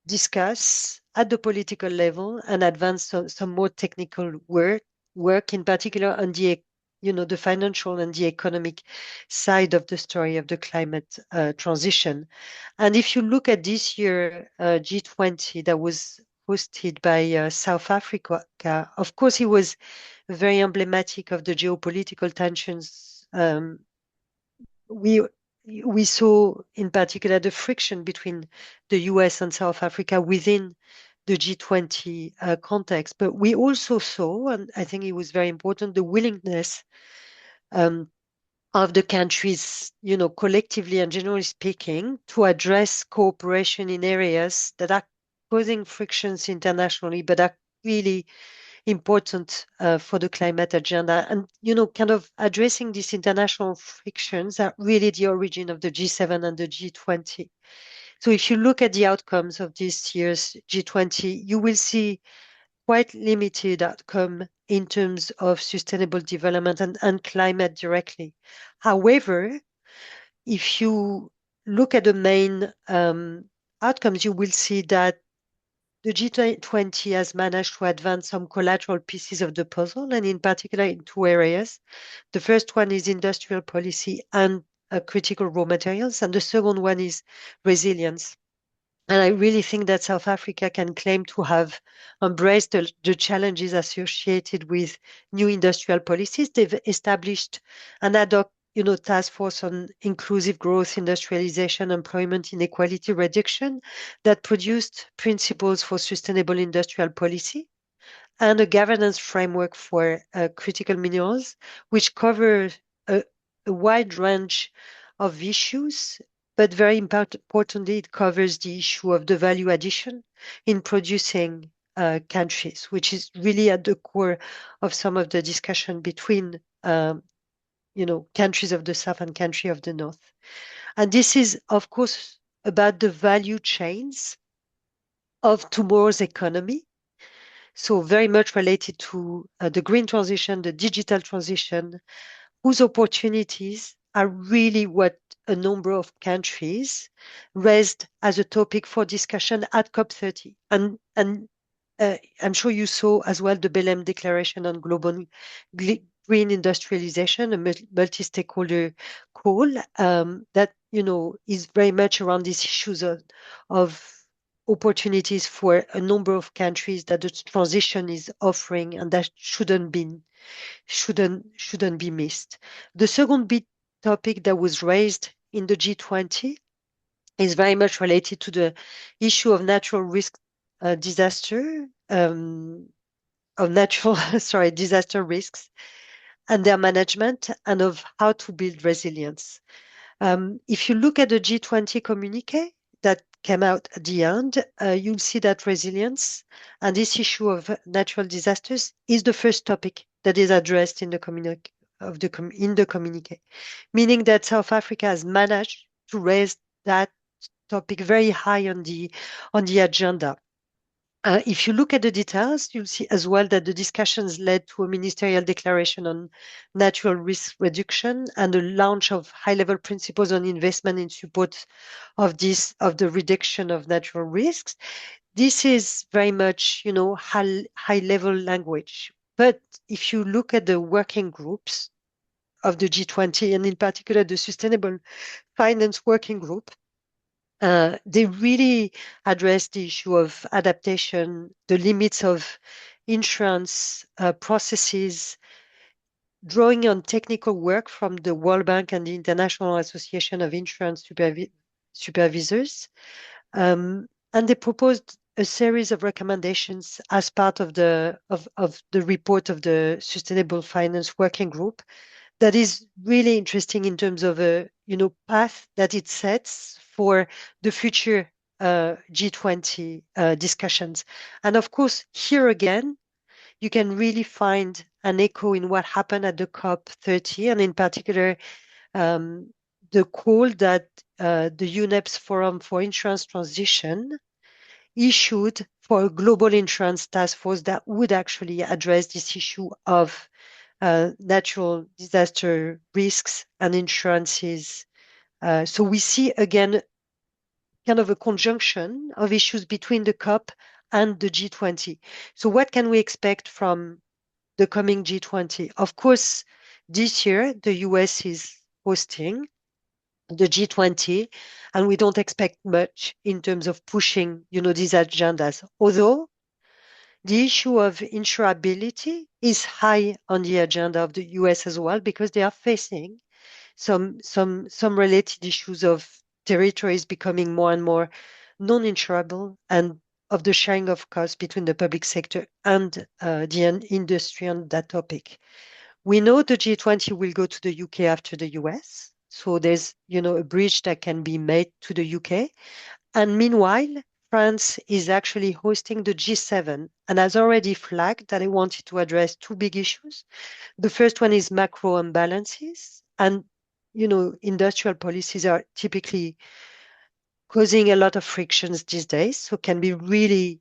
discuss at the political level and advance some more technical work in particular on the financial and the economic side of the story of the climate transition. And if you look at this year G20 that was hosted by South Africa, of course, it was very emblematic of the geopolitical tensions. We saw in particular the friction between the US and South Africa within the G20 context. But we also saw, and I think it was very important, the willingness of the countries, collectively and generally speaking, to address cooperation in areas that are causing frictions internationally, but are really important for the climate agenda. And, kind of addressing these international frictions are really the origin of the G7 and the G20. So if you look at the outcomes of this year's G20, you will see quite limited outcome in terms of sustainable development and climate directly. However, if you look at the main outcomes, you will see that the G20 has managed to advance some collateral pieces of the puzzle, and in particular in two areas. The first one is industrial policy and critical raw materials, and the second one is resilience. And I really think that South Africa can claim to have embraced the challenges associated with new industrial policies. They've established an ad hoc task force on inclusive growth, industrialization, employment inequality reduction that produced principles for sustainable industrial policy and a governance framework for critical minerals, which cover a wide range of issues, but very importantly, it covers the issue of the value addition in producing countries, which is really at the core of some of the discussion between countries of the South and countries of the North. And this is, of course, about the value chains of tomorrow's economy. So very much related to the green transition, the digital transition, whose opportunities are really what a number of countries raised as a topic for discussion at COP30. And I'm sure you saw as well the Belém Declaration on Global Green Industrialization, a multi-stakeholder call that is very much around these issues of opportunities for a number of countries that the transition is offering, and that shouldn't be missed. The second big topic that was raised in the G20 is very much related to the issue of natural risk disaster risks and their management, and of how to build resilience. If you look at the G20 communique that came out at the end, you'll see that resilience and this issue of natural disasters is the first topic that is addressed in the communique, meaning that South Africa has managed to raise that topic very high on the agenda. If you look at the details, you'll see as well that the discussions led to a ministerial declaration on natural risk reduction and the launch of high-level principles on investment in support of the reduction of natural risks. This is very much, high-level language. But if you look at the working groups of the G20, and in particular the Sustainable Finance Working Group. They really address the issue of adaptation, the limits of insurance processes, drawing on technical work from the World Bank and the International Association of Insurance Supervisors. And they proposed a series of recommendations as part of the report of the Sustainable Finance Working Group that is really interesting in terms of a path that it sets for the future G20 discussions. And of course, here again, you can really find an echo in what happened at the COP30, and in particular, the call that the UNEP's Forum for Insurance Transition issued for a global insurance task force that would actually address this issue of natural disaster risks and insurances. So we see again kind of a conjunction of issues between the COP and the G20. So what can we expect from the coming G20? Of course, this year, the US is hosting the G20, and we don't expect much in terms of pushing, these agendas. Although the issue of insurability is high on the agenda of the US as well, because they are facing some related issues of territories becoming more and more non-insurable, and of the sharing of costs between the public sector and the industry on that topic. We know the G20 will go to the UK after the US. So there's, a bridge that can be made to the UK. And meanwhile, France is actually hosting the G7 and has already flagged that they wanted to address two big issues. The first one is macro imbalances. And, industrial policies are typically causing a lot of frictions these days. So can be really,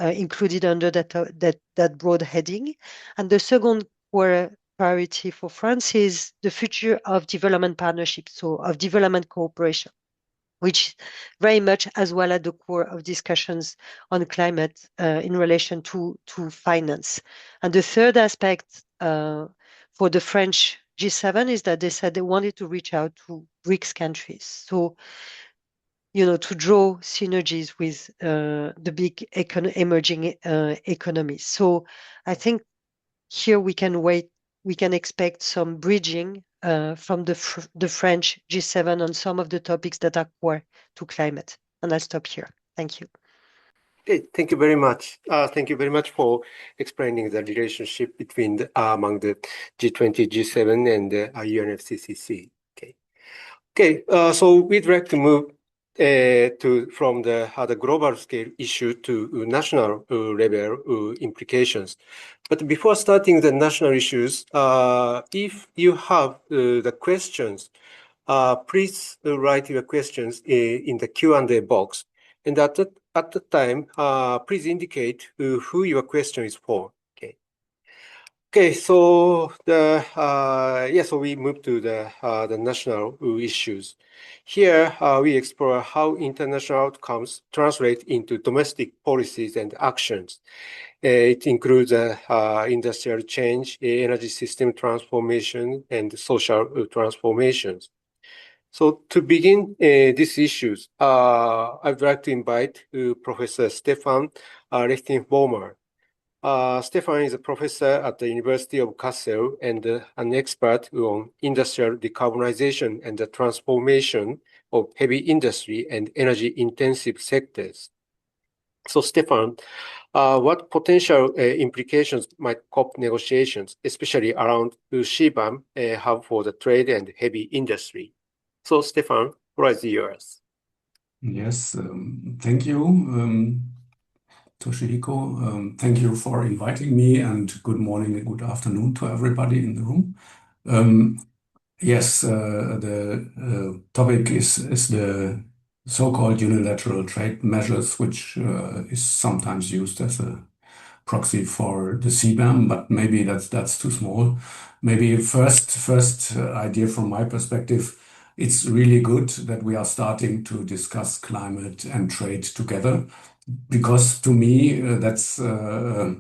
included under that broad heading. And the second core priority for France is the future of development partnerships, so of development cooperation, which very much as well at the core of discussions on climate in relation to finance. And the third aspect for the French G7 is that they said they wanted to reach out to BRICS countries. So, to draw synergies with the big emerging economies. So I think here we can expect some bridging from the French G7 on some of the topics that are core to climate. And I'll stop here. Thank you. Okay, thank you very much. Thank you very much for explaining the relationship between among the G20, G7, and the UNFCCC. Okay. So we'd like to move from the global scale issue to national level implications. But before starting the national issues, if you have the questions, please write your questions in the Q&A box. And at the time, please indicate who your question is for. Okay, so so we move to the national issues. Here, we explore how international outcomes translate into domestic policies and actions. It includes industrial change, energy system transformation, and social transformations. So to begin these issues, I'd like to invite Professor Stefan Lechtenbaumer. Stefan is a professor at the University of Kassel and an expert on industrial decarbonization and the transformation of heavy industry and energy-intensive sectors. So, Stefan, what potential implications might COP negotiations, especially around CBAM, have for the trade and heavy industry? So, Stefan, the floor is yours. Yes, thank you. Toshihiko, thank you for inviting me, and good morning and good afternoon to everybody in the room. Yes, the topic is the so-called unilateral trade measures, which is sometimes used as a proxy for the CBAM, but maybe that's too small. Maybe first idea from my perspective, it's really good that we are starting to discuss climate and trade together, because to me that's a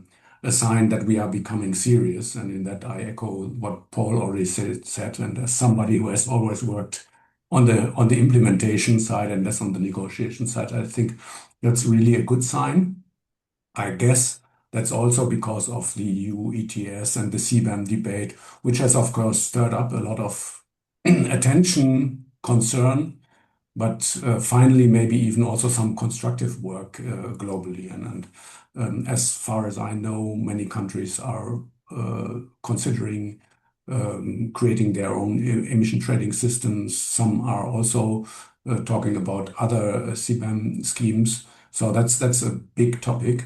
a sign that we are becoming serious. And in that, I echo what Paul already said. And as somebody who has always worked on the implementation side and less on the negotiation side, I think that's really a good sign. I guess that's also because of the EU ETS and the CBAM debate, which has, of course, stirred up a lot of attention, concern, but finally, maybe even also some constructive work globally. And as far as I know, many countries are considering creating their own emission trading systems. Some are also talking about other CBAM schemes. So that's a big topic.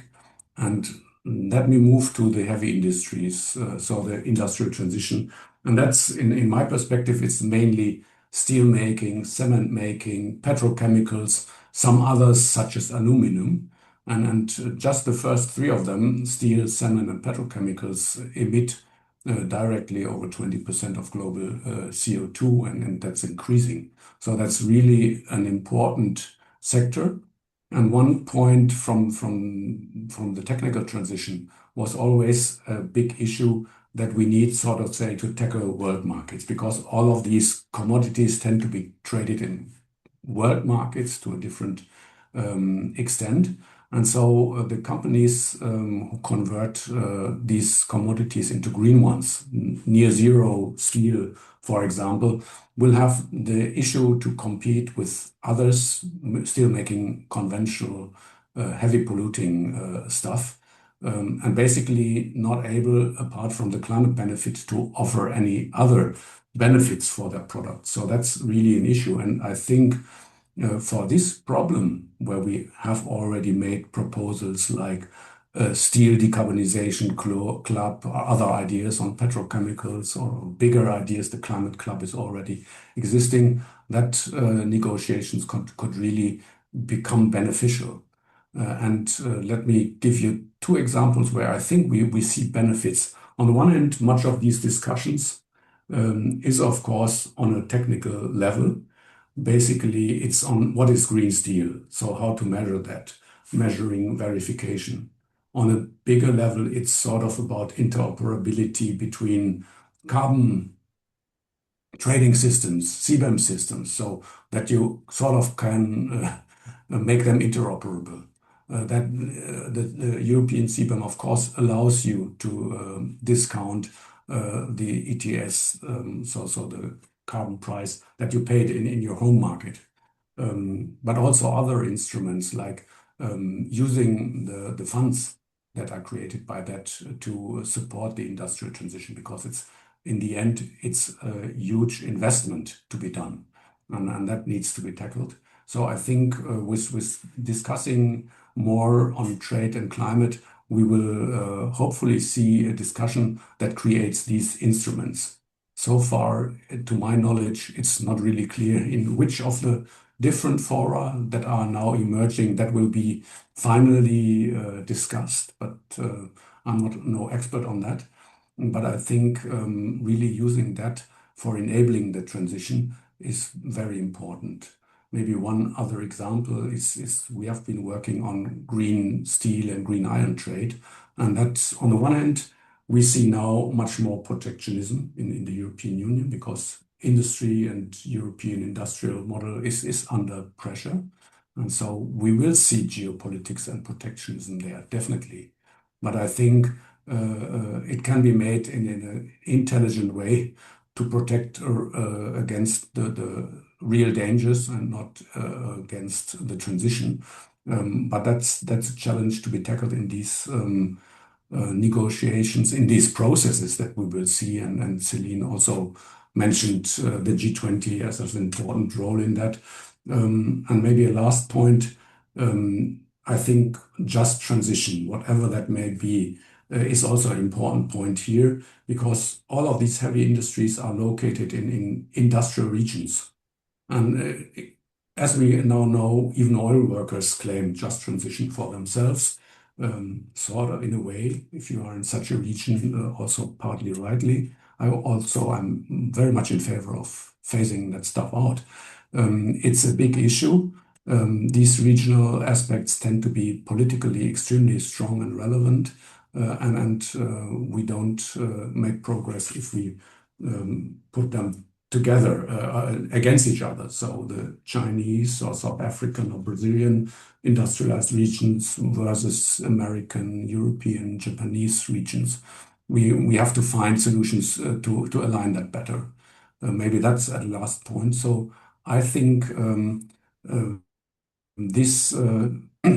And let me move to the heavy industries, so the industrial transition. And that's, in my perspective, it's mainly steel making, cement making, petrochemicals, some others such as aluminum. And just the first three of them, steel, cement, and petrochemicals, emit directly over 20% of global CO2, and that's increasing. So that's really an important sector. And one point from the technical transition was always a big issue that we need sort of say to tackle world markets, because all of these commodities tend to be traded in world markets to a different extent. And so the companies who convert these commodities into green ones, near zero steel, for example, will have the issue to compete with others still making conventional heavy polluting stuff. And basically not able, apart from the climate benefits, to offer any other benefits for their product. So that's really an issue. And I think for this problem, where we have already made proposals like steel decarbonization club, or other ideas on petrochemicals, or bigger ideas, the climate club is already existing, that negotiations could really become beneficial. Let me give you two examples where I think we see benefits. On the one hand, much of these discussions is, of course, on a technical level. Basically, it's on what is green steel, so how to measure that, measuring verification. On a bigger level, it's sort of about interoperability between carbon trading systems, CBAM systems, so that you sort of can make them interoperable. The European CBAM, of course, allows you to discount the ETS, so the carbon price that you paid in your home market. But also other instruments like using the funds that are created by that to support the industrial transition, because in the end, it's a huge investment to be done, and that needs to be tackled. So I think with discussing more on trade and climate, we will hopefully see a discussion that creates these instruments. So far, to my knowledge, it's not really clear in which of the different fora that are now emerging that will be finally discussed, but I'm no expert on that. But I think really using that for enabling the transition is very important. Maybe one other example is we have been working on green steel and green iron trade. And that's, on the one hand, we see now much more protectionism in the European Union, because industry and European industrial model is under pressure. And so we will see geopolitics and protectionism there, definitely. But I think it can be made in an intelligent way to protect against the real dangers and not against the transition. But that's a challenge to be tackled in these negotiations, in these processes that we will see. And Celine also mentioned the G20 as an important role in that. And maybe a last point, I think just transition, whatever that may be, is also an important point here, because all of these heavy industries are located in industrial regions. And as we now know, even oil workers claim just transition for themselves, sort of in a way, if you are in such a region, also partly rightly. I'm very much in favor of phasing that stuff out. It's a big issue. These regional aspects tend to be politically extremely strong and relevant. and we don't make progress if we put them together against each other. So the Chinese or South African or Brazilian industrialized regions versus American, European, Japanese regions. We have to find solutions to align that better. Maybe that's at the last point. So I think this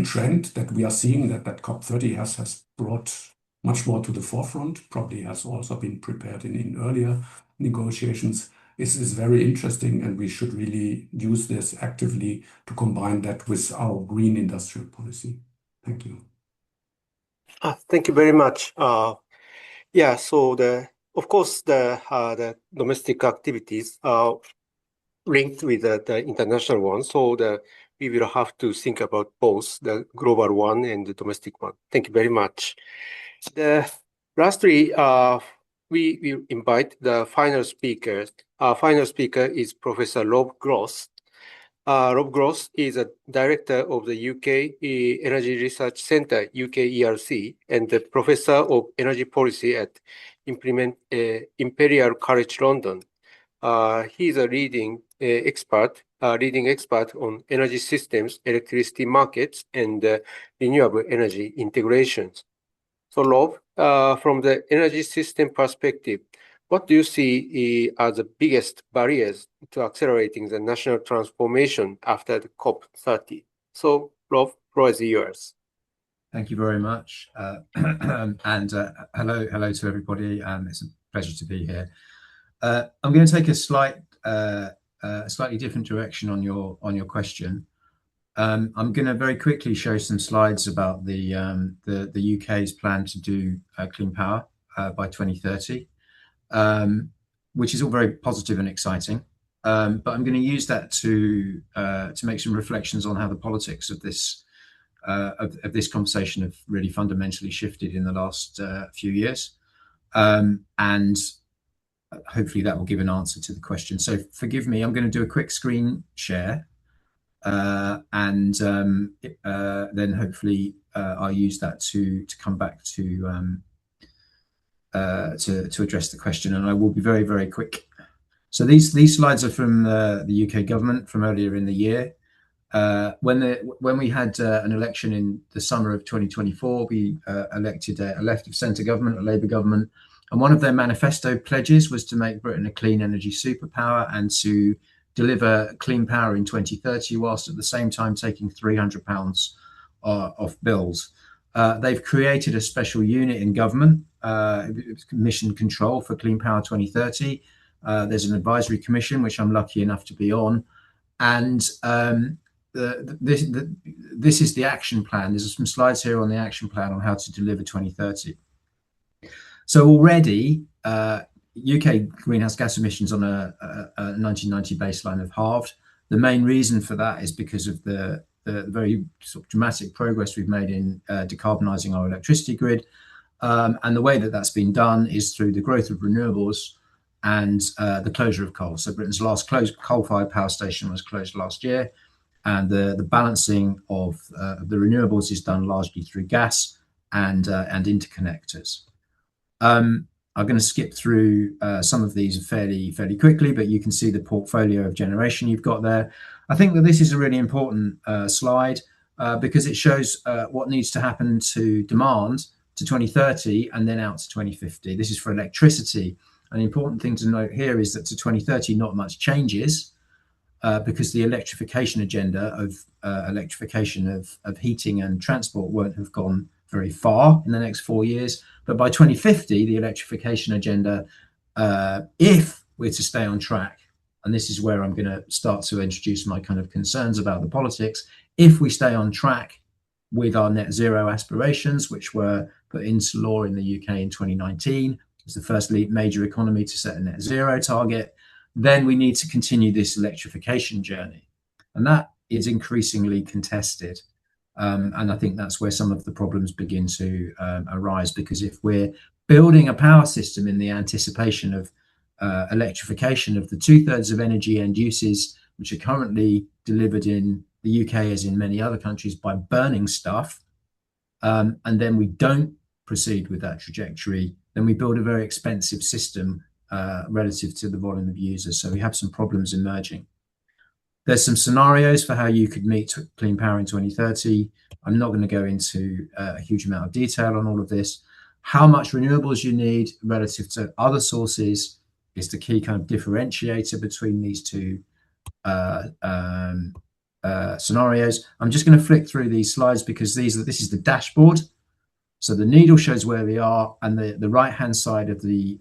trend that we are seeing that COP30 has brought much more to the forefront, probably has also been prepared in earlier negotiations, is very interesting, and we should really use this actively to combine that with our green industrial policy. Thank you. Thank you very much. Yeah, so of course the domestic activities are linked with the international one. So we will have to think about both the global one and the domestic one. Thank you very much. Lastly, we will invite the final speaker. Our final speaker is Professor Rob Gross. Rob Gross is a director of the UK Energy Research Centre, UK-ERC, and the professor of energy policy at Imperial College London. He is a leading expert on energy systems, electricity markets, and renewable energy integrations. So, Rob, from the energy system perspective, what do you see as the biggest barriers to accelerating the national transformation after the COP30? So, Rob, floor is yours. Thank you very much. And hello to everybody. It's a pleasure to be here. I'm going to take a slightly different direction on your question. I'm going to very quickly show some slides about the UK's plan to do clean power by 2030, which is all very positive and exciting. But I'm going to use that to make some reflections on how the politics of this conversation have really fundamentally shifted in the last few years, and hopefully that will give an answer to the question. So forgive me, I'm going to do a quick screen share, and then hopefully I'll use that to come back to address the question, and I will be very, very quick. So these slides are from the UK government from earlier in the year. When we had an election in the summer of 2024, we elected a left of centre government, a Labour government, and one of their manifesto pledges was to make Britain a clean energy superpower and to deliver clean power in 2030, whilst at the same time taking £300 off bills. They've created a special unit in government, Mission Control for Clean Power 2030. There's an advisory commission, which I'm lucky enough to be on. And this is the action plan. There's some slides here on the action plan on how to deliver 2030. So already, UK greenhouse gas emissions on a 1990 baseline have halved. The main reason for that is because of the very sort of dramatic progress we've made in decarbonising our electricity grid. And the way that that's been done is through the growth of renewables and the closure of coal. So Britain's last closed coal-fired power station was closed last year. And the balancing of the renewables is done largely through gas and interconnectors. I'm going to skip through some of these fairly quickly, but you can see the portfolio of generation you've got there. I think that this is a really important slide because it shows what needs to happen to demand to 2030 and then out to 2050. This is for electricity. An important thing to note here is that to 2030, not much changes because the electrification agenda of electrification of heating and transport won't have gone very far in the next 4 years. But by 2050, the electrification agenda, if we're to stay on track, and this is where I'm going to start to introduce my kind of concerns about the politics, if we stay on track with our net zero aspirations, which were put into law in the UK in 2019, it's the first major economy to set a net zero target, then we need to continue this electrification journey. And that is increasingly contested. And I think that's where some of the problems begin to arise, because if we're building a power system in the anticipation of electrification of the 2/3 of energy end uses, which are currently delivered in the UK as in many other countries by burning stuff, and then we don't proceed with that trajectory, then we build a very expensive system relative to the volume of users. So we have some problems emerging. There's some scenarios for how you could meet clean power in 2030. I'm not going to go into a huge amount of detail on all of this. How much renewables you need relative to other sources is the key kind of differentiator between these two scenarios. I'm just going to flick through these slides because this is the dashboard. So the needle shows where we are, and the right-hand side of the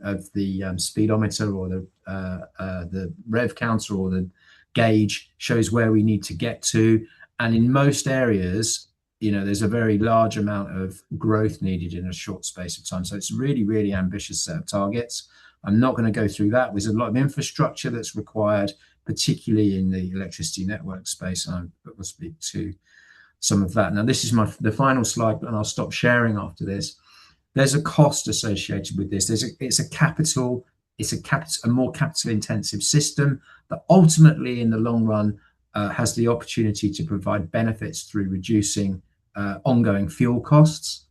speedometer or the rev counter or the gauge shows where we need to get to. And in most areas, there's a very large amount of growth needed in a short space of time. So it's a really, really ambitious set of targets. I'm not going to go through that. There's a lot of infrastructure that's required, particularly in the electricity network space. And I'll speak to some of that. Now, this is the final slide, and I'll stop sharing after this. There's a cost associated with this. It's a more capital intensive system that ultimately in the long run has the opportunity to provide benefits through reducing ongoing fuel costs,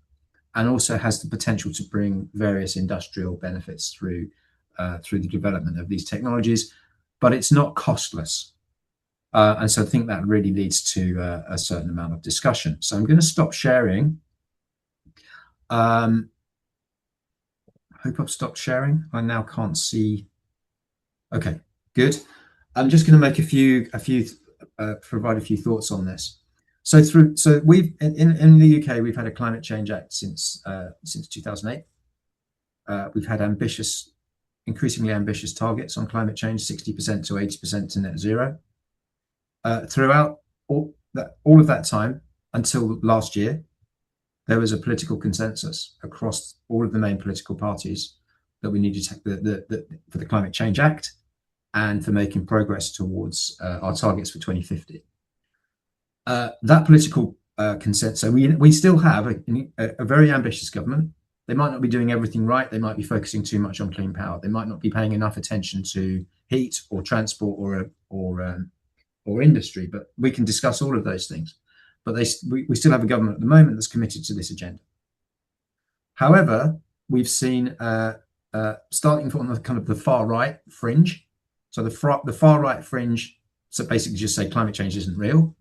and also has the potential to bring various industrial benefits through the development of these technologies, but it's not costless. And so I think that really leads to a certain amount of discussion. So I'm going to stop sharing. I hope I've stopped sharing. I now can't see. Okay, good. I'm just going to make provide a few thoughts on this. So we've in the UK we've had a Climate Change Act since 2008. We've had increasingly ambitious targets on climate change, 60% to 80% to net zero. Throughout all of that time until last year, there was a political consensus across all of the main political parties that we needed for the Climate Change Act and for making progress towards our targets for 2050. That political consensus, so we still have a very ambitious government. They might not be doing everything right. They might be focusing too much on clean power. They might not be paying enough attention to heat or transport or industry, but we can discuss all of those things. But we still have a government at the moment that's committed to this agenda. However, we've seen starting from the kind of the far right fringe. So the far right fringe, so basically just say climate change isn't real.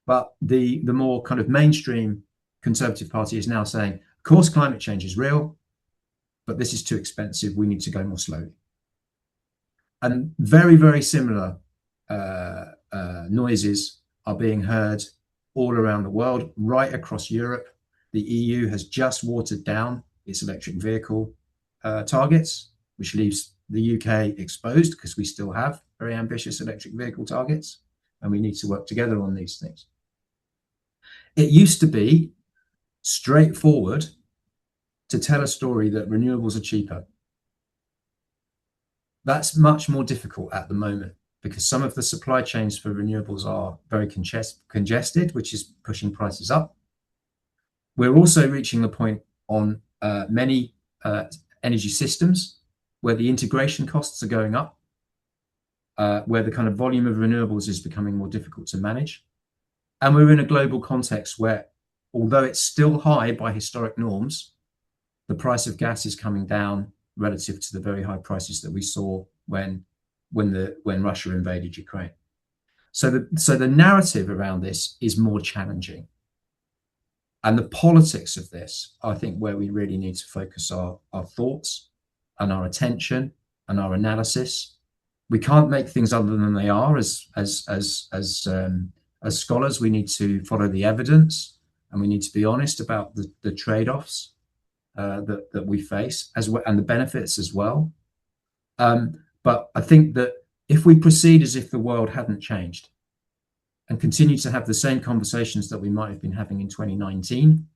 But the more kind of mainstream Conservative Party is now saying, of course, climate change is real, but this is too expensive. We need to go more slowly. And very, very similar noises are being heard all around the world, right across Europe. The EU has just watered down its electric vehicle targets, which leaves the UK exposed because we still have very ambitious electric vehicle targets, and we need to work together on these things. It used to be straightforward to tell a story that renewables are cheaper. That's much more difficult at the moment because some of the supply chains for renewables are very congested, which is pushing prices up. We're also reaching the point on many energy systems where the integration costs are going up, where the kind of volume of renewables is becoming more difficult to manage. And we're in a global context where, although it's still high by historic norms, the price of gas is coming down relative to the very high prices that we saw when Russia invaded Ukraine. So the narrative around this is more challenging. And the politics of this, I think, where we really need to focus our thoughts and our attention and our analysis. We can't make things other than they are. As scholars, we need to follow the evidence, and we need to be honest about the trade-offs that we face as well, and the benefits as well. But I think that if we proceed as if the world hadn't changed and continue to have the same conversations that we might have been having in 2019,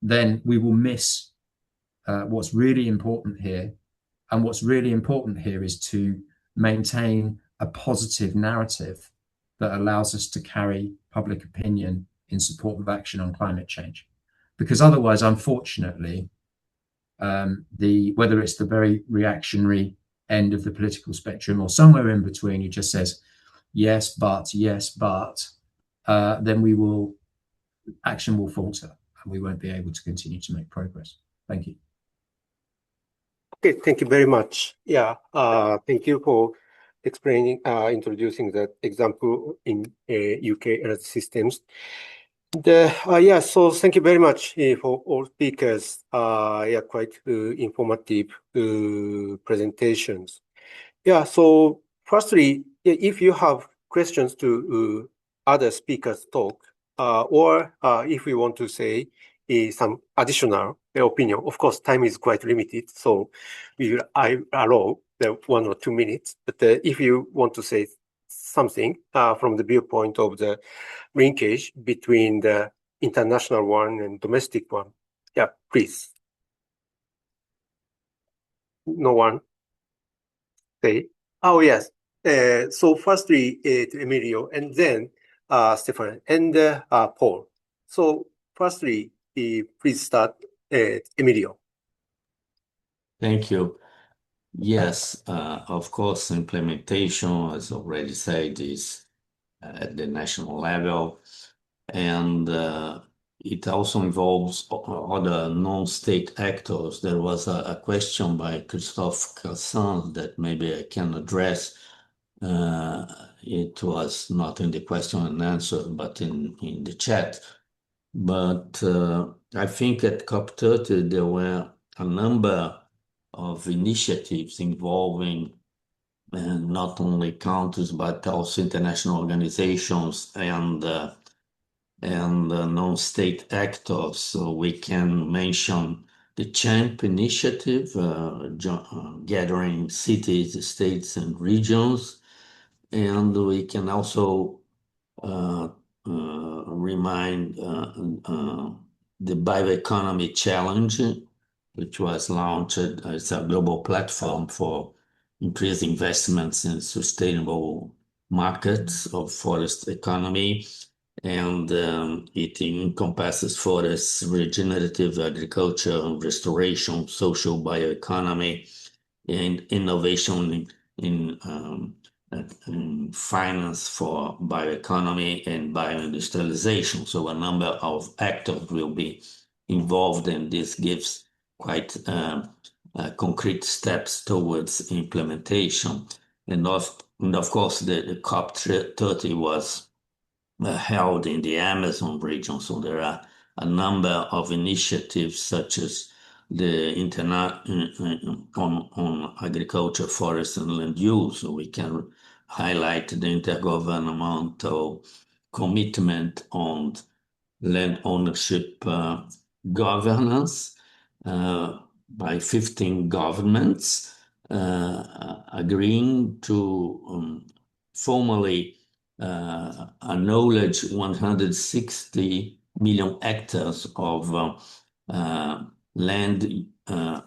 then we will miss what's really important here. And what's really important here is to maintain a positive narrative that allows us to carry public opinion in support of action on climate change. Because otherwise, unfortunately, whether it's the very reactionary end of the political spectrum or somewhere in between who just says, yes, but, then action will falter. we won't be able to continue to make progress. Thank you. Okay, thank you very much. Yeah, thank you for explaining, introducing that example in UK energy systems. Yeah, so thank you very much for all speakers. Yeah, quite informative presentations. Yeah, so firstly, if you have questions to other speakers' talk, or if you want to say some additional opinion, of course, time is quite limited, so I allow 1 or 2 minutes. But if you want to say something from the viewpoint of the linkage between the international one and domestic one, yeah, please. No one say? Oh, yes. So firstly, to Emilio, and then Stefan, and Paul. So firstly, please start, Emilio. Thank you. Yes, of course, implementation, as already said, is at the national level, and it also involves other non-state actors. There was a question by Christophe Cassin that maybe I can address. It was not in the question and answer, but in the chat. But I think at COP30 there were a number of initiatives involving not only countries but also international organizations and non-state actors. So we can mention the CHAMP initiative, gathering cities, states, and regions, and we can also remind the Bioeconomy Challenge, which was launched as a global platform for increased investments in sustainable markets of forest economy. And it encompasses forests, regenerative agriculture, restoration, social bioeconomy, and innovation in finance for bioeconomy and bioindustrialization. So a number of actors will be involved, and this gives quite concrete steps towards implementation. And of course, the COP30 was held in the Amazon region, so there are a number of initiatives such as the on agriculture, forest, and land use. So we can highlight the intergovernmental commitment on land ownership governance by 15 governments agreeing to formally acknowledge 160 million hectares of land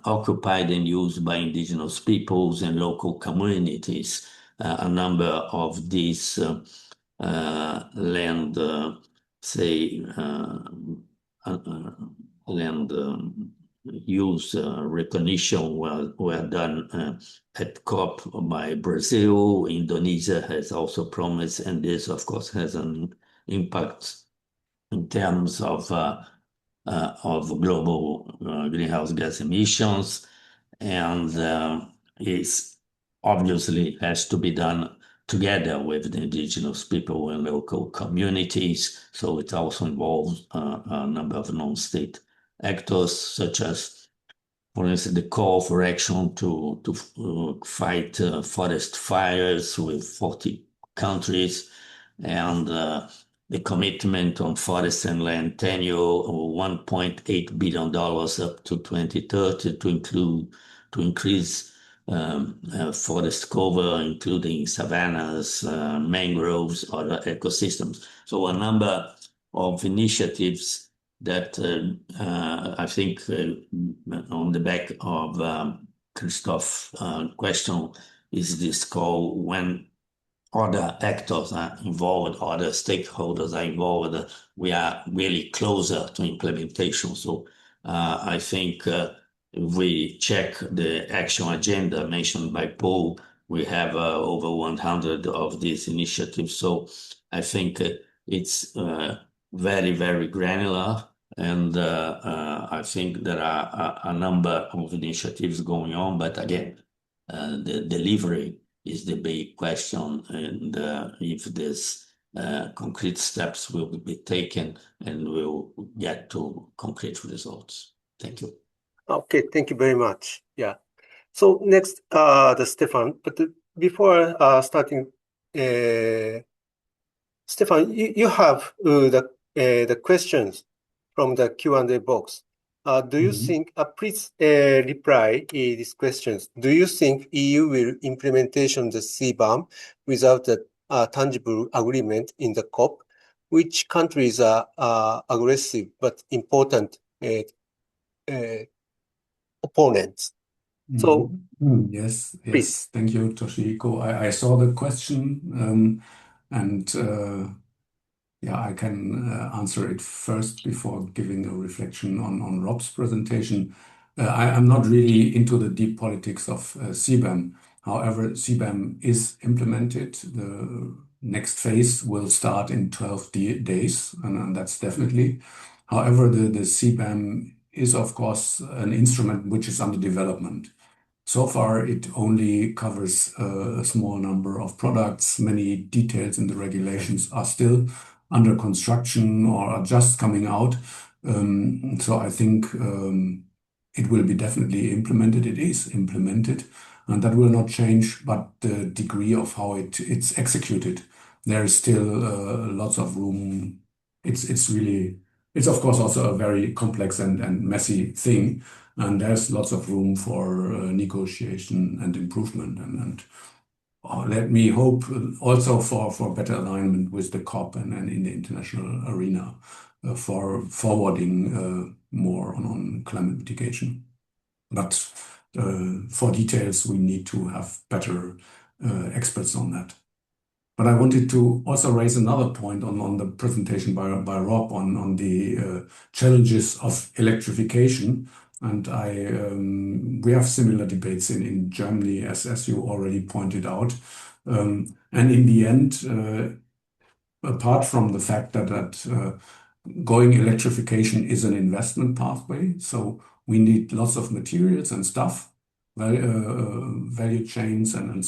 occupied and used by indigenous peoples and local communities. A number of these land, land use recognition were done at COP by Brazil. Indonesia has also promised, and this, of course, has an impact in terms of global greenhouse gas emissions, and it's obviously has to be done together with the indigenous people and local communities. So it also involves a number of non-state actors, such as, for instance, the call for action to fight forest fires with 40 countries, and the commitment on forest and land tenure of $1.8 billion up to 2030 to increase forest cover, including savannas, mangroves, other ecosystems. So a number of initiatives that I think on the back of Christophe's question is this call when other actors are involved, other stakeholders are involved, we are really closer to implementation. So I think if we check the action agenda mentioned by Paul, we have over 100 of these initiatives. So I think it's very, very granular. And I think there are a number of initiatives going on, but again, the delivery is the big question, and if this concrete steps will be taken and will get to concrete results. Thank you. Okay, thank you very much. Yeah. So next, the Stefan. But before starting, Stefan, you have the questions from the Q&A box. Do you think, please reply these questions. Do you think EU will implementation the CBAM without a tangible agreement in the COP? Which countries are aggressive but important opponents? So, Yes, please. yes. Thank you, Toshihiko. I saw the question, and yeah, I can answer it first before giving a reflection on Rob's presentation. I'm not really into the deep politics of CBAM. However, CBAM is implemented. The next phase will start in 12 days, and that's definitely. However, the CBAM is, of course, an instrument which is under development. So far, it only covers a small number of products. Many details in the regulations are still under construction or are just coming out. So I think it will be definitely implemented. It is implemented, and that will not change, but the degree of how it's executed, there is still lots of room. It's of course also a very complex and messy thing, and there's lots of room for negotiation and improvement. And let me hope also for better alignment with the COP and in the international arena for forwarding more on climate mitigation. But for details, we need to have better experts on that. But I wanted to also raise another point on the presentation by Rob on the challenges of electrification. And we have similar debates in Germany, as you already pointed out. And in the end, apart from the fact that going electrification is an investment pathway, so we need lots of materials and stuff. Value chains and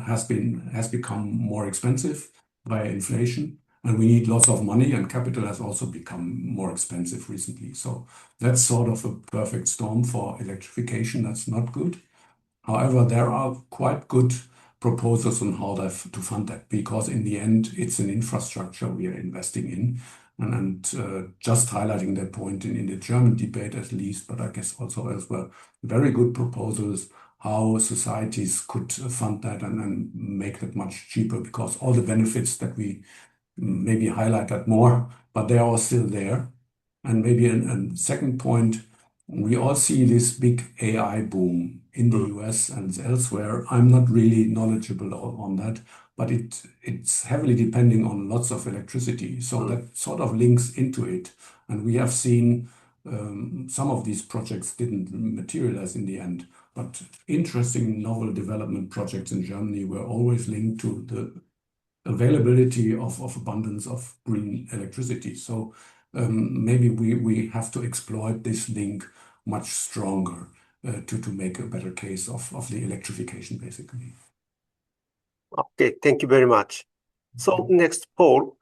has become more expensive by inflation, and we need lots of money, and capital has also become more expensive recently. So that's sort of a perfect storm for electrification. That's not good. However, there are quite good proposals on how to fund that, because in the end, it's an infrastructure we are investing in. And just highlighting that point in the German debate at least, but I guess also elsewhere, very good proposals how societies could fund that and make that much cheaper, because all the benefits that we maybe highlight that more, but they are still there. And maybe a second point, we all see this big AI boom in the US and elsewhere. I'm not really knowledgeable on that, but it's heavily depending on lots of electricity. So that sort of links into it. And we have seen some of these projects didn't materialize in the end, but interesting novel development projects in Germany were always linked to the availability of abundance of green electricity. So maybe we have to exploit this link much stronger to make a better case of the electrification, basically. Okay, thank you very much. So next, Paul.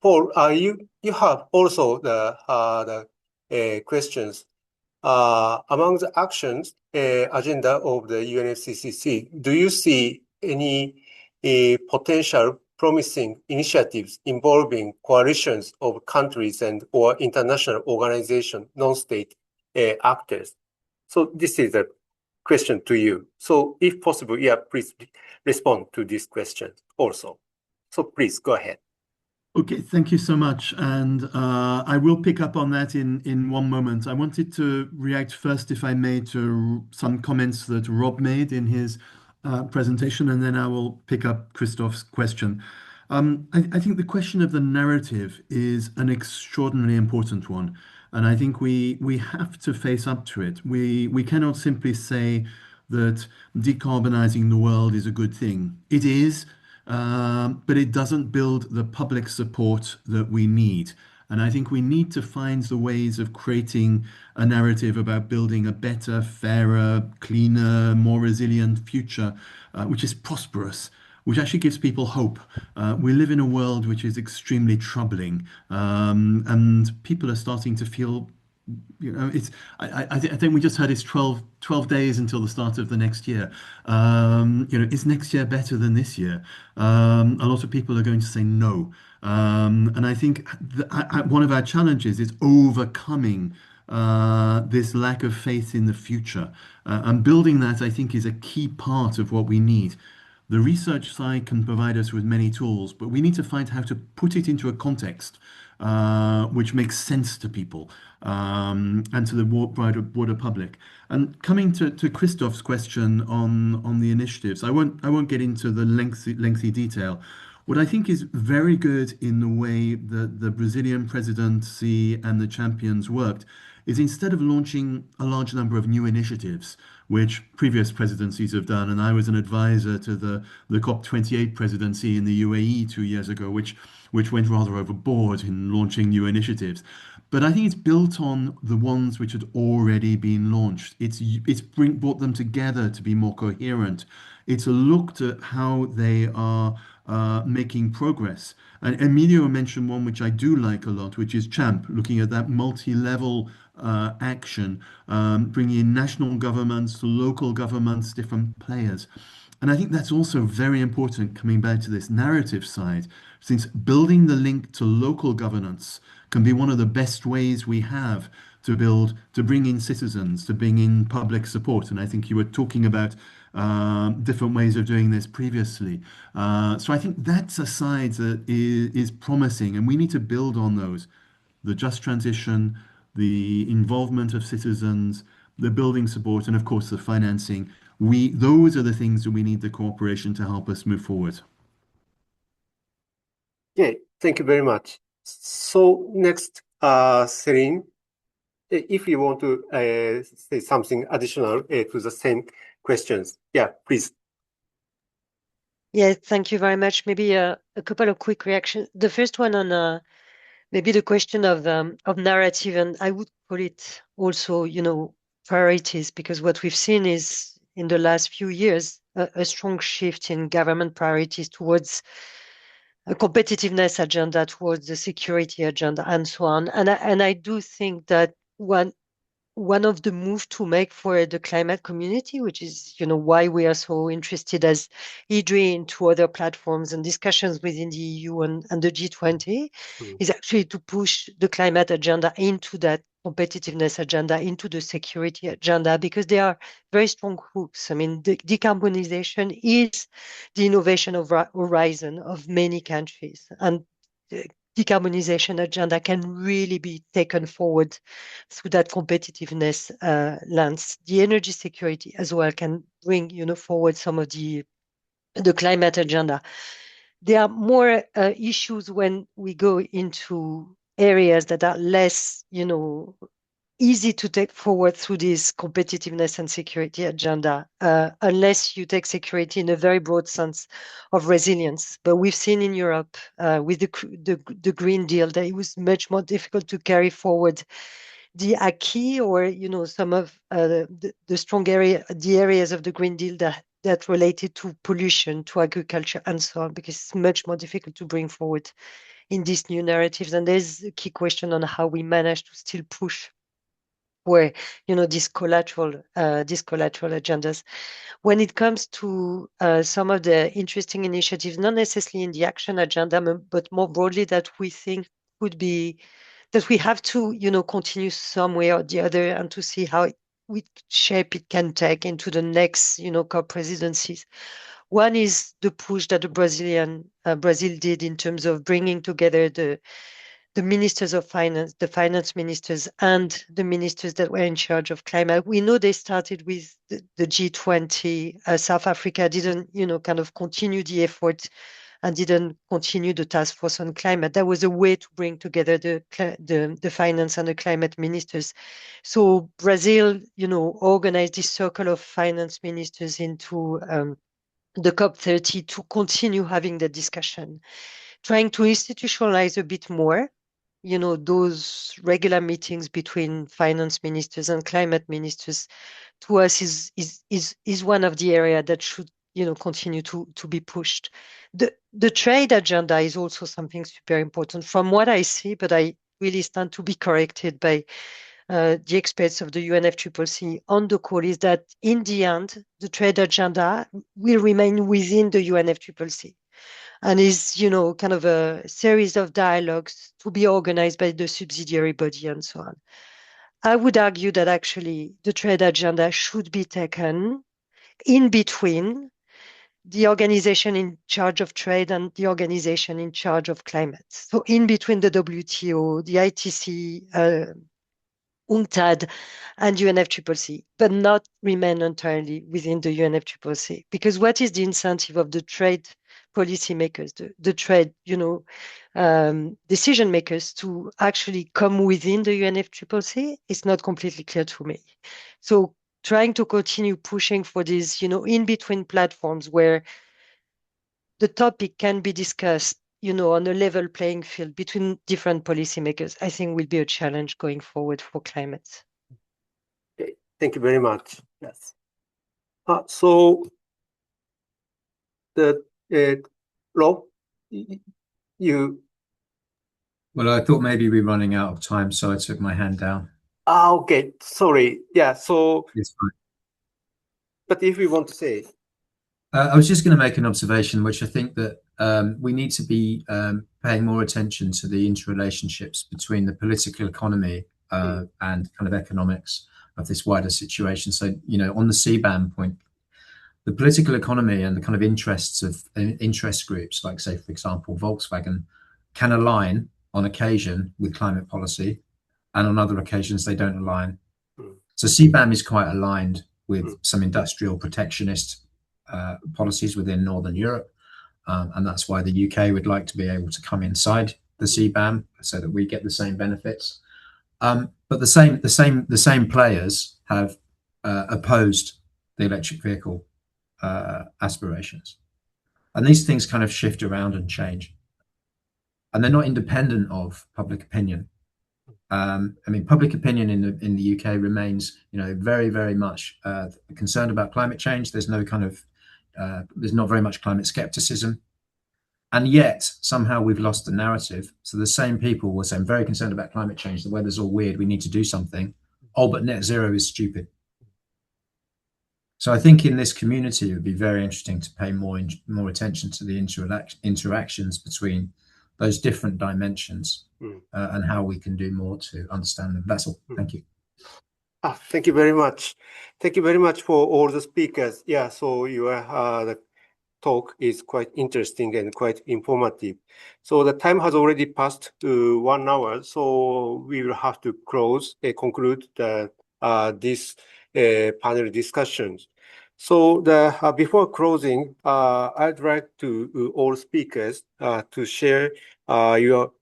Paul, you have also the questions. Among the actions agenda of the UNFCCC, do you see any potential promising initiatives involving coalitions of countries and or international organization, non-state actors? So this is a question to you. So if possible, yeah, please respond to this question also. So please go ahead. Okay, thank you so much. And I will pick up on that in one moment. I wanted to react first, if I may, to some comments that Rob made in his presentation, and then I will pick up Christoph's question. I think the question of the narrative is an extraordinarily important one. And I think we have to face up to it. We cannot simply say that decarbonizing the world is a good thing. It is, but it doesn't build the public support that we need. And I think we need to find the ways of creating a narrative about building a better, fairer, cleaner, more resilient future, which is prosperous, which actually gives people hope. We live in a world which is extremely troubling, and people are starting to feel, I think we just heard it's 12 days until the start of the next year. Is next year better than this year? A lot of people are going to say no. And I think one of our challenges is overcoming this lack of faith in the future. And building that, I think, is a key part of what we need. The research side can provide us with many tools, but we need to find how to put it into a context which makes sense to people and to the broader public. And coming to Christoph's question on the initiatives, I won't get into the lengthy detail. What I think is very good in the way that the Brazilian presidency and the champions worked is instead of launching a large number of new initiatives, which previous presidencies have done, and I was an advisor to the COP28 presidency in the UAE 2 years ago, which went rather overboard in launching new initiatives. But I think it's built on the ones which had already been launched. It's brought them together to be more coherent. It's looked at how they are making progress. And Emilio mentioned one which I do like a lot, which is CHAMP, looking at that multi-level action, bringing in national governments, local governments, different players. And I think that's also very important, coming back to this narrative side, since building the link to local governance can be one of the best ways we have to bring in citizens, to bring in public support. And I think you were talking about different ways of doing this previously. So I think that's a side that is promising, and we need to build on those. The just transition, the involvement of citizens, the building support, and of course the financing. Those are the things that we need the cooperation to help us move forward. Okay, thank you very much. So next, Celine, if you want to say something additional to the same questions, yeah, please. Yeah, thank you very much. Maybe a couple of quick reactions. The first one on maybe the question of narrative, and I would call it also, priorities, because what we've seen is in the last few years a strong shift in government priorities towards a competitiveness agenda, towards the security agenda, and so on. And I do think that one of the moves to make for the climate community, which is why we are so interested as IDDRI into other platforms and discussions within the EU and the G20, is actually to push the climate agenda into that competitiveness agenda, into the security agenda, because they are very strong hooks. I mean, the decarbonization is the innovation of horizon of many countries, and the decarbonization agenda can really be taken forward through that competitiveness lens. The energy security as well can bring forward some of the climate agenda. There are more issues when we go into areas that are less easy to take forward through this competitiveness and security agenda, unless you take security in a very broad sense of resilience. But we've seen in Europe with the Green Deal that it was much more difficult to carry forward the acquis or some of the strong areas of the Green Deal that related to pollution, to agriculture, and so on, because it's much more difficult to bring forward in these new narratives. And there's a key question on how we manage to still push for these collateral agendas. When it comes to some of the interesting initiatives, not necessarily in the action agenda, but more broadly, that we think would be that we have to continue some way or the other, and to see how which shape it can take into the next COP presidencies. One is the push that Brazil did in terms of bringing together the ministers of finance, the finance ministers, and the ministers that were in charge of climate. We know they started with the G20. South Africa didn't, kind of continue the effort and didn't continue the task force on climate. That was a way to bring together the finance and the climate ministers. So Brazil, organized this circle of finance ministers into the COP30 to continue having the discussion, trying to institutionalize a bit more those regular meetings between finance ministers and climate ministers, to us is one of the areas that should continue to be pushed. The trade agenda is also something super important from what I see, but I really stand to be corrected by the experts of the UNFCCC on the call, is that in the end, the trade agenda will remain within the UNFCCC and is, kind of a series of dialogues to be organized by the subsidiary body and so on. I would argue that actually the trade agenda should be taken in between the organization in charge of trade and the organization in charge of climate. So in between the WTO, the ITC, UNCTAD, and UNFCCC, but not remain entirely within the UNFCCC. Because what is the incentive of the trade policymakers, the trade, decision makers to actually come within the UNFCCC? It's not completely clear to me. So trying to continue pushing for these, in-between platforms where the topic can be discussed, on a level playing field between different policymakers, I think will be a challenge going forward for climate. Okay, thank you very much. Yes. So the Rob, you. Well, I thought maybe we're running out of time, so I took my hand down. Okay. Sorry. Yeah. So. It's fine. But if you want to say. I was just going to make an observation, which I think that we need to be paying more attention to the interrelationships between the political economy and kind of economics of this wider situation. So, on the CBAM point, the political economy and the kind of interests of interest groups, like, say, for example, Volkswagen, can align on occasion with climate policy, and on other occasions they don't align. So CBAM is quite aligned with some industrial protectionist policies within Northern Europe, and that's why the UK would like to be able to come inside the CBAM so that we get the same benefits. But the same players have opposed the electric vehicle aspirations, and these things kind of shift around and change, and they're not independent of public opinion. I mean, public opinion in the UK remains, very, very much concerned about climate change. There's no kind of there's not very much climate skepticism, and yet somehow we've lost the narrative. So the same people were saying very concerned about climate change. The weather's all weird. We need to do something. Oh, but net zero is stupid. So I think in this community, it would be very interesting to pay more attention to the interactions between those different dimensions and how we can do more to understand them. That's all. Thank you. Thank you very much. Thank you very much for all the speakers. Yeah, so your the talk is quite interesting and quite informative. So the time has already passed 1 hour, so we will have to conclude this panel discussions. So before closing, I'd like to all speakers to share your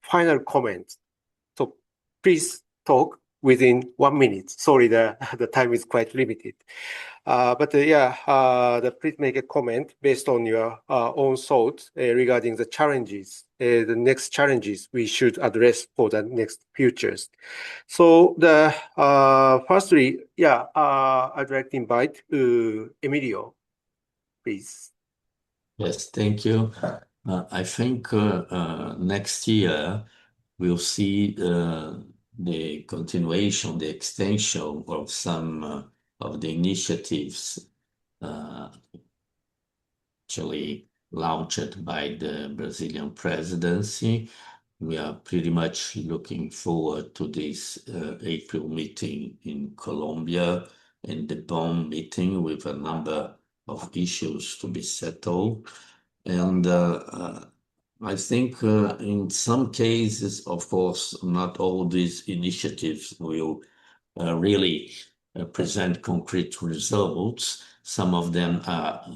final comments. So please talk within 1 minute. Sorry, the time is quite limited. Please make a comment based on your own thoughts regarding the challenges, the next challenges we should address for the next futures. So firstly, I'd like to invite Emilio, please. Yes, thank you. I think next year we'll see the continuation, the extension of some of the initiatives actually launched by the Brazilian presidency. We are pretty much looking forward to this April meeting in Colombia and the Bonn meeting with a number of issues to be settled. And I think in some cases, of course, not all these initiatives will really present concrete results. Some of them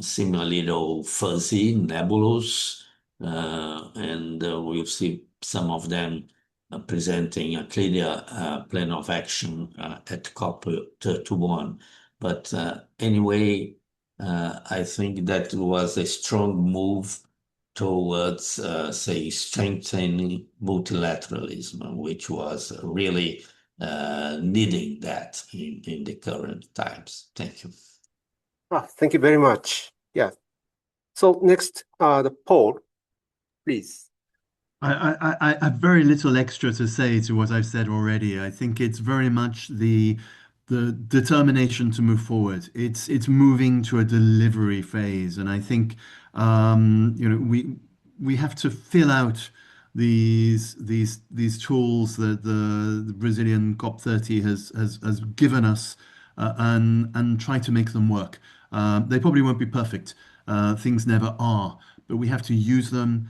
seem a little fuzzy, nebulous, and we'll see some of them presenting a clear plan of action at COP31. But anyway, I think that was a strong move towards, say, strengthening multilateralism, which was really needing that in the current times. Thank you. Thank you very much. Yeah. So next, the Paul, please. I have very little extra to say to what I've said already. I think it's very much the determination to move forward. It's moving to a delivery phase, and I think we have to fill out these tools that the Brazilian COP30 has given us, and try to make them work. They probably won't be perfect. Things never are, but we have to use them.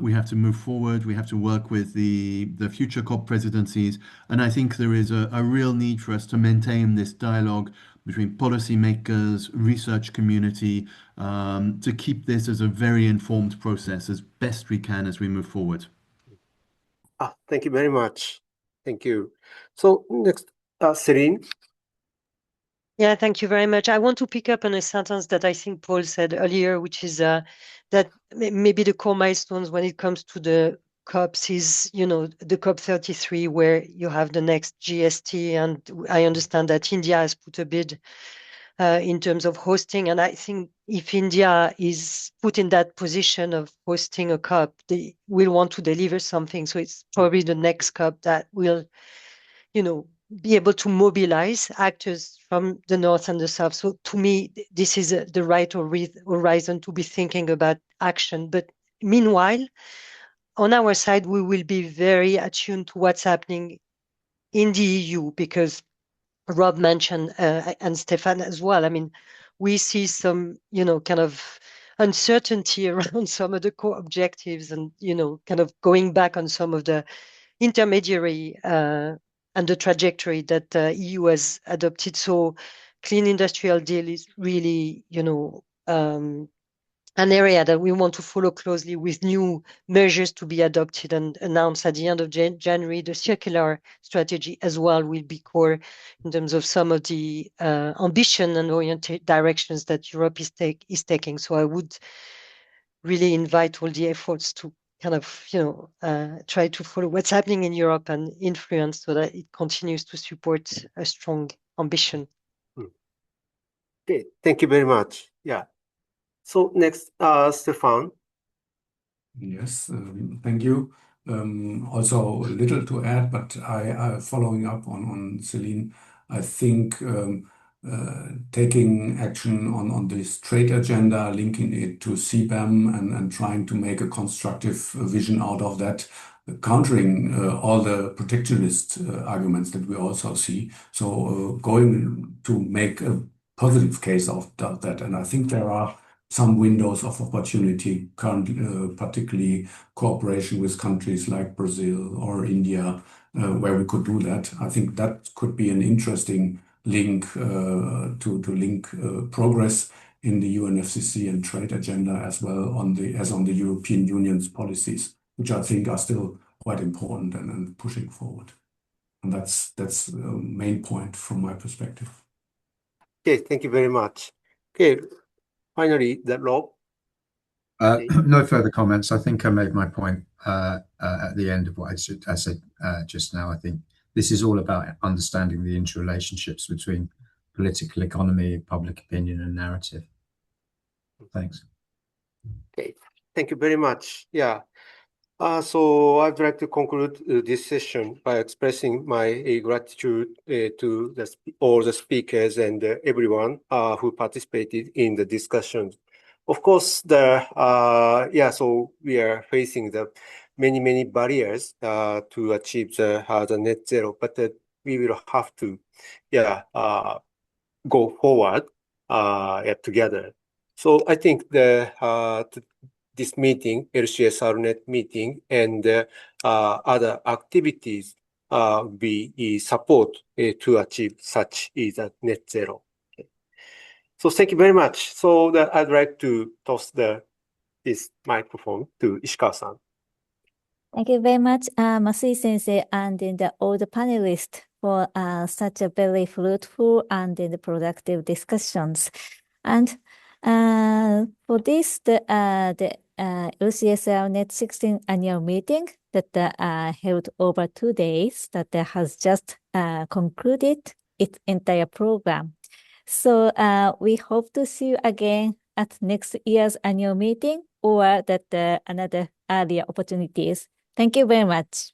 We have to move forward. We have to work with the future COP presidencies. And I think there is a real need for us to maintain this dialogue between policymakers, research community, to keep this as a very informed process as best we can as we move forward. Thank you very much. Thank you. So next, Celine. Yeah, thank you very much. I want to pick up on a sentence that I think Paul said earlier, which is that maybe the core milestones when it comes to the COPs is, the COP33, where you have the next GST. And I understand that India has put a bid in terms of hosting. And I think if India is put in that position of hosting a COP, they will want to deliver something. So it's probably the next COP that will, be able to mobilize actors from the north and the south. So to me, this is the right horizon to be thinking about action. But meanwhile, on our side, we will be very attuned to what's happening in the EU, because Rob mentioned, and Stefan as well. I mean, we see some, kind of uncertainty around some of the core objectives and, kind of going back on some of the intermediary and the trajectory that the EU has adopted. So clean industrial deal is really, an area that we want to follow closely, with new measures to be adopted and announced at the end of January. The circular strategy as well will be core in terms of some of the ambition and oriented directions that Europe is taking. So I would really invite all the efforts to kind of, try to follow what's happening in Europe and influence so that it continues to support a strong ambition. Okay, thank you very much. Yeah. So next, Stefan. Yes, thank you. Also little to add, but I following up on Celine, I think taking action on this trade agenda, linking it to CBAM and trying to make a constructive vision out of that, countering all the protectionist arguments that we also see. So going to make a positive case of that. And I think there are some windows of opportunity, currently, particularly cooperation with countries like Brazil or India, where we could do that. I think that could be an interesting link to link progress in the UNFCCC and trade agenda as well on the European Union's policies, which I think are still quite important and pushing forward. And that's the main point from my perspective. Okay, thank you very much. Okay. Finally, that Rob. No further comments. I think I made my point at the end of what I said just now. I think this is all about understanding the interrelationships between political economy, public opinion, and narrative. Thanks. Okay, thank you very much. Yeah. So I'd like to conclude this session by expressing my gratitude to all the speakers and everyone who participated in the discussion. Of course, so we are facing the many barriers to achieve the net zero, but we will have to go forward together. So I think this meeting, LCS-RNet meeting, and other activities we support to achieve such is a net zero. Okay. So thank you very much. So I'd like to toss this microphone to Ishikawa-san. Thank you very much, Masui-sensei, and all the panelists for such a very fruitful and productive discussions. And for this, LCS-RNet 16th annual meeting that held over 2 days that has just concluded its entire program. So we hope to see you again at next year's annual meeting or that another earlier opportunities. Thank you very much.